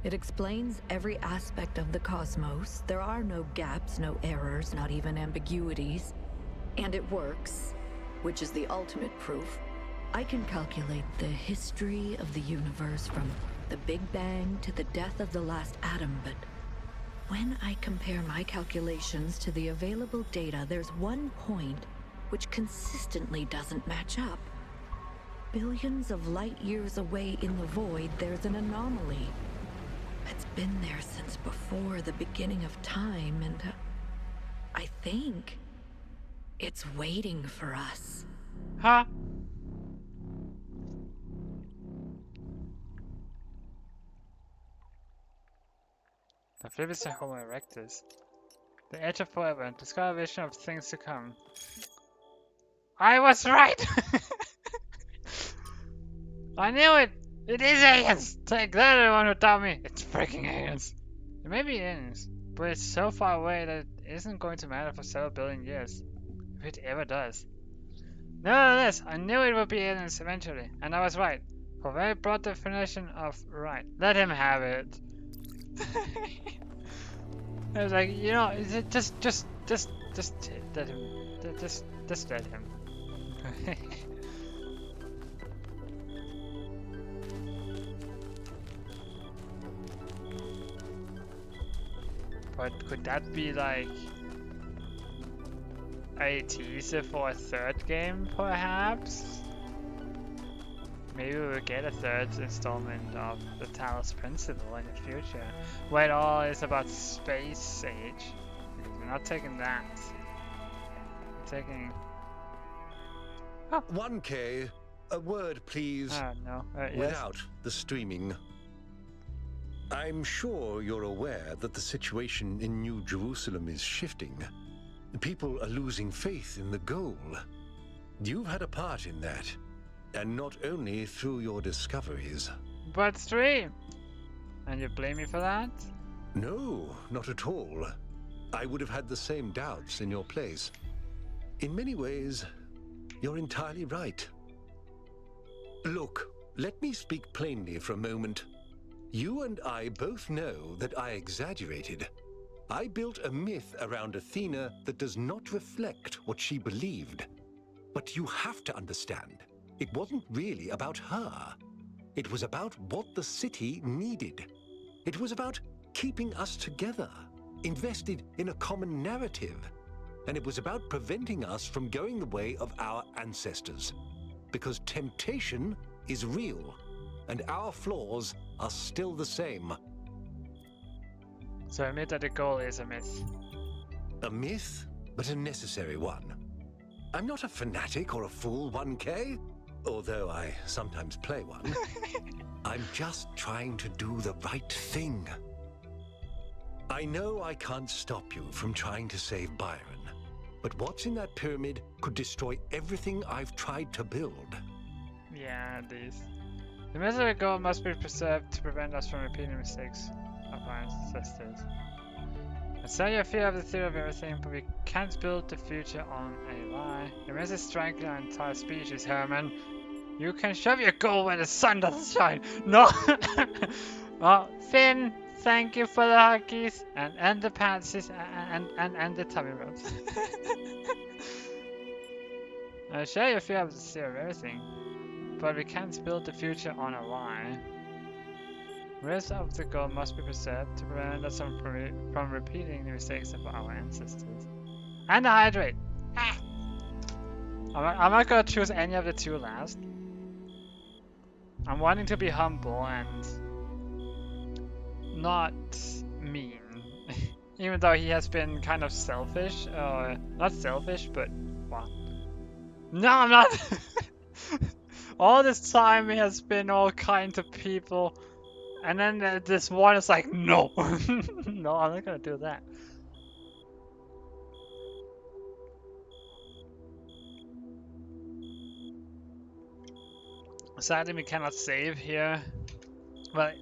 It explains every aspect of the cosmos. There are no gaps, no errors, not even ambiguities. And it works, which is the ultimate proof. I can calculate the history of the universe from the Big Bang to the death of the last atom, but when I compare my calculations to the available data, there's one point which consistently doesn't match up. Billions of light years away in the void, there's an anomaly. It's been there since before the beginning of time, and I think it's waiting for us. Huh? The flip is a Homo erectus. The edge of forever, discover a vision of things to come. I was right! I knew it! It is aliens! Take that, everyone who told me! It's freaking aliens! It may be aliens, but it's so far away that it isn't going to matter for several billion years. If it ever does. Nevertheless, I knew it would be aliens eventually, and I was right. For a very broad definition of right. Let him have it. I was like, you know, is it just let him, just let him. But could that be like a teaser for a third game, perhaps? Maybe we'll get a third installment of the Talos Principle in the future, where it all is about space age. We're not taking that. We're taking... Oh. 1K, a word please. No. Yes. Without the streaming. I'm sure you're aware that the situation in New Jerusalem is shifting. People are losing faith in the goal. You've had a part in that. And not only through your discoveries. But stream! And you blame me for that? No, not at all. I would have had the same doubts in your place. In many ways, you're entirely right. Look, let me speak plainly for a moment. You and I both know that I exaggerated. I built a myth around Athena that does not reflect what she believed. But you have to understand, it wasn't really about her. It was about what the city needed. It was about keeping us together, invested in a common narrative. And it was about preventing us from going the way of our ancestors. Because temptation is real, and our flaws are still the same. So admit that the goal is a myth. A myth, but a necessary one. I'm not a fanatic or a fool, 1K, although I sometimes play one. I'm just trying to do the right thing. I know I can't stop you from trying to save Byron, but what's in that pyramid could destroy everything I've tried to build. Yeah, these. The misery goal must be preserved to prevent us from repeating mistakes of our ancestors. I saw your fear of the theory of everything, but we can't build the future on a lie. Your message strangling our entire species, Herman. You can shove your goal where the sun doesn't shine. No! Well, Finn, thank you for the huggies and the pansies and the tummy rubs. I share your fear of the theory of everything, but we can't build the future on a lie. Rest of the goal must be preserved to prevent us from repeating the mistakes of our ancestors. And hydrate! Ah. I'm not gonna choose any of the two last. I'm wanting to be humble and not mean. Even though he has been kind of selfish, or not selfish, but well. No, I'm not! All this time he has been all kind to people, and then this one is like, no! No, I'm not gonna do that. Sadly, we cannot save here. Well,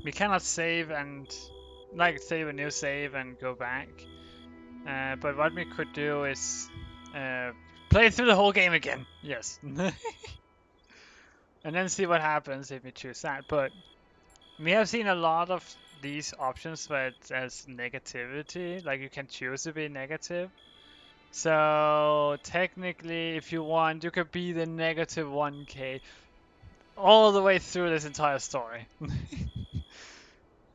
we cannot save and like save a new save and go back. But what we could do is play through the whole game again. Yes. And then see what happens if we choose that. But we have seen a lot of these options where it says negativity, like you can choose to be negative. So technically, if you want, you could be the negative 1k all the way through this entire story.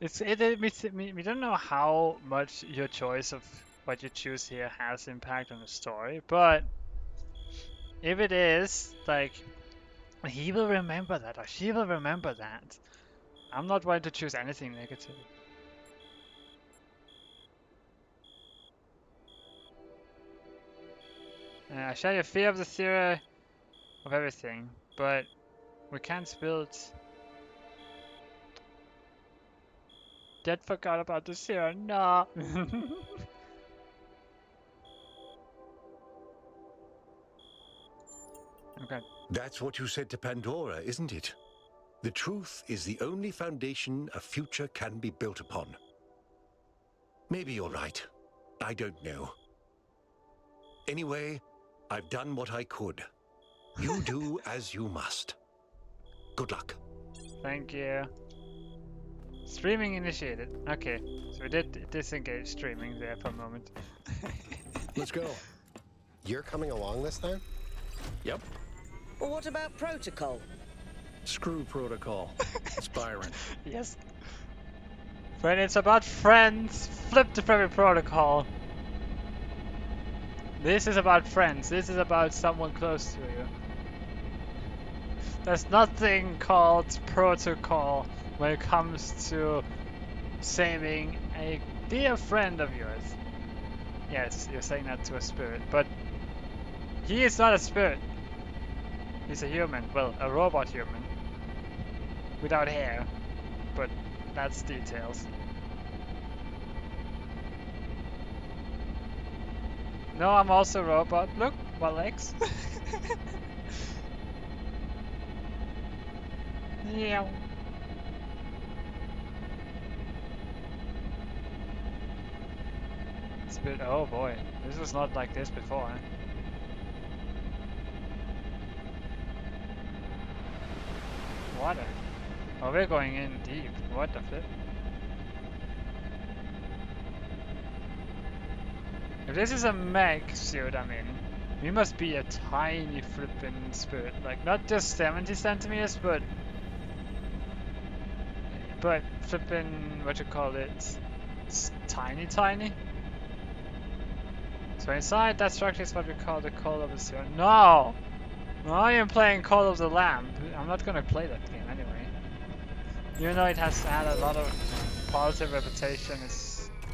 We don't know how much your choice of what you choose here has impact on the story, but if it is, like, he will remember that, or she will remember that. I'm not going to choose anything negative. I share your fear of the theory of everything, but we can't build. Dead forgot about the theory. No. Okay. That's what you said to Pandora, isn't it? The truth is the only foundation a future can be built upon. Maybe you're right. I don't know. Anyway, I've done what I could. You do as you must. Good luck. Thank you. Streaming initiated. Okay, so we did disengage streaming there for a moment. Let's go. You're coming along this time? Yep. Well, what about protocol? Screw protocol. It's Byron. Yes. When it's about friends, flip the very protocol. This is about friends. This is about someone close to you. There's nothing called protocol when it comes to saving a dear friend of yours. Yes, you're saying that to a spirit, but he is not a spirit. He's a human. Well, a robot human. Without hair. But that's details. No, I'm also a robot. Look, my legs. Yeah. Spirit. Oh boy, this was not like this before. Huh? Water. Oh, we're going in deep. What the flip? If this is a mech suit I'm in, we must be a tiny flippin' spirit. Like, not just 70 centimeters, but flippin', what you call it? It's tiny. So inside that structure is what we call the Call of the Sea. No! No, I am playing Call of the Lamb. I'm not gonna play that game anyway. Even though it has had a lot of positive reputation,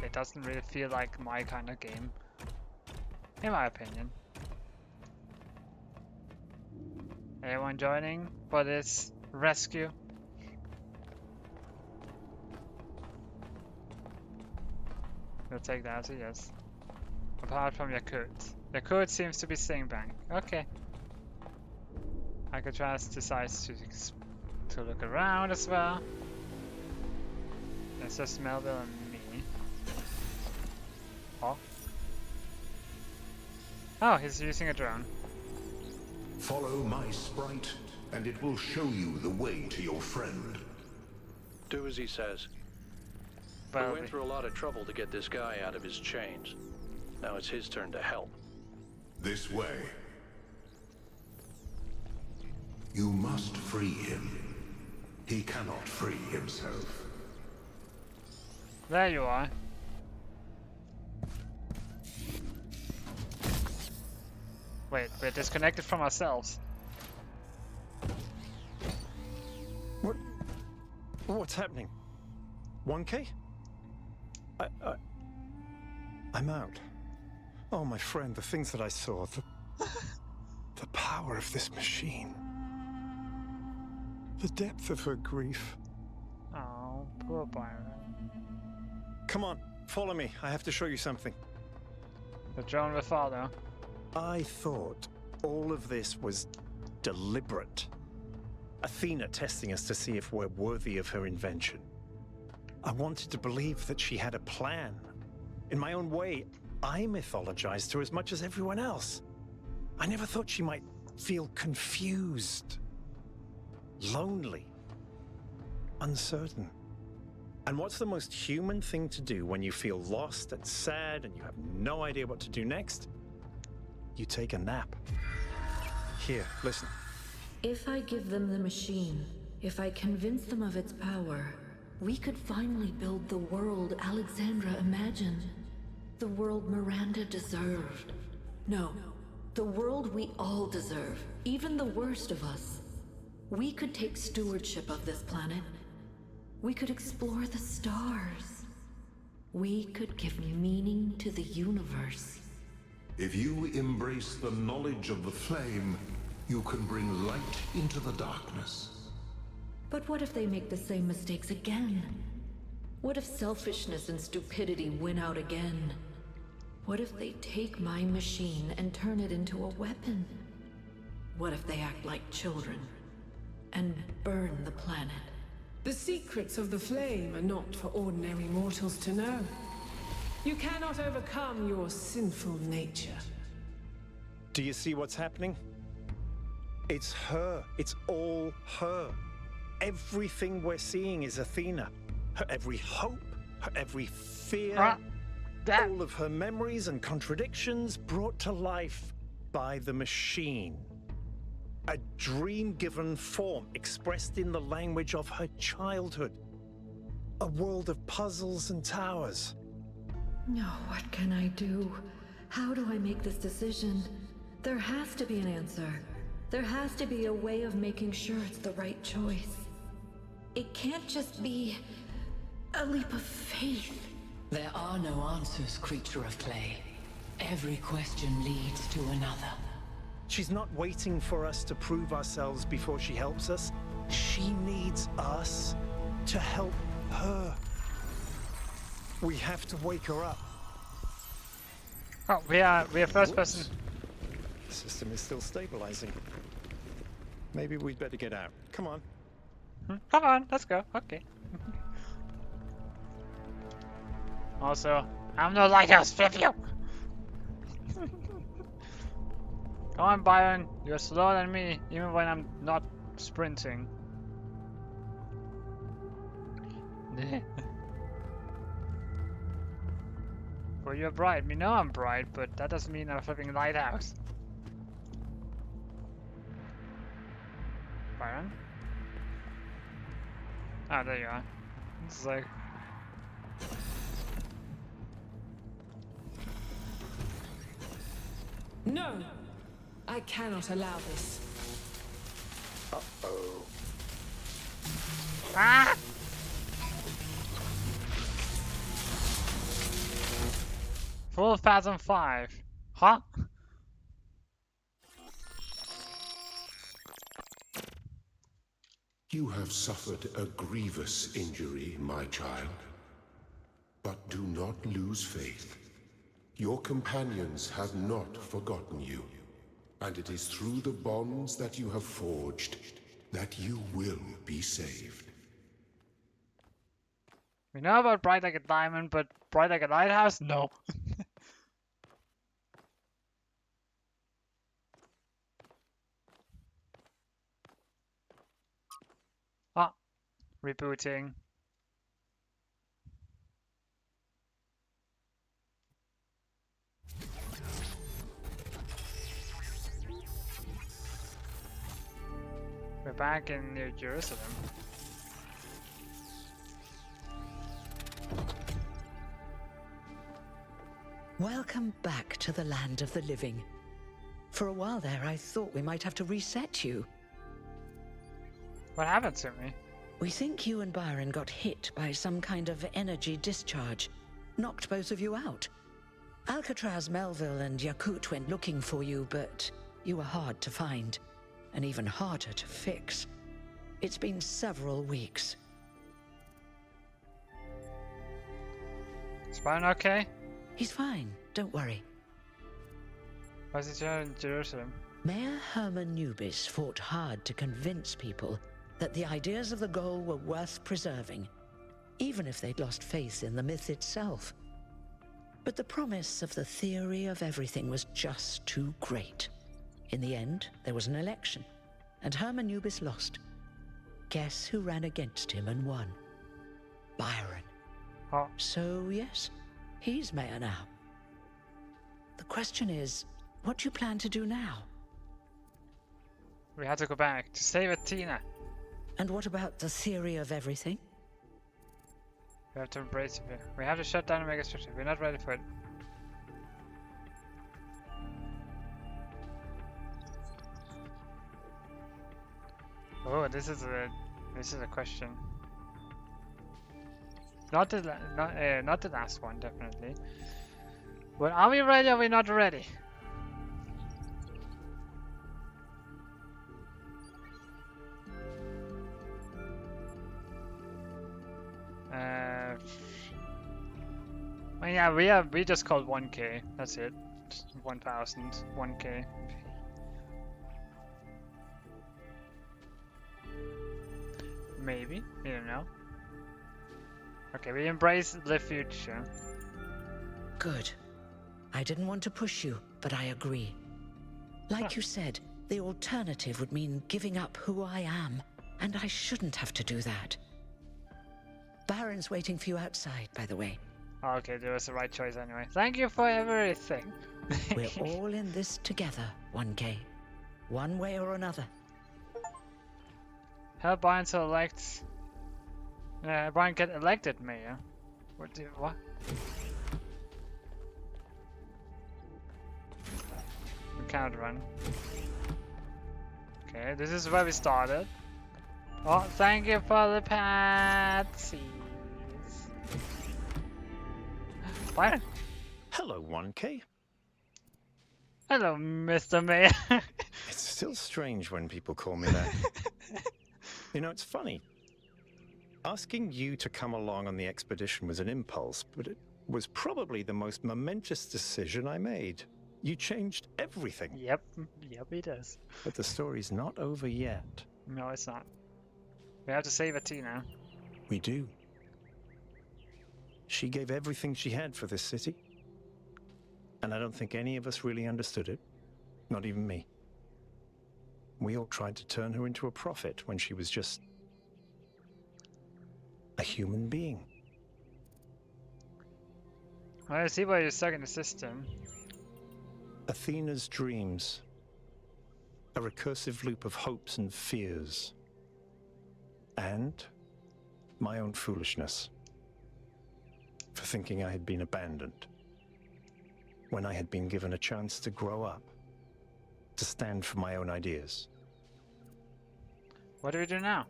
it doesn't really feel like my kind of game. In my opinion. Anyone joining for this rescue? We'll take that as a yes. Apart from Yakut. Yakut seems to be staying back. Okay. Alcatraz decides to look around as well. It's just Melville and me. Huh? Oh, he's using a drone. Follow my sprite, and it will show you the way to your friend. Do as he says. We went through a lot of trouble to get this guy out of his chains. Now it's his turn to help. This way. You must free him. He cannot free himself. There you are. Wait, we're disconnected from ourselves. What's happening? 1K? I'm out. Oh, my friend, the things that I saw, the power of this machine. The depth of her grief. Oh, poor Byron. Come on, follow me. I have to show you something. The drone will follow. I thought all of this was deliberate. Athena testing us to see if we're worthy of her invention. I wanted to believe that she had a plan. In my own way, I mythologized her as much as everyone else. I never thought she might feel confused, lonely, uncertain. And what's the most human thing to do when you feel lost and sad and you have no idea what to do next? You take a nap. Here, listen. If I give them the machine, if I convince them of its power, we could finally build the world Alexandra imagined. The world Miranda deserved. No, the world we all deserve, even the worst of us. We could take stewardship of this planet. We could explore the stars. We could give meaning to the universe. If you embrace the knowledge of the flame, you can bring light into the darkness. But what if they make the same mistakes again? What if selfishness and stupidity win out again? What if they take my machine and turn it into a weapon? What if they act like children and burn the planet? The secrets of the flame are not for ordinary mortals to know. You cannot overcome your sinful nature. Do you see what's happening? It's her. It's all her. Everything we're seeing is Athena. Her every hope, her every fear, all of her memories and contradictions brought to life by the machine. A dream-given form expressed in the language of her childhood. A world of puzzles and towers. No, what can I do? How do I make this decision? There has to be an answer. There has to be a way of making sure it's the right choice. It can't just be a leap of faith. There are no answers, creature of clay. Every question leads to another. She's not waiting for us to prove ourselves before she helps us. She needs us to help her. We have to wake her up. Oh, we are first person. The system is still stabilizing. Maybe we'd better get out. Come on. Come on, let's go. Okay. Also, I'm no lighthouse, flip you! Come on, Byron. You're slower than me, even when I'm not sprinting. Well, you're bright. We know I'm bright, but that doesn't mean I'm a flipping lighthouse. Byron? Ah, there you are. It's like... No! I cannot allow this. Uh-oh. Ah! Full Phasm 5. Huh? You have suffered a grievous injury, my child. But do not lose faith. Your companions have not forgotten you. And it is through the bonds that you have forged that you will be saved. We know about Bright Like a Diamond, but Bright Like a Lighthouse? No. rebooting. We're back in New Jerusalem. Welcome back to the land of the living. For a while there, I thought we might have to reset you. What happened to me? We think you and Byron got hit by some kind of energy discharge. Knocked both of you out. Alcatraz, Melville, and Yakut went looking for you, but you were hard to find. And even harder to fix. It's been several weeks. Is Byron okay? He's fine, don't worry. Why is he here in Jerusalem? Mayor Herman Nubis fought hard to convince people that the ideas of the goal were worth preserving, even if they'd lost faith in the myth itself. But the promise of the theory of everything was just too great. In the end, there was an election, and Herman Nubis lost. Guess who ran against him and won? Byron. Oh. So, yes, he's mayor now. The question is, what do you plan to do now? We have to go back to save Athena. And what about the theory of everything? We have to embrace it. We have to shut down the megastructure. We're not ready for it. Oh, this is a question. Not the last one, definitely. But are we ready? Or are we not ready? Well, yeah, we just called 1K. That's it. 1,000, 1K. Maybe, we don't know. Okay, we embrace the future. Good. I didn't want to push you, but I agree. Like you said, the alternative would mean giving up who I am, and I shouldn't have to do that. Baron's waiting for you outside, by the way. Okay, that was the right choice anyway. Thank you for everything. We're all in this together, 1K. One way or another. Help Brian to elect... Brian get elected mayor. What? We can't run. Okay, this is where we started. Oh, thank you for the patsies. Brian. Hello, 1K. Hello, Mr. Mayor. It's still strange when people call me that. You know, it's funny. Asking you to come along on the expedition was an impulse, but it was probably the most momentous decision I made. You changed everything. Yep, it is. But the story's not over yet. No, it's not. We have to save Athena. We do. She gave everything she had for this city. And I don't think any of us really understood it. Not even me. We all tried to turn her into a prophet when she was just a human being. I see why you're stuck in the system. Athena's dreams. A recursive loop of hopes and fears. And my own foolishness. For thinking I had been abandoned. When I had been given a chance to grow up. To stand for my own ideas. What do we do now?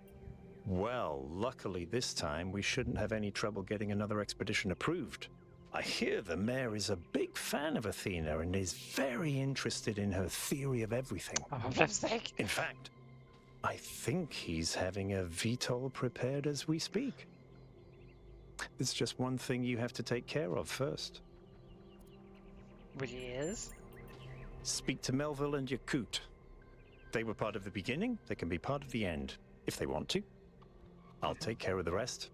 Well, luckily this time we shouldn't have any trouble getting another expedition approved. I hear the mayor is a big fan of Athena and is very interested in her theory of everything. Oh, for flip's sake. In fact, I think he's having a VTOL prepared as we speak. There's just one thing you have to take care of first. Which is? Speak to Melville and Yakut. They were part of the beginning, they can be part of the end, if they want to. I'll take care of the rest.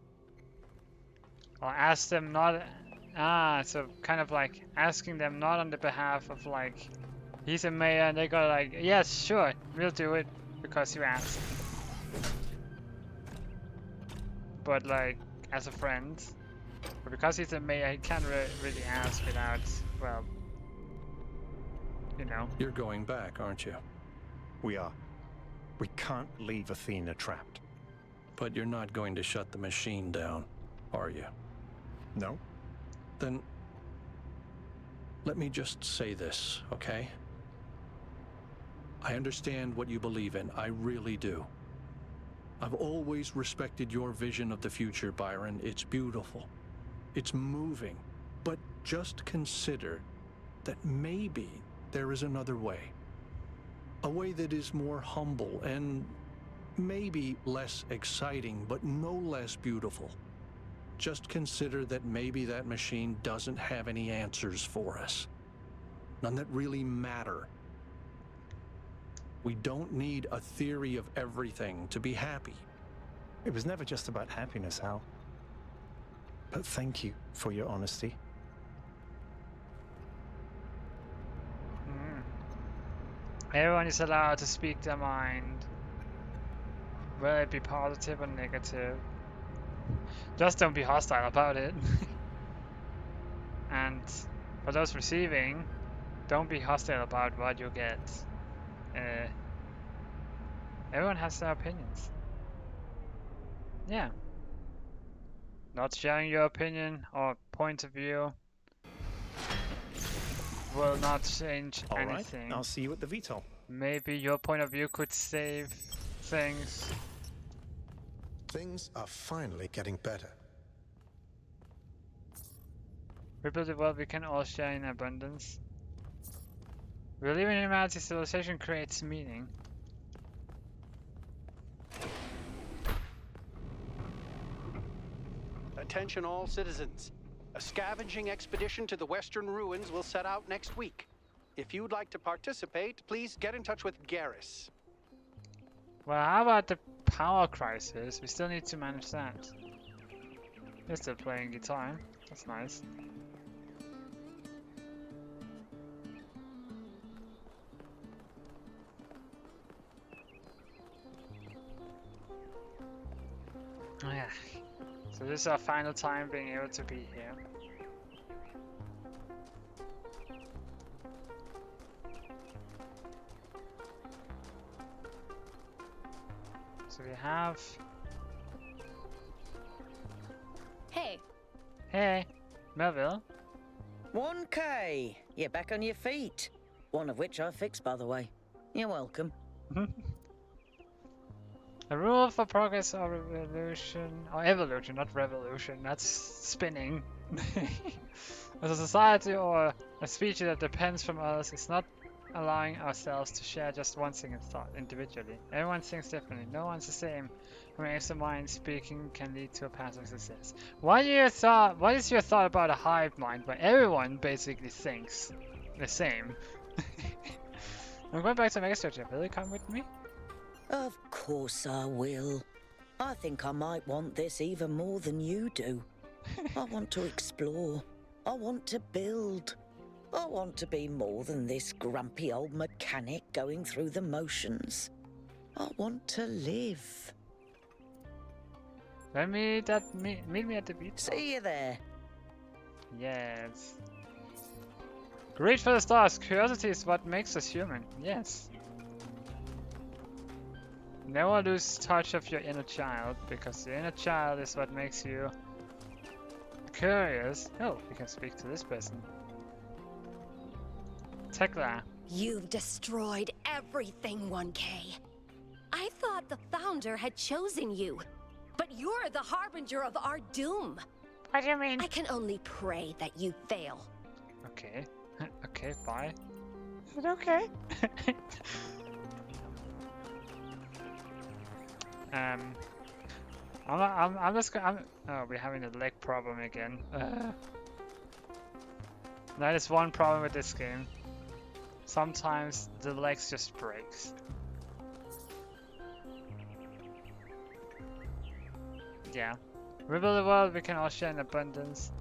I'll ask them not... so kind of like asking them not on the behalf of like, he's a mayor and they go like, yes, sure, we'll do it, because you asked. but like as a friend. But because he's a mayor, he can't really ask without, well, you know. You're going back, aren't you? We are. We can't leave Athena trapped. But you're not going to shut the machine down, are you? No. Then let me just say this, okay? I understand what you believe in. I really do. I've always respected your vision of the future, Byron. It's beautiful. It's moving. But just consider that maybe there is another way. A way that is more humble and maybe less exciting, but no less beautiful. Just consider that maybe that machine doesn't have any answers for us. None that really matter. We don't need a theory of everything to be happy. It was never just about happiness, Hal. But thank you for your honesty. Everyone is allowed to speak their mind. Whether it be positive or negative. Just don't be hostile about it. And for those receiving, don't be hostile about what you get. Everyone has their opinions. Yeah. Not sharing your opinion or point of view will not change anything. All right, I'll see you at the VTOL. Maybe your point of view could save things. Things are finally getting better. We build a world we can all share in abundance. We live in humanity, civilization creates meaning. Attention all citizens. A scavenging expedition to the western ruins will set out next week. If you'd like to participate, please get in touch with Garrus. Well, how about the power crisis? We still need to manage that. They're still playing guitar. That's nice. Oh yeah. So this is our final time being able to be here. So we have... Hey. Hey, Melville. 1K. You're back on your feet. One of which I fixed, by the way. You're welcome. A rule for progress or revolution, or evolution, not revolution, that's spinning. As a society or a species that depends from others is not allowing ourselves to share just one single thought individually. Everyone thinks differently, no one's the same. From mind speaking can lead to a path of success. What is your thought about a hive mind where everyone basically thinks the same? I'm going back to Megastructure. Will you come with me? Of course I will. I think I might want this even more than you do. I want to explore. I want to build. I want to be more than this grumpy old mechanic going through the motions. I want to live. Let me meet me at the beach. See you there. Yes. Reach for the stars. Curiosity is what makes us human. Yes. Never lose touch of your inner child, because the inner child is what makes you curious. Oh, we can speak to this person. Tekla. You've destroyed everything, 1K. I thought the Founder had chosen you, but you're the harbinger of our doom. What do you mean? I can only pray that you fail. Okay. Okay, bye. Is it okay? I'm just gonna. Oh, we're having a leg problem again. That is one problem with this game. Sometimes the legs just breaks. Yeah. We build a world we can all share in abundance.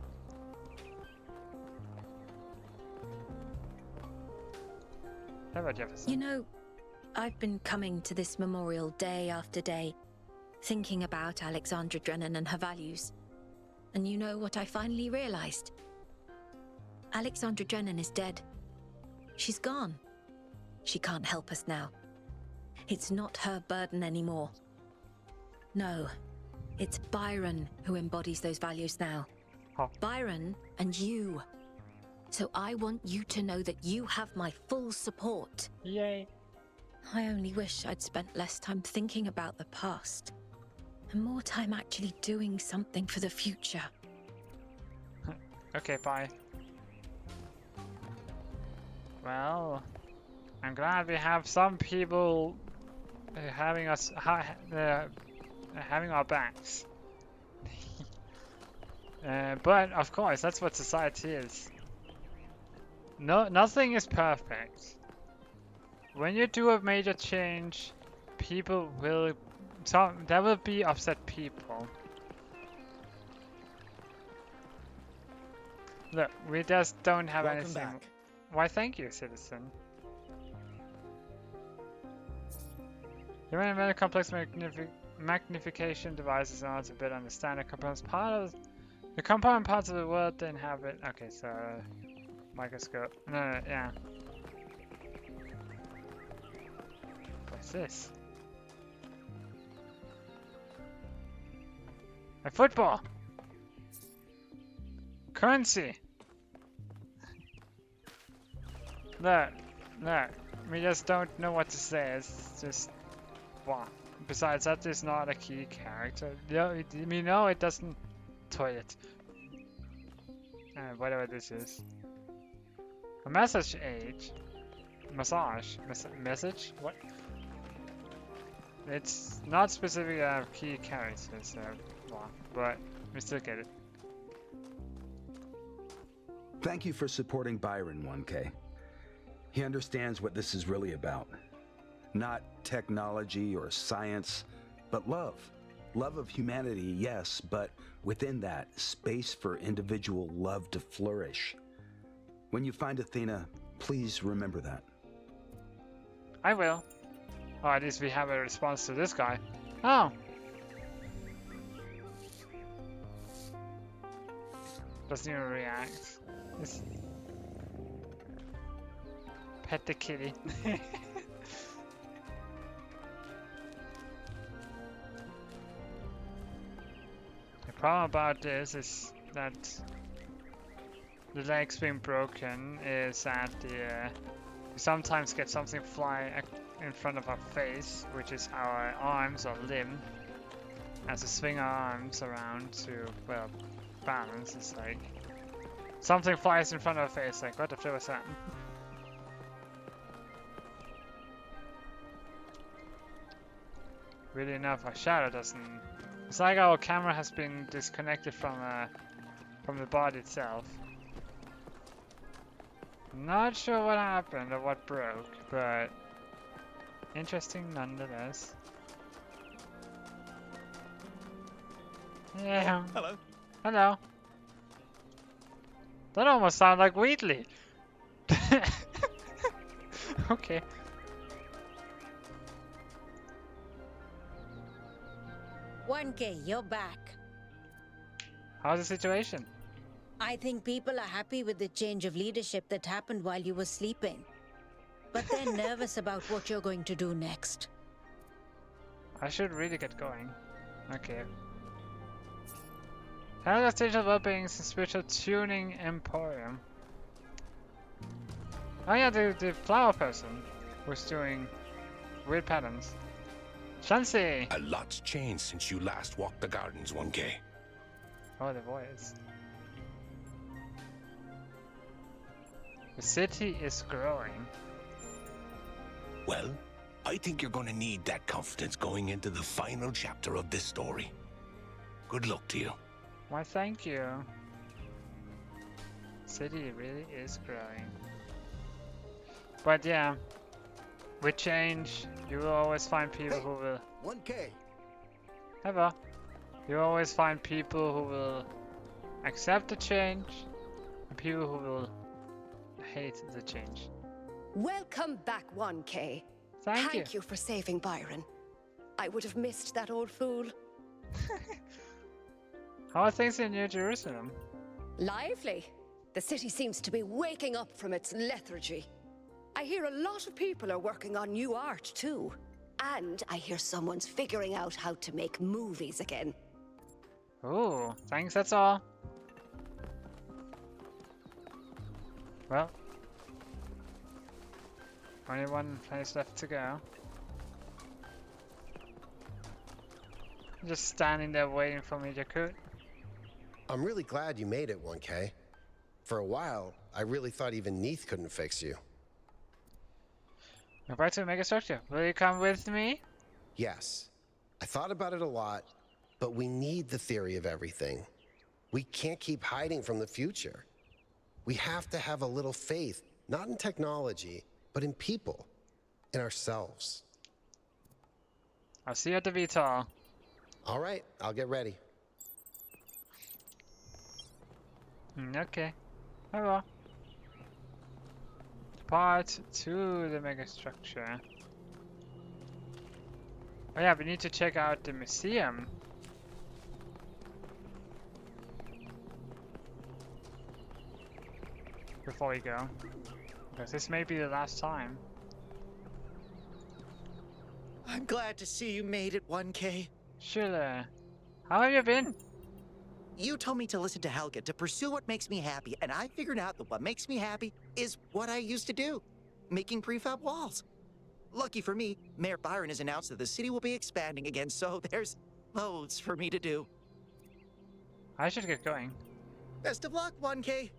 How about Jefferson? You know, I've been coming to this memorial day after day, thinking about Alexandra Drennan and her values. And you know what I finally realized? Alexandra Drennan is dead. She's gone. She can't help us now. It's not her burden anymore. No, it's Byron who embodies those values now. Oh. Byron and you. So I want you to know that you have my full support. Yay. I only wish I'd spent less time thinking about the past and more time actually doing something for the future. Okay, bye. Well, I'm glad we have some people having us having our backs. But of course, that's what society is. No, nothing is perfect. When you do a major change, people will. There will be upset people. Look, we just don't have Welcome anything. back. Why, thank you, citizen. Human and very complex magnification devices in order to better understand the components the component parts of the world they inhabit. Okay, so microscope. No, yeah. What's this? A football. Currency. Look, we just don't know what to say. It's just what. Besides, that is not a key character. We know it doesn't. Toilet. Whatever this is. A message age. Massage. Message? What? It's not specific key characters, so well, but we still get it. Thank you for supporting Byron, 1K. He understands what this is really about. Not technology or science, but love. Love of humanity, yes, but within that, space for individual love to flourish. When you find Athena, please remember that. I will. Oh, at least we have a response to this guy. Oh! Doesn't even react. Just pet the kitty. The problem about this is that the legs being broken is that we sometimes get something fly in front of our face, which is our arms or limb, as we swing our arms around to, well, balance. It's like something flies in front of our face, like what the flip was that? Really enough, our shadow doesn't. It's like our camera has been disconnected from the body itself. Not sure what happened or what broke, but interesting nonetheless. Yeah. Hello. Hello. That almost sounded like Wheatley. Okay. You're back. How's the situation? I think people are happy with the change of leadership that happened while you were sleeping. But they're nervous about what you're going to do next. I should really get going. Okay. Talos Digital Wellbeing and Spiritual Tuning Emporium. Oh yeah, the flower person was doing weird patterns. Chansey! A lot's changed since you last walked the gardens, 1K. Oh, the voice. The city is growing. Well, I think you're going to need that confidence going into the final chapter of this story. Good luck to you. Why, thank you. City really is growing. But yeah, with change, you will always find people who will... 1K. Ever. You always find people who will accept the change, and people who will hate the change. Welcome back, 1K. Thank you. Thank you for saving Byron. I would have missed that old fool. How are things in New Jerusalem? Lively. The city seems to be waking up from its lethargy. I hear a lot of people are working on new art, too. And I hear someone's figuring out how to make movies again. Ooh, thanks, that's all. Well, only one place left to go. Just standing there waiting for me to cook. I'm really glad you made it, 1K. For a while, I really thought even Neath couldn't fix you. We're back to the megastructure. Will you come with me? Yes. I thought about it a lot, but we need the theory of everything. We can't keep hiding from the future. We have to have a little faith, not in technology, but in people, in ourselves. I'll see you at the VTOL. All right, I'll get ready. Okay. I will. Depart to the megastructure. Oh yeah, we need to check out the museum. Before we go. Because this may be the last time. I'm glad to see you made it, 1K. Sure. How have you been? You told me to listen to Helga, to pursue what makes me happy, and I figured out that what makes me happy is what I used to do, making prefab walls. Lucky for me, Mayor Byron has announced that the city will be expanding again, so there's loads for me to do. I should get going. Best of luck, 1K.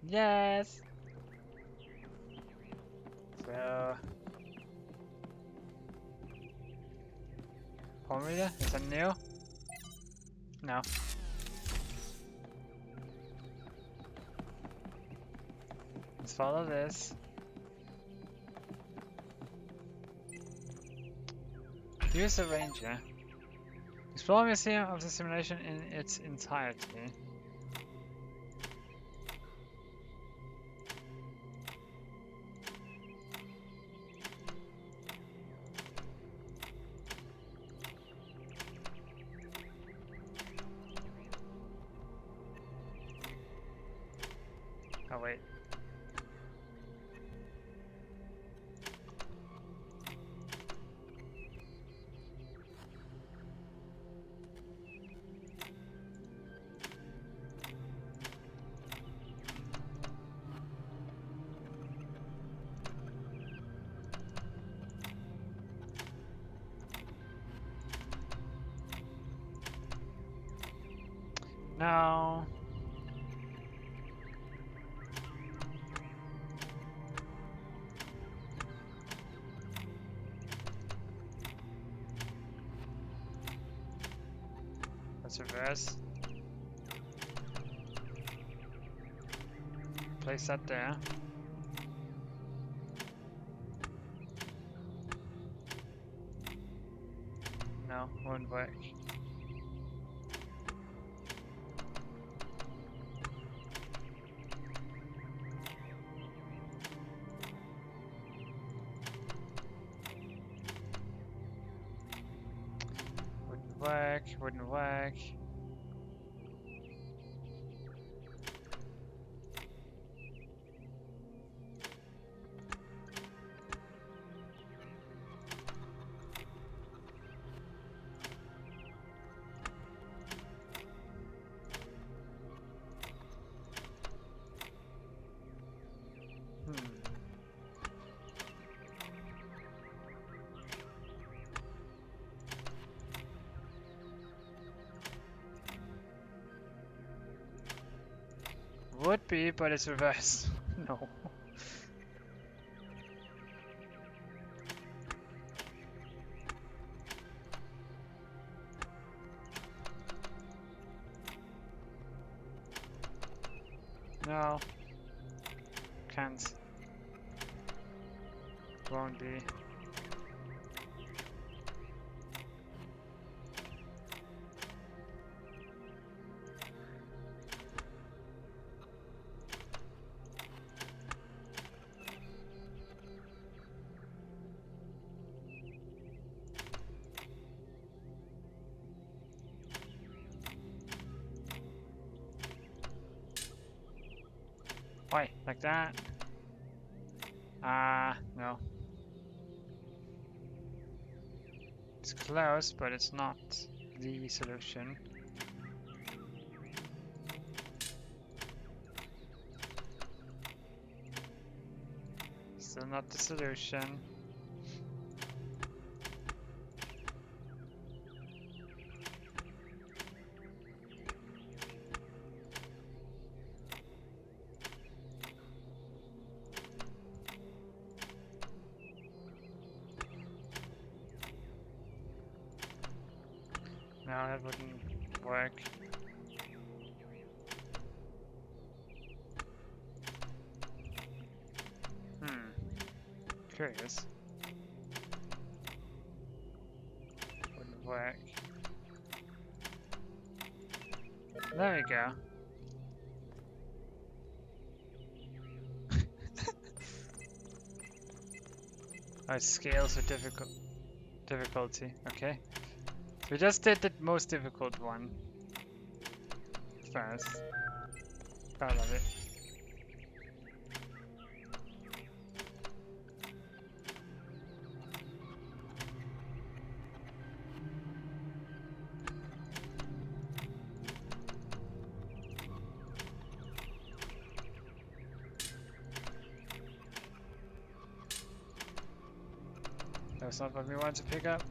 Yes. So, home reader? Is that new? No. Let's follow this. Use the ranger. Explore museum of the simulation in its entirety. Oh wait. No. Let's reverse. Place that there. No, won't work. Wouldn't work. Would be, but it's reversed. No. No. Can't. Won't be. Oi, like that. No. It's close, but it's not the solution. Still not the solution. No, that wouldn't work. Curious. Wouldn't work. There we go. Oh, scales with difficulty. Okay. We just did the most difficult one first. I love it. That's not what we want to pick up.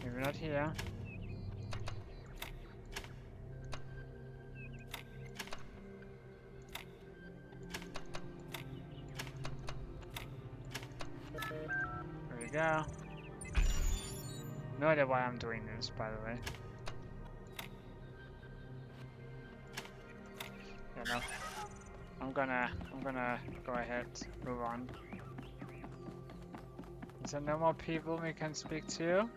Maybe not here. There we go. No idea why I'm doing this, by the way. Yeah, no. I'm gonna go ahead, move on. Is there no more people we can speak to?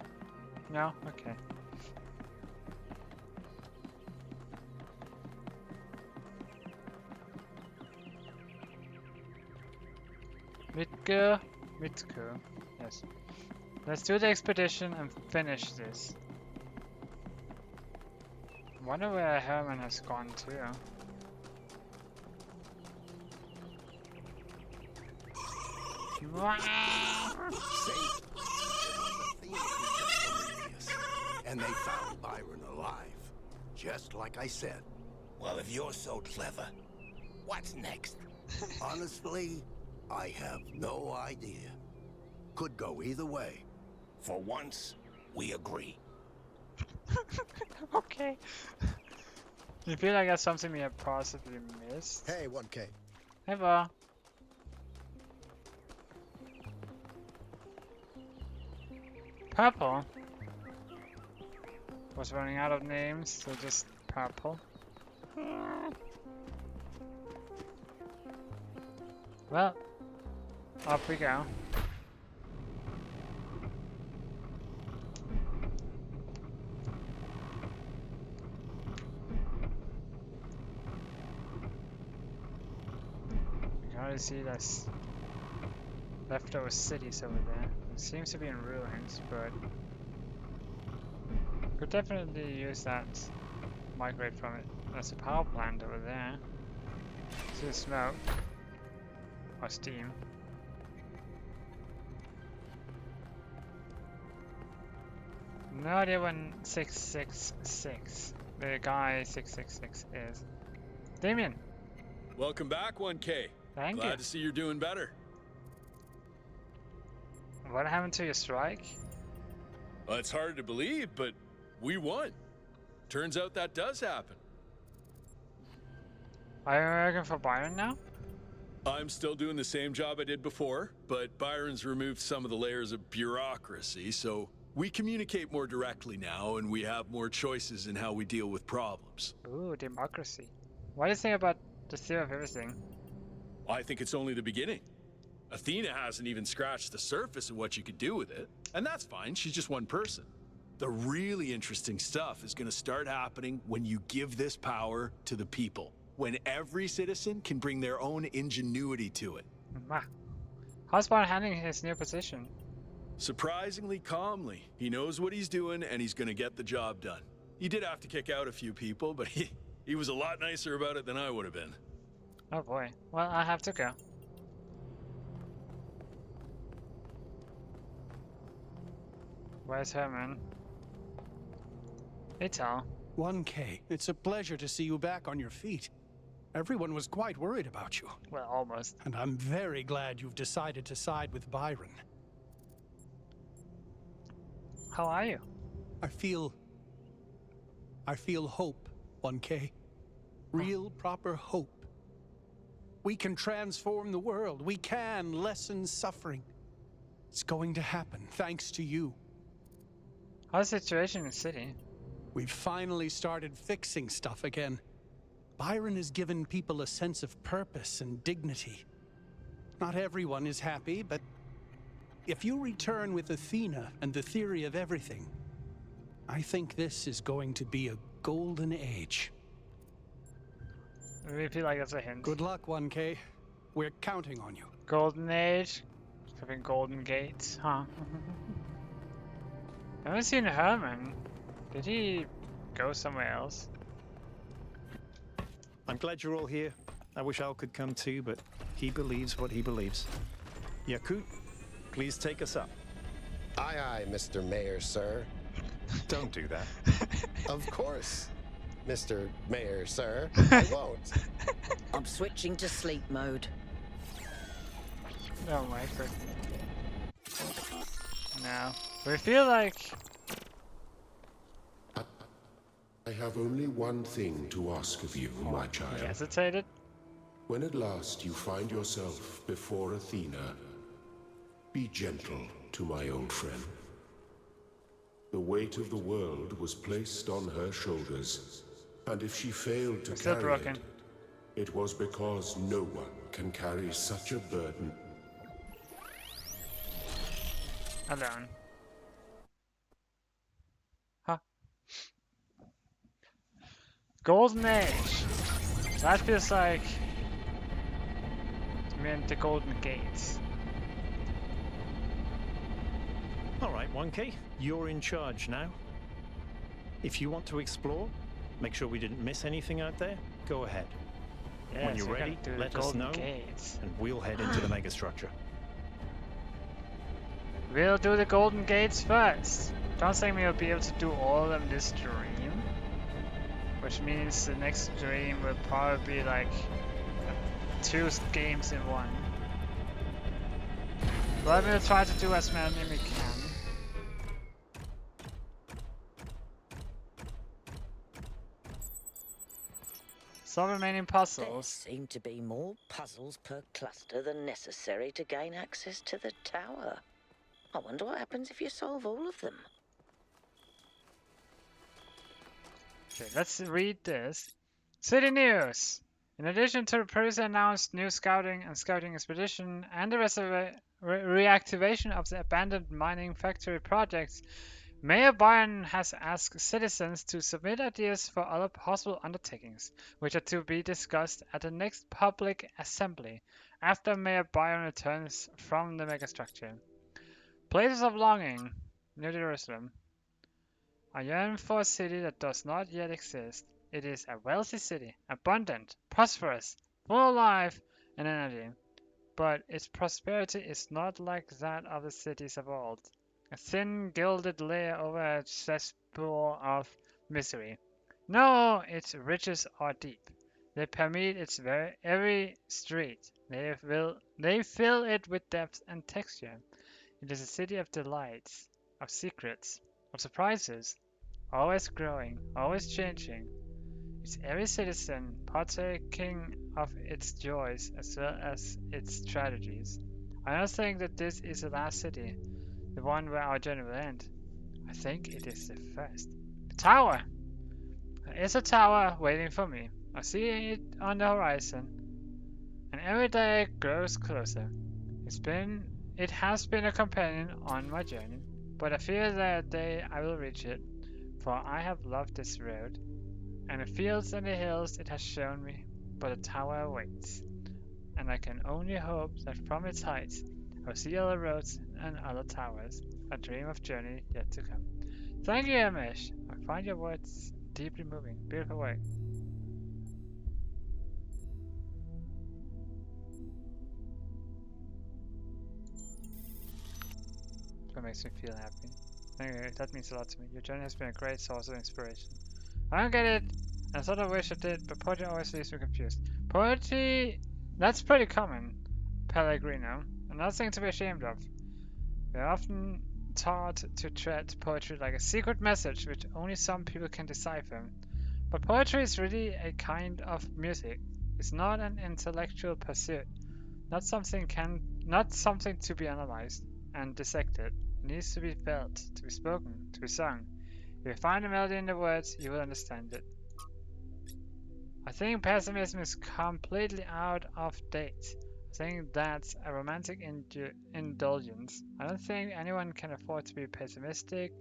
No? Okay. Mitku. Yes. Let's do the expedition and finish this. I wonder where Herman has gone to. And they found Byron alive, just like I said. Well, if you're so clever, what's next? Honestly, I have no idea. Could go either way. For once, we agree. Okay. You feel like that's something we have possibly missed? Hey, 1K. Hey, Bo. Purple? Was running out of names, so just purple. Well, off we go. You can already see this leftover cities over there. It seems to be in ruins, but could definitely use that. Migrate from it. There's a power plant over there. See the smoke. Or steam. No idea when 666, the guy 666 is. Damien! Welcome back, 1K. Thank you. Glad to see you're doing better. What happened to your strike? Well, it's hard to believe, but we won. Turns out that does happen. Are you working for Byron now? I'm still doing the same job I did before, but Byron's removed some of the layers of bureaucracy, so we communicate more directly now, and we have more choices in how we deal with problems. Ooh, democracy. What do you think about the theory of everything? I think it's only the beginning. Athena hasn't even scratched the surface of what you could do with it, and that's fine, she's just one person. The really interesting stuff is going to start happening when you give this power to the people. When every citizen can bring their own ingenuity to it. How's Byron handling his new position? Surprisingly calmly. He knows what he's doing and he's going to get the job done. He did have to kick out a few people, but he was a lot nicer about it than I would have been. Oh boy. Well, I have to go. Where's Herman? Hey, Tal. 1K, it's a pleasure to see you back on your feet. Everyone was quite worried about you. Well, almost. And I'm very glad you've decided to side with Byron. How are you? I feel hope, 1K. Real, proper hope. We can transform the world. We can lessen suffering. It's going to happen, thanks to you. How's the situation in the city? We've finally started fixing stuff again. Byron has given people a sense of purpose and dignity. Not everyone is happy, but if you return with Athena and the theory of everything, I think this is going to be a golden age. I feel like that's a hint. Good luck, 1K. We're counting on you. Golden Age? Having Golden Gates, huh? I haven't seen Herman. Did he go somewhere else? I'm glad you're all here. I wish Al could come too, but he believes what he believes. Yakut, please take us up. Aye, aye, Mr. Mayor, sir. Don't do that. Of course, Mr. Mayor, sir. I won't. I'm switching to sleep mode. Oh my god. No. We feel like... I have only one thing to ask of you, my child. He hesitated. When at last you find yourself before Athena, be gentle to my old friend. The weight of the world was placed on her shoulders, and if she failed to carry it, it was because no one can carry such a burden alone. Huh. Golden Age. That feels like it meant the Golden Gates. Alright, 1K, you're in charge now. If you want to explore, make sure we didn't miss anything out there, go ahead. Yes, when you're ready, let us know, and we'll head into the megastructure. We'll do the Golden Gates first. Don't think we'll be able to do all of them this stream. Which means the next stream will probably be like 2 games in one. But we'll try to do as many as we can. Some remaining puzzles. There seem to be more puzzles per cluster than necessary to gain access to the tower. I wonder what happens if you solve all of them. Okay, let's read this. City news! In addition to the previously announced new scouting expedition and the reactivation of the abandoned mining factory projects, Mayor Byron has asked citizens to submit ideas for other possible undertakings, which are to be discussed at the next public assembly after Mayor Byron returns from the megastructure. Places of longing, New Jerusalem. I yearn for a city that does not yet exist. It is a wealthy city, abundant, prosperous, full of life and energy. But its prosperity is not like that of the cities of old. A thin, gilded layer over a cesspool of misery. No, its riches are deep. They permeate its every street. They fill it with depth and texture. It is a city of delights, of secrets, of surprises, always growing, always changing. It's every citizen partaking of its joys as well as its tragedies. I don't think that this is the last city, the one where our journey will end. I think it is the first. The tower! There is a tower waiting for me. I see it on the horizon, and every day it grows closer. It has been a companion on my journey. but I fear that day I will reach it, for I have loved this road, and the fields and the hills it has shown me, but a tower awaits, and I can only hope that from its heights I will see other roads and other towers, a dream of journey yet to come. Thank you, Amish. I find your words deeply moving. Beautiful work. That makes me feel happy. Anyway, that means a lot to me. Your journey has been a great source of inspiration. I don't get it. I thought I wish I did, but poetry always leaves me confused. Poetry, that's pretty common, Pellegrino, and nothing to be ashamed of. We are often taught to treat poetry like a secret message which only some people can decipher. But poetry is really a kind of music. It's not an intellectual pursuit, not something to be analyzed and dissected. It needs to be felt, to be spoken, to be sung. If you find a melody in the words, you will understand it. I think pessimism is completely out of date. I think that's a romantic indulgence. I don't think anyone can afford to be pessimistic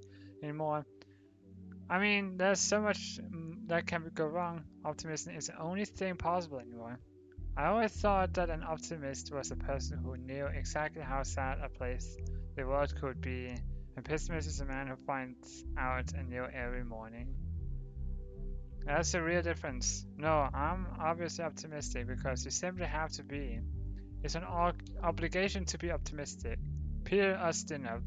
anymore. I mean, there's so much that can go wrong. Optimism is the only thing possible anymore. I always thought that an optimist was a person who knew exactly how sad a place the world could be, and pessimist is a man who finds out anew every morning. That's the real difference. No, I'm obviously optimistic because you simply have to be. It's an obligation to be optimistic. Peter Ustinov,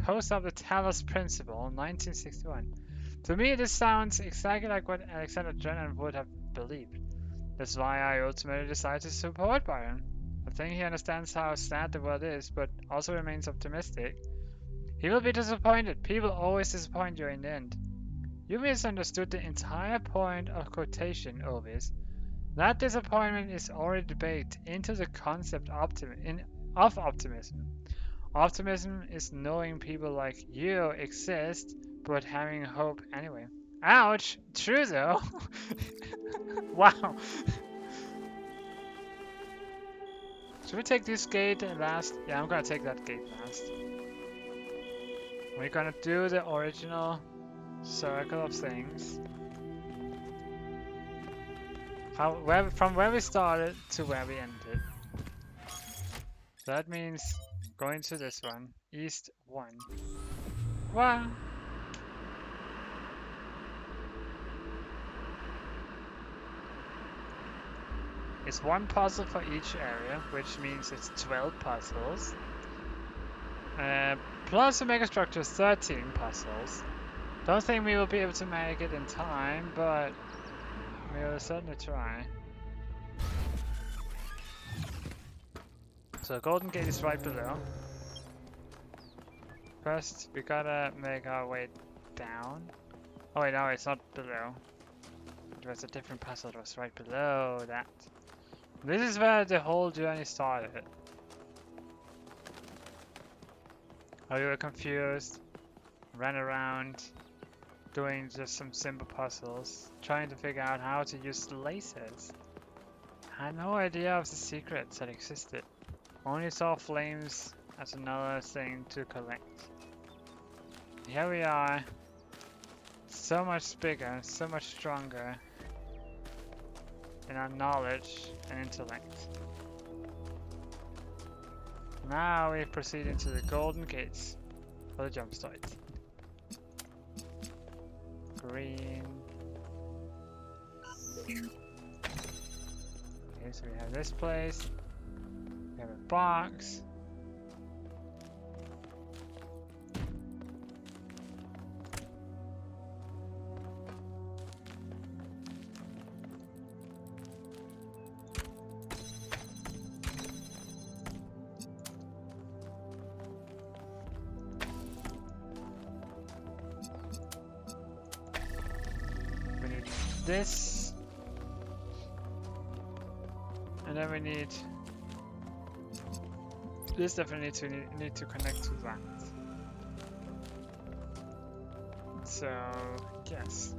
host of the Talos Principle, 1961. To me, this sounds exactly like what Alexander Drennan would have believed. That's why I ultimately decided to support Byron. I think he understands how sad the world is, but also remains optimistic. He will be disappointed. People always disappoint you in the end. You misunderstood the entire point of quotation, Ovis. That disappointment is already baked into the concept of optimism. Optimism is knowing people like you exist, but having hope anyway. Ouch! True though. Wow. Should we take this gate last? Yeah, I'm gonna take that gate last. We're gonna do the original circle of things. From where we started to where we ended. That means going to this one, East 1. Wow. It's one puzzle for each area, which means it's 12 puzzles. Plus the megastructure, 13 puzzles. Don't think we will be able to make it in time, but we will certainly try. So Golden Gate is right below. First, we gotta make our way down. Oh wait, no, it's not below. It was a different puzzle that was right below that. This is where the whole journey started. Oh, you were confused, ran around, doing just some simple puzzles, trying to figure out how to use the lasers. I had no idea of the secrets that existed. Only saw flames as another thing to collect. Here we are, so much bigger, so much stronger in our knowledge and intellect. Now we proceed into the Golden Gates for the jump start. Green. Okay, so we have this place. We have a box. This, and then we need this. Definitely need to connect to that. So yes.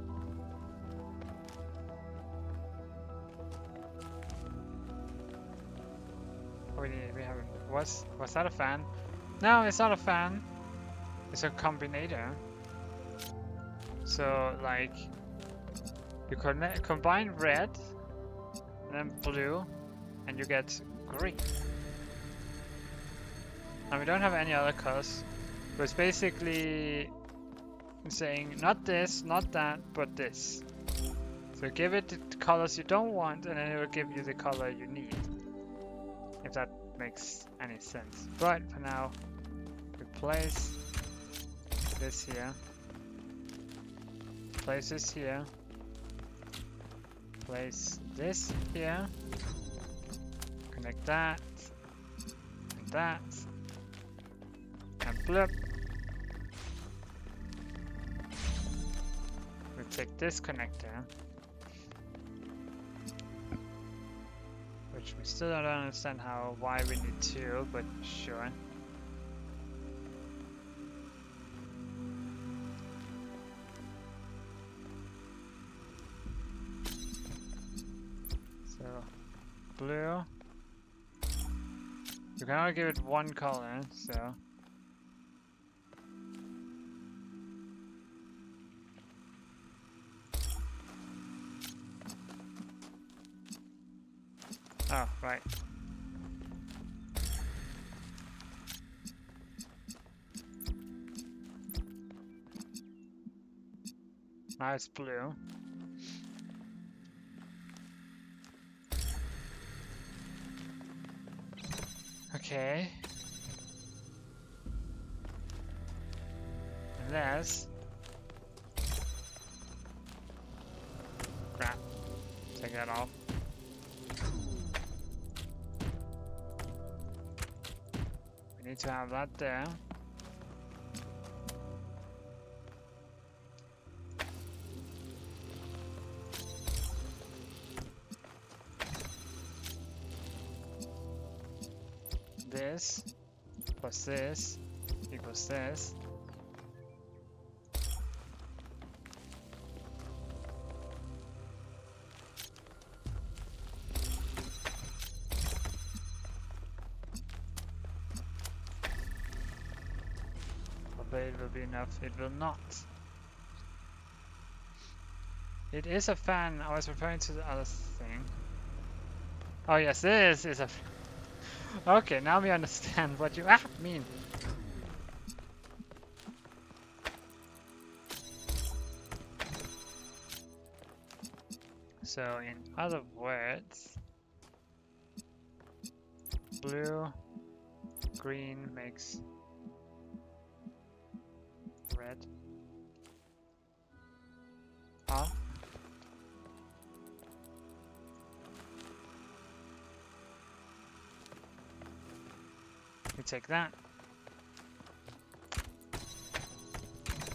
We haven't. Was that a fan? No, it's not a fan. It's a combinator. So like you combine red and then blue and you get green. And we don't have any other colors. But it's basically saying not this, not that, but this. So give it the colors you don't want and then it will give you the color you need. If that makes any sense. But for now, replace this here. Place this here. Place this here. Connect that. And that. And blip. We take this connector. Which we still don't understand why we need two, but sure. So, blue. You can only give it one color, so. Oh, right. Now it's blue. Okay. Unless... Crap. Take that off. We need to have that there. This plus this equals this. But it will be enough. It will not. It is a fan. I was referring to the other thing. Oh yes, this is a. Okay, now we understand what you mean. So in other words, blue, green makes red. Oh. We take that.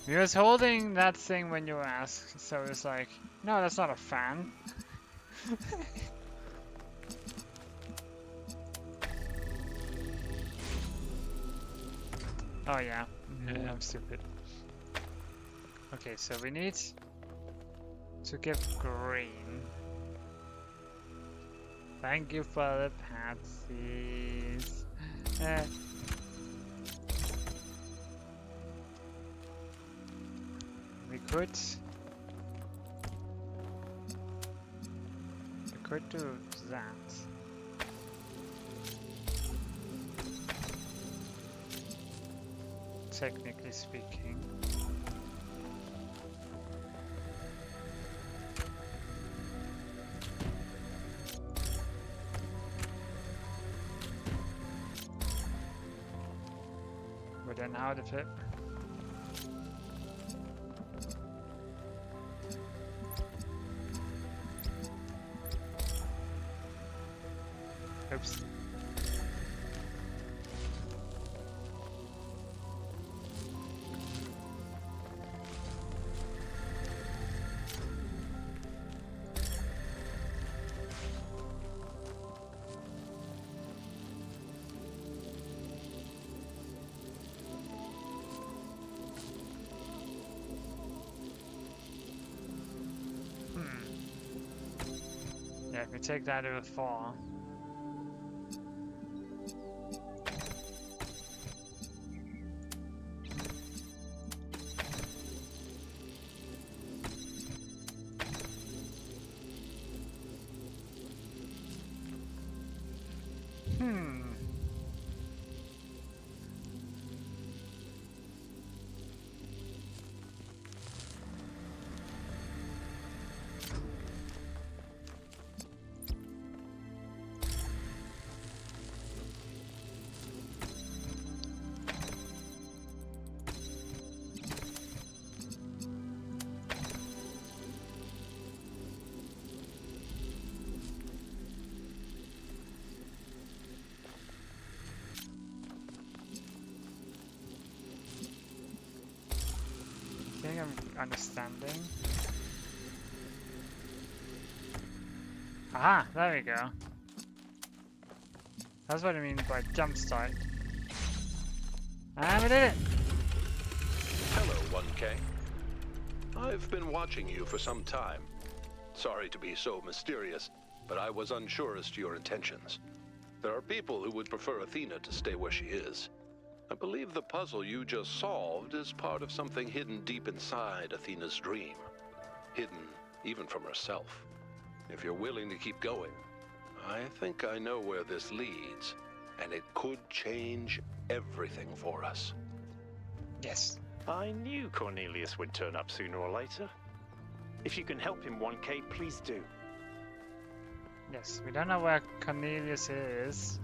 He was holding that thing when you asked, so it was like, no, that's not a fan. Oh yeah, I'm stupid. Okay, so we need to give green. Thank you for the patsies. We could do that. Technically speaking. But then how to flip? Oops. Yeah, if we take that, it will fall. think I'm understanding. Aha, there we go. That's what I mean by jump start. And we did it! Hello, 1K. I've been watching you for some time. Sorry to be so mysterious, but I was unsure as to your intentions. There are people who would prefer Athena to stay where she is. I believe the puzzle you just solved is part of something hidden deep inside Athena's dream. Hidden even from herself. If you're willing to keep going, I think I know where this leads, and it could change everything for us. Yes. I knew Cornelius would turn up sooner or later. If you can help him, 1K, please do. Yes, we don't know where Cornelius is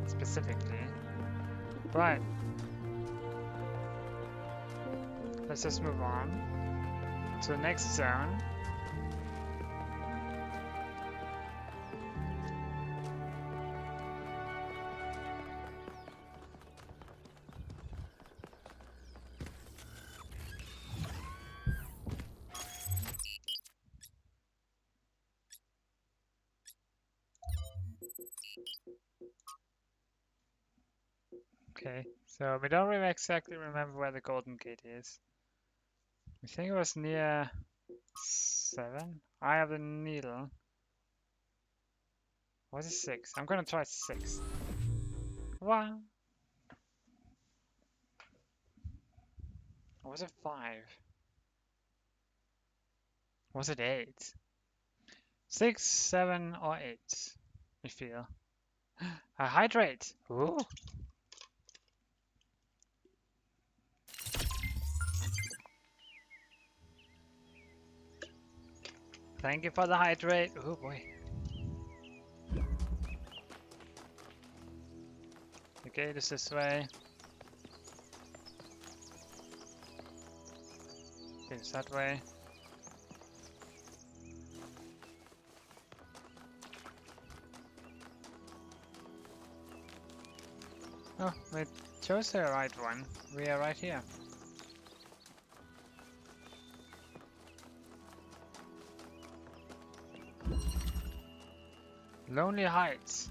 specifically, but let's just move on to the next zone. Okay, so we don't really exactly remember where the Golden Gate is. I think it was near 7. Eye of the Needle. Was it 6? I'm gonna try 6. 1. Or was it 5? Was it 8? 6, 7, or 8? I feel. Hydrate! Ooh! Thank you for the hydrate. Oh boy. The gate is this way. It's that way. Oh, we chose the right one. We are right here. Lonely Heights.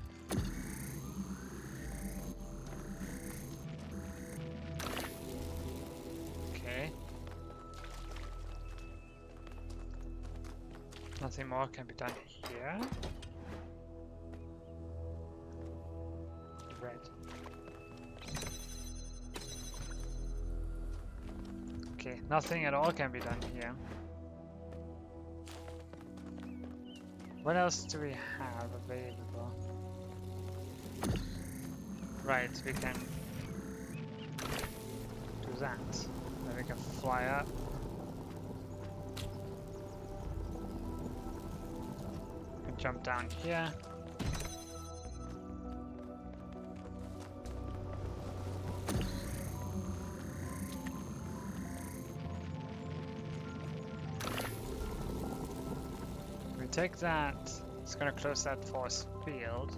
Okay. Nothing more can be done here. Red. Okay, nothing at all can be done here. What else do we have available? Right, we can do that. Then we can fly up. We can jump down here. Take that. It's gonna close that force field.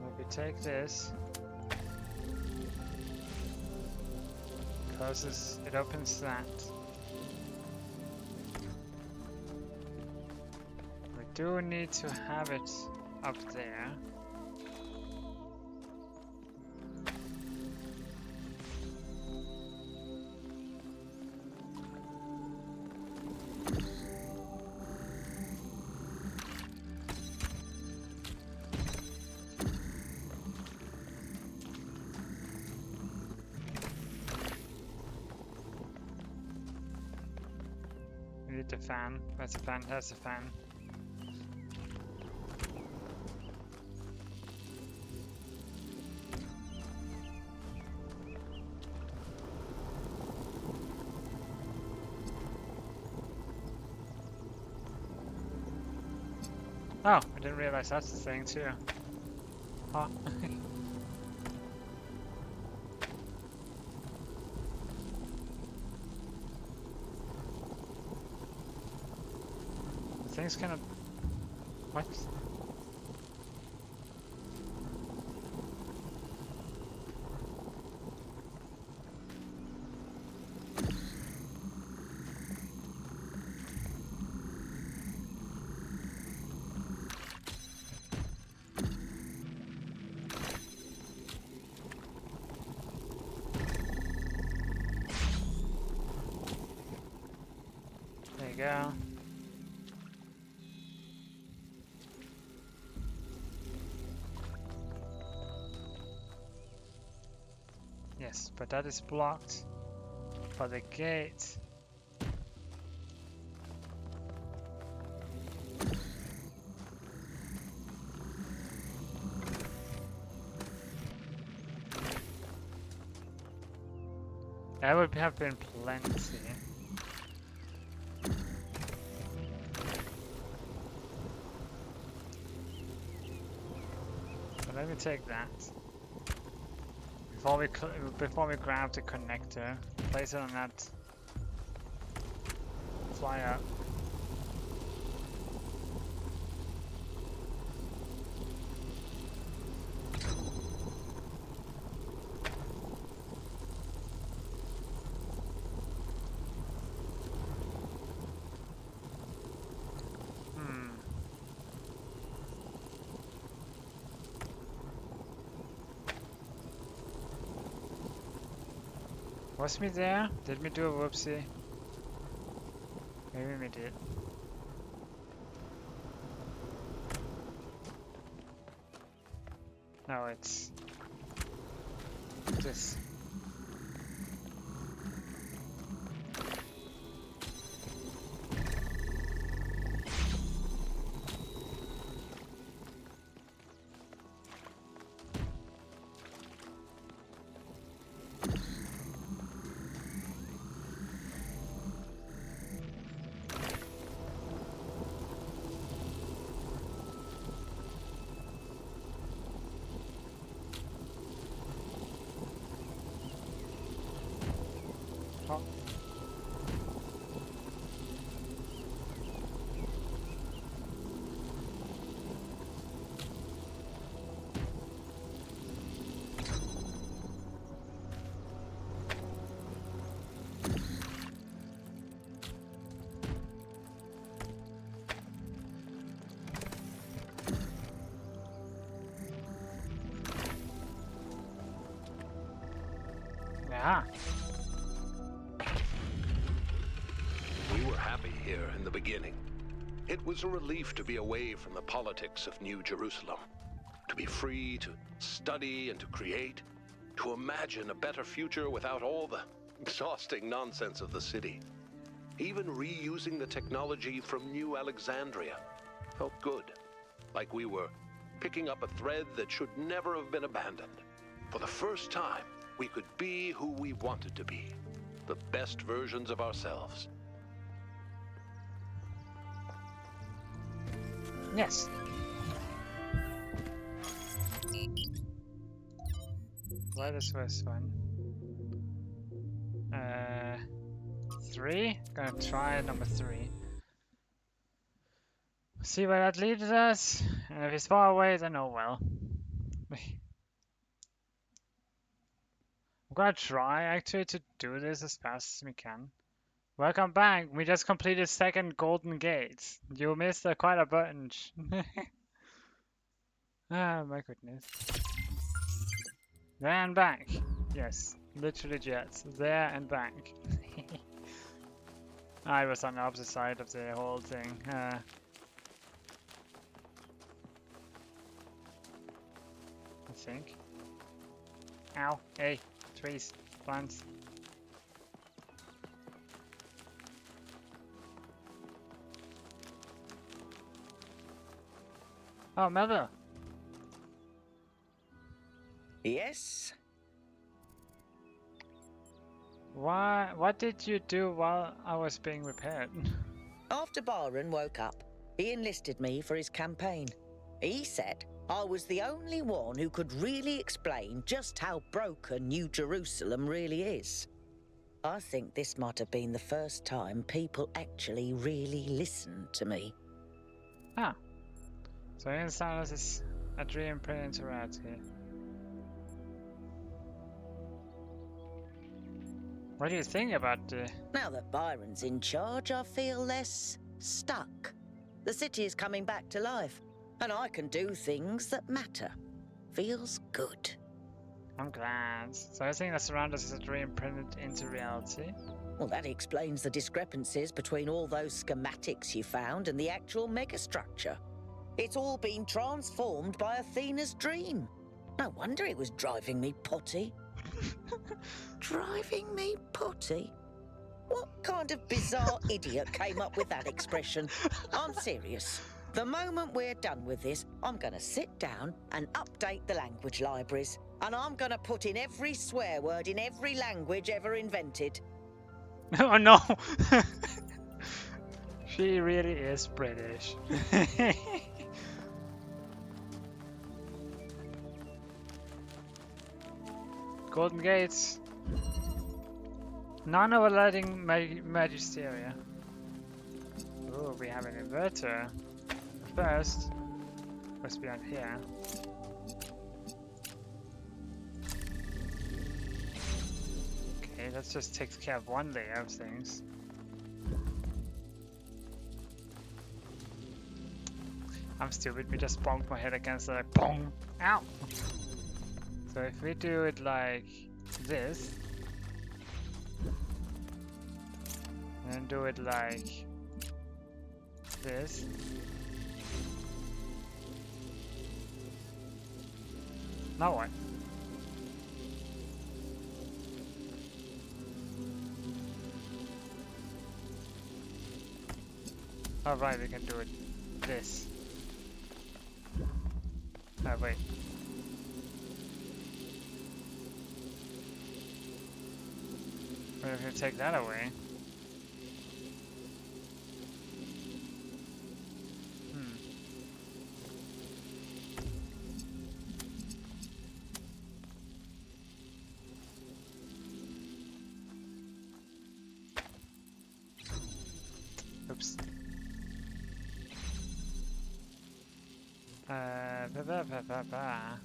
Maybe take this. Closes. It opens that. We do need to have it up there. The fan. Where's the fan? There's the fan. Oh, I didn't realize that's the thing too. Huh. Things kind of What? There you go. Yes, but that is blocked by the gate. That would have been plenty. But let me take that. Before we grab the connector, place it on that. Fly up. Was me there? Did we do a whoopsie? Maybe we did. No, it's this. Oh. Yeah. We were happy here in the beginning. It was a relief to be away from the politics of New Jerusalem, to be free to study and to create, to imagine a better future without all the exhausting nonsense of the city. Even reusing the technology from New Alexandria felt good, like we were picking up a thread that should never have been abandoned. For the first time, we could be who we wanted to be, the best versions of ourselves. Yes. What is this one? 3? Gonna try number 3. See where that leads us. And if he's far away, then oh well. I'm gonna try actually to do this as fast as we can. Welcome back. We just completed second golden gate. You missed quite a bunch. Ah, my goodness. There and back. Yes, literally jets. There and back. I was on the opposite side of the whole thing. I think. Ow. Hey. Trees. Plants. Oh, Melville. Yes? What did you do while I was being repaired? After Byron woke up, he enlisted me for his campaign. He said I was the only one who could really explain just how broken New Jerusalem really is. I think this might have been the first time people actually really listened to me. Ah. So Talos is a dream put into reality. What do you think about the... Now that Byron's in charge, I feel less stuck. The city is coming back to life, and I can do things that matter. Feels good. I'm glad. So everything that's around us is a dream printed into reality? Well, that explains the discrepancies between all those schematics you found and the actual megastructure. It's all been transformed by Athena's dream. No wonder it was driving me potty. Driving me potty? What kind of bizarre idiot came up with that expression? I'm serious. The moment we're done with this, I'm going to sit down and update the language libraries. And I'm going to put in every swear word in every language ever invented. Oh no! She really is British. Golden Gates. Non-overloading Magisteria. Oh, we have an inverter. First, must be on here. Okay, that just takes care of one layer of things. I'm stupid, we just bonked my head against it like BONG! Ow! So if we do it like this, and do it like this, now what? Oh right, we can do it this. Oh wait. What if you take that away? Oops. Ba.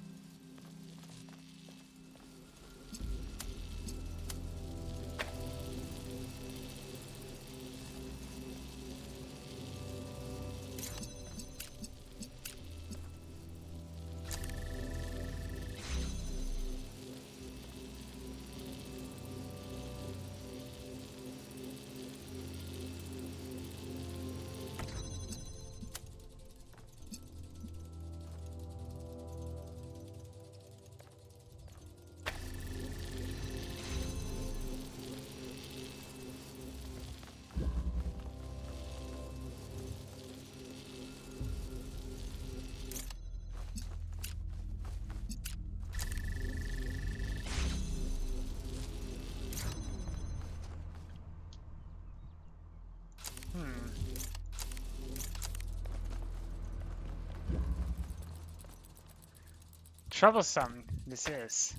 Troublesome this is.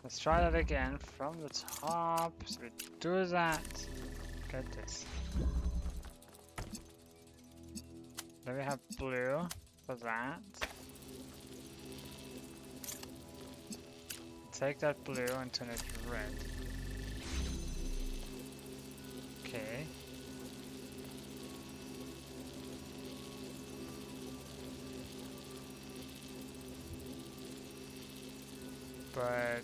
Let's try that again from the top. So we do that. Get this. Then we have blue for that. Take that blue and turn it red. Okay. But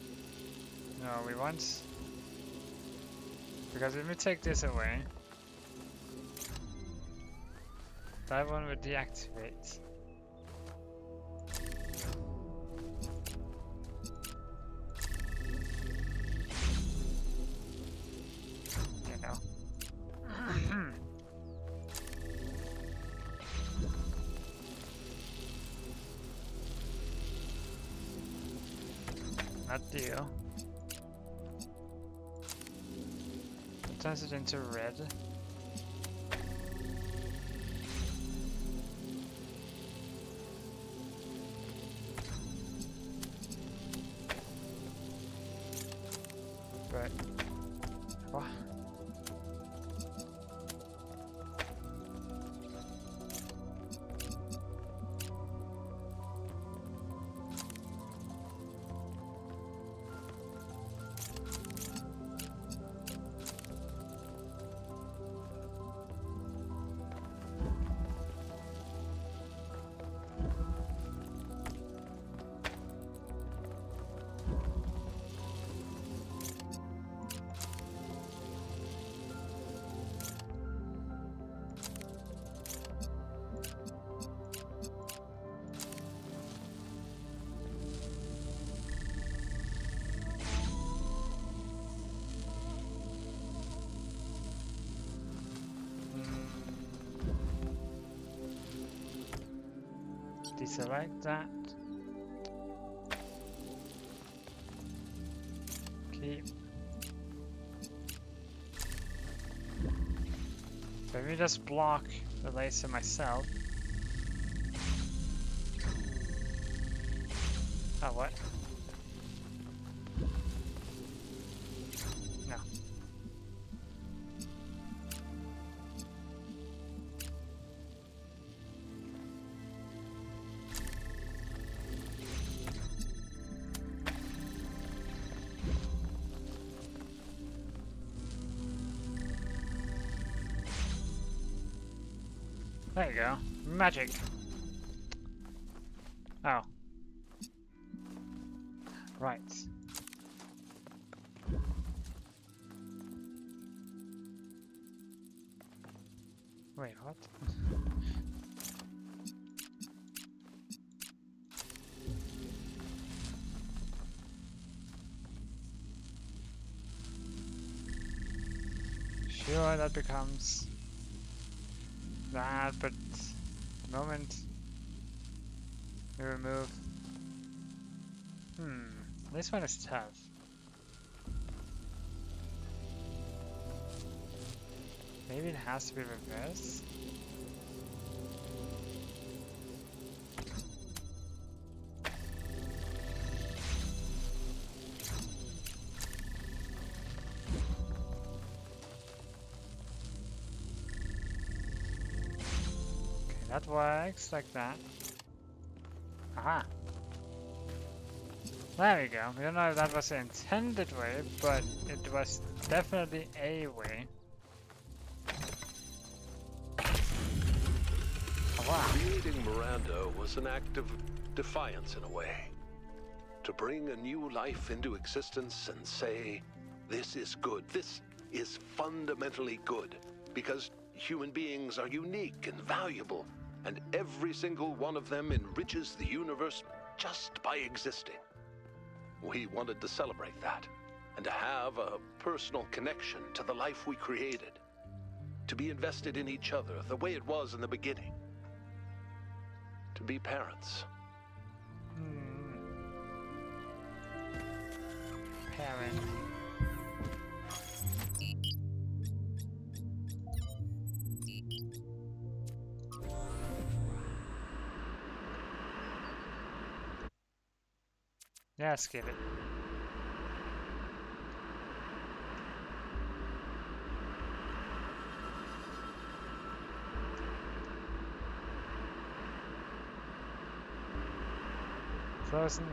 no, we want, because if we take this away, that one would deactivate. You know. Not deal. It turns it into red. But what? Deselect that. Keep. Let me just block the laser myself. Oh, what? No. There you go. Magic. Oh. Right. Wait, what? Sure, that becomes that, but the moment we remove. This one is tough. Maybe it has to be reversed. Okay, that works like that. Aha! There we go. We don't know if that was the intended way, but it was definitely a way. Oh, wow. Creating Miranda was an act of defiance in a way. To bring a new life into existence and say, this is good, this is fundamentally good, because human beings are unique and valuable, and every single one of them enriches the universe just by existing. We wanted to celebrate that, and to have a personal connection to the life we created. To be invested in each other the way it was in the beginning. To be parents. Parent. Yeah, skip it. Frozen.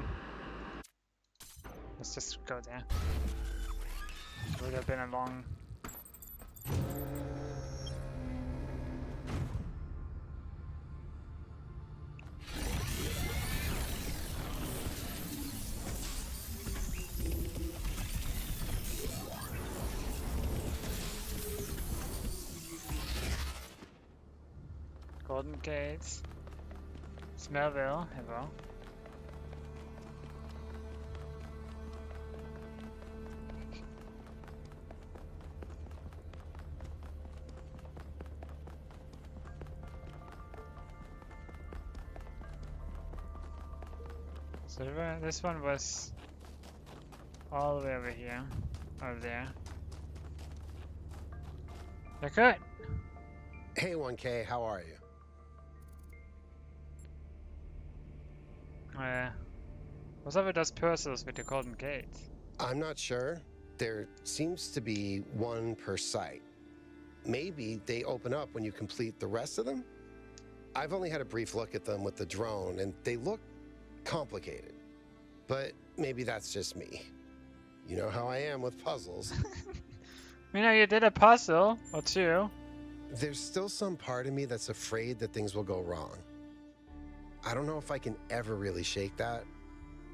Let's just go there. Would have been a long. Golden Gates. Smellville, hello. So this one was all the way over here, over there. They're good. Hey, 1K, how are you? What's up with those puzzles with the golden gates? I'm not sure. There seems to be one per site. Maybe they open up when you complete the rest of them? I've only had a brief look at them with the drone, and they look complicated. But maybe that's just me. You know how I am with puzzles. You know, you did a puzzle or two. There's still some part of me that's afraid that things will go wrong. I don't know if I can ever really shake that,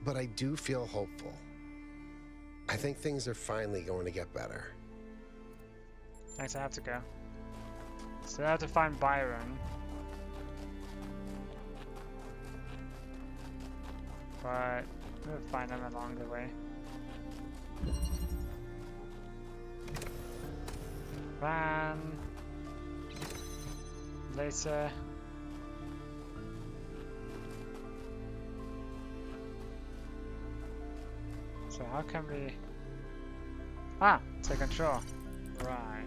but I do feel hopeful. I think things are finally going to get better. Thanks, I have to go. So I have to find Byron. But we'll find them along the way. Van. Laser. So how can we... Ah! Take control. Right.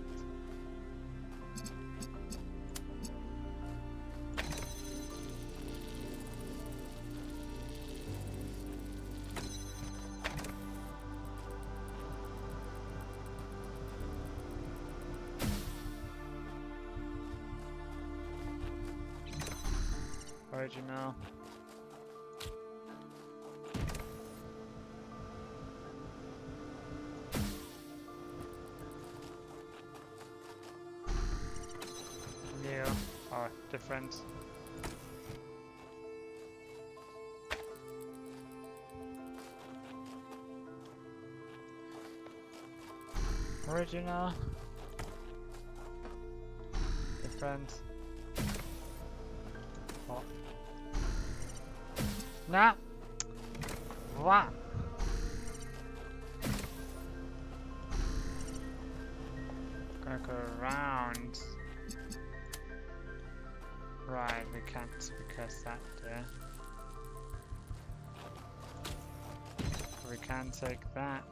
Original. New or different. Original. Different. Oh. Nah. Wow. Gonna go around. Right, we can't because that there. We can take that.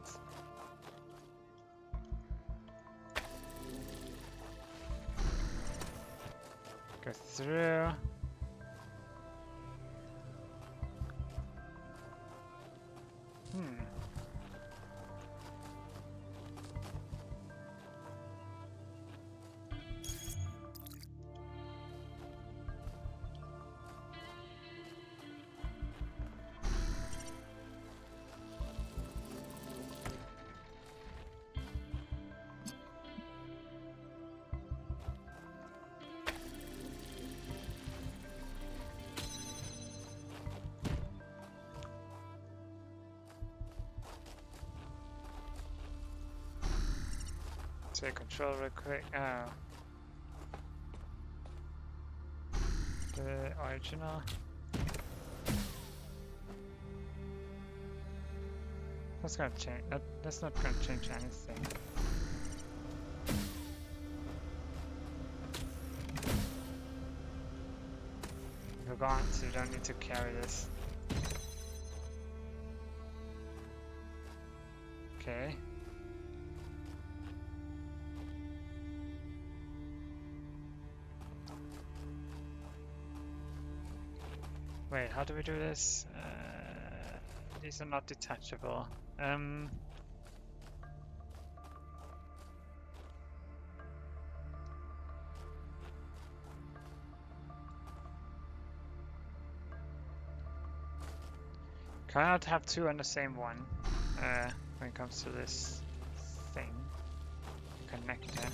Go through. Take control real quick. The original. That's gonna change. That's not gonna change anything. We're gone, so you don't need to carry this. Okay. Wait, how do we do this? These are not detachable. Cannot have two on the same one when it comes to this thing. Connector.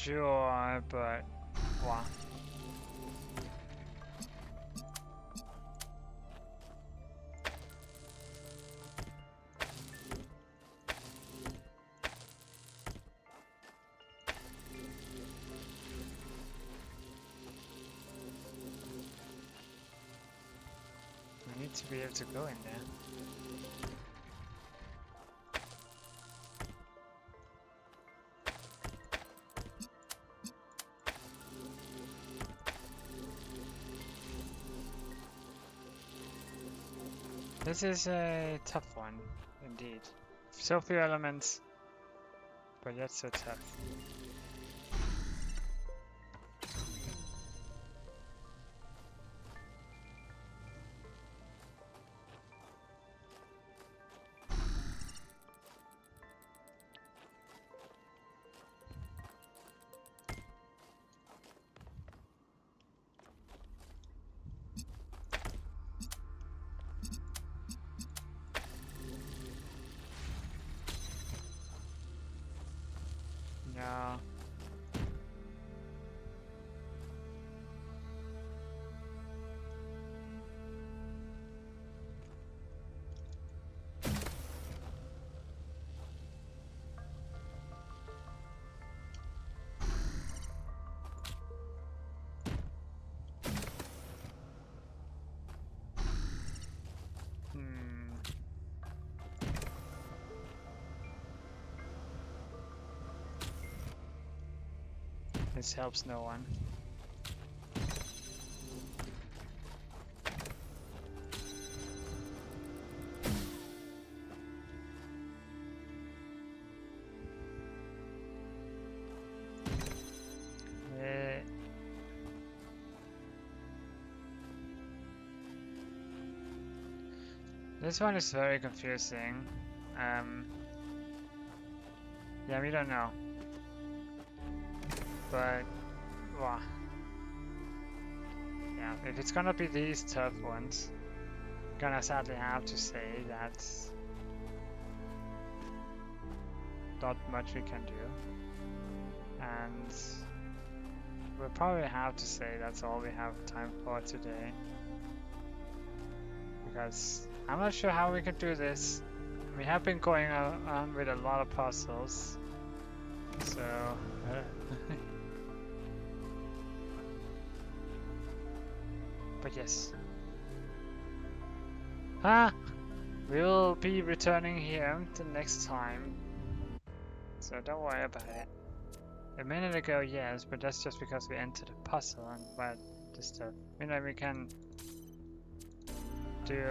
Sure, but what? We need to be able to go in there. This is a tough one, indeed. So few elements, but yet so tough. No. This helps no one. This one is very confusing. Yeah, we don't know. But, wow. Yeah, if it's gonna be these tough ones, gonna sadly have to say that's not much we can do. And we'll probably have to say that's all we have time for today. Because I'm not sure how we can do this. We have been going on with a lot of puzzles. So... But yes. We will be returning here the next time. So don't worry about it. A minute ago, yes, but that's just because we entered a puzzle and but just stuff. You know, we can do.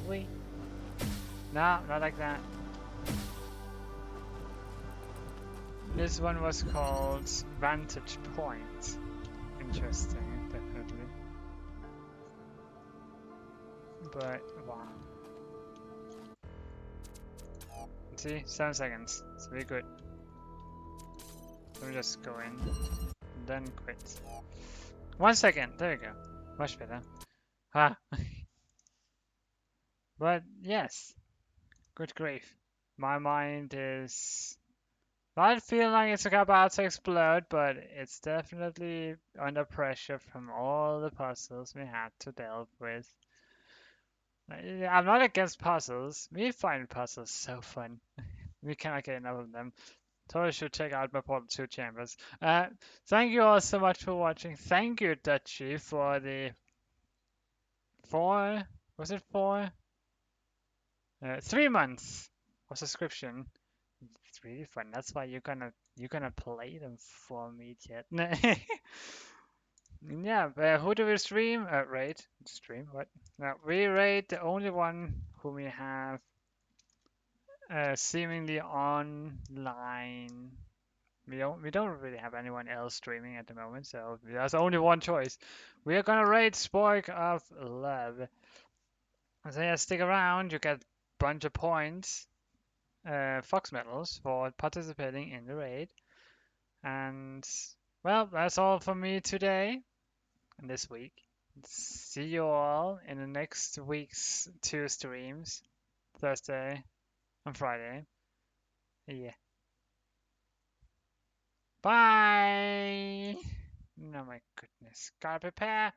Wait. No, not like that. This one was called Vantage Point. Interesting, definitely. But wow. See, 7 seconds. So we're good. Let me just go in, then quit. 1 second. There we go. Much better. Ah. But yes. Good grief. My mind is not feeling like it's about to explode, but it's definitely under pressure from all the puzzles we had to deal with. I'm not against puzzles. We find puzzles so fun. We cannot get enough of them. Totally should check out my Portal 2 chambers. Thank you all so much for watching. Thank you, Dutchy, for the 3 months of subscription. It's really fun. That's why you're gonna play them for me, yet. Yeah, who do we stream? Raid. Stream, what? No, we raid the only one whom we have seemingly online. We don't really have anyone else streaming at the moment, so there's only one choice. We are gonna raid Spark of Love. So yeah, stick around. You get a bunch of points, Fox medals for participating in the raid. And well, that's all for me today and this week. See you all in the next week's 2 streams, Thursday and Friday. Yeah. Bye! Oh my goodness. Gotta prepare.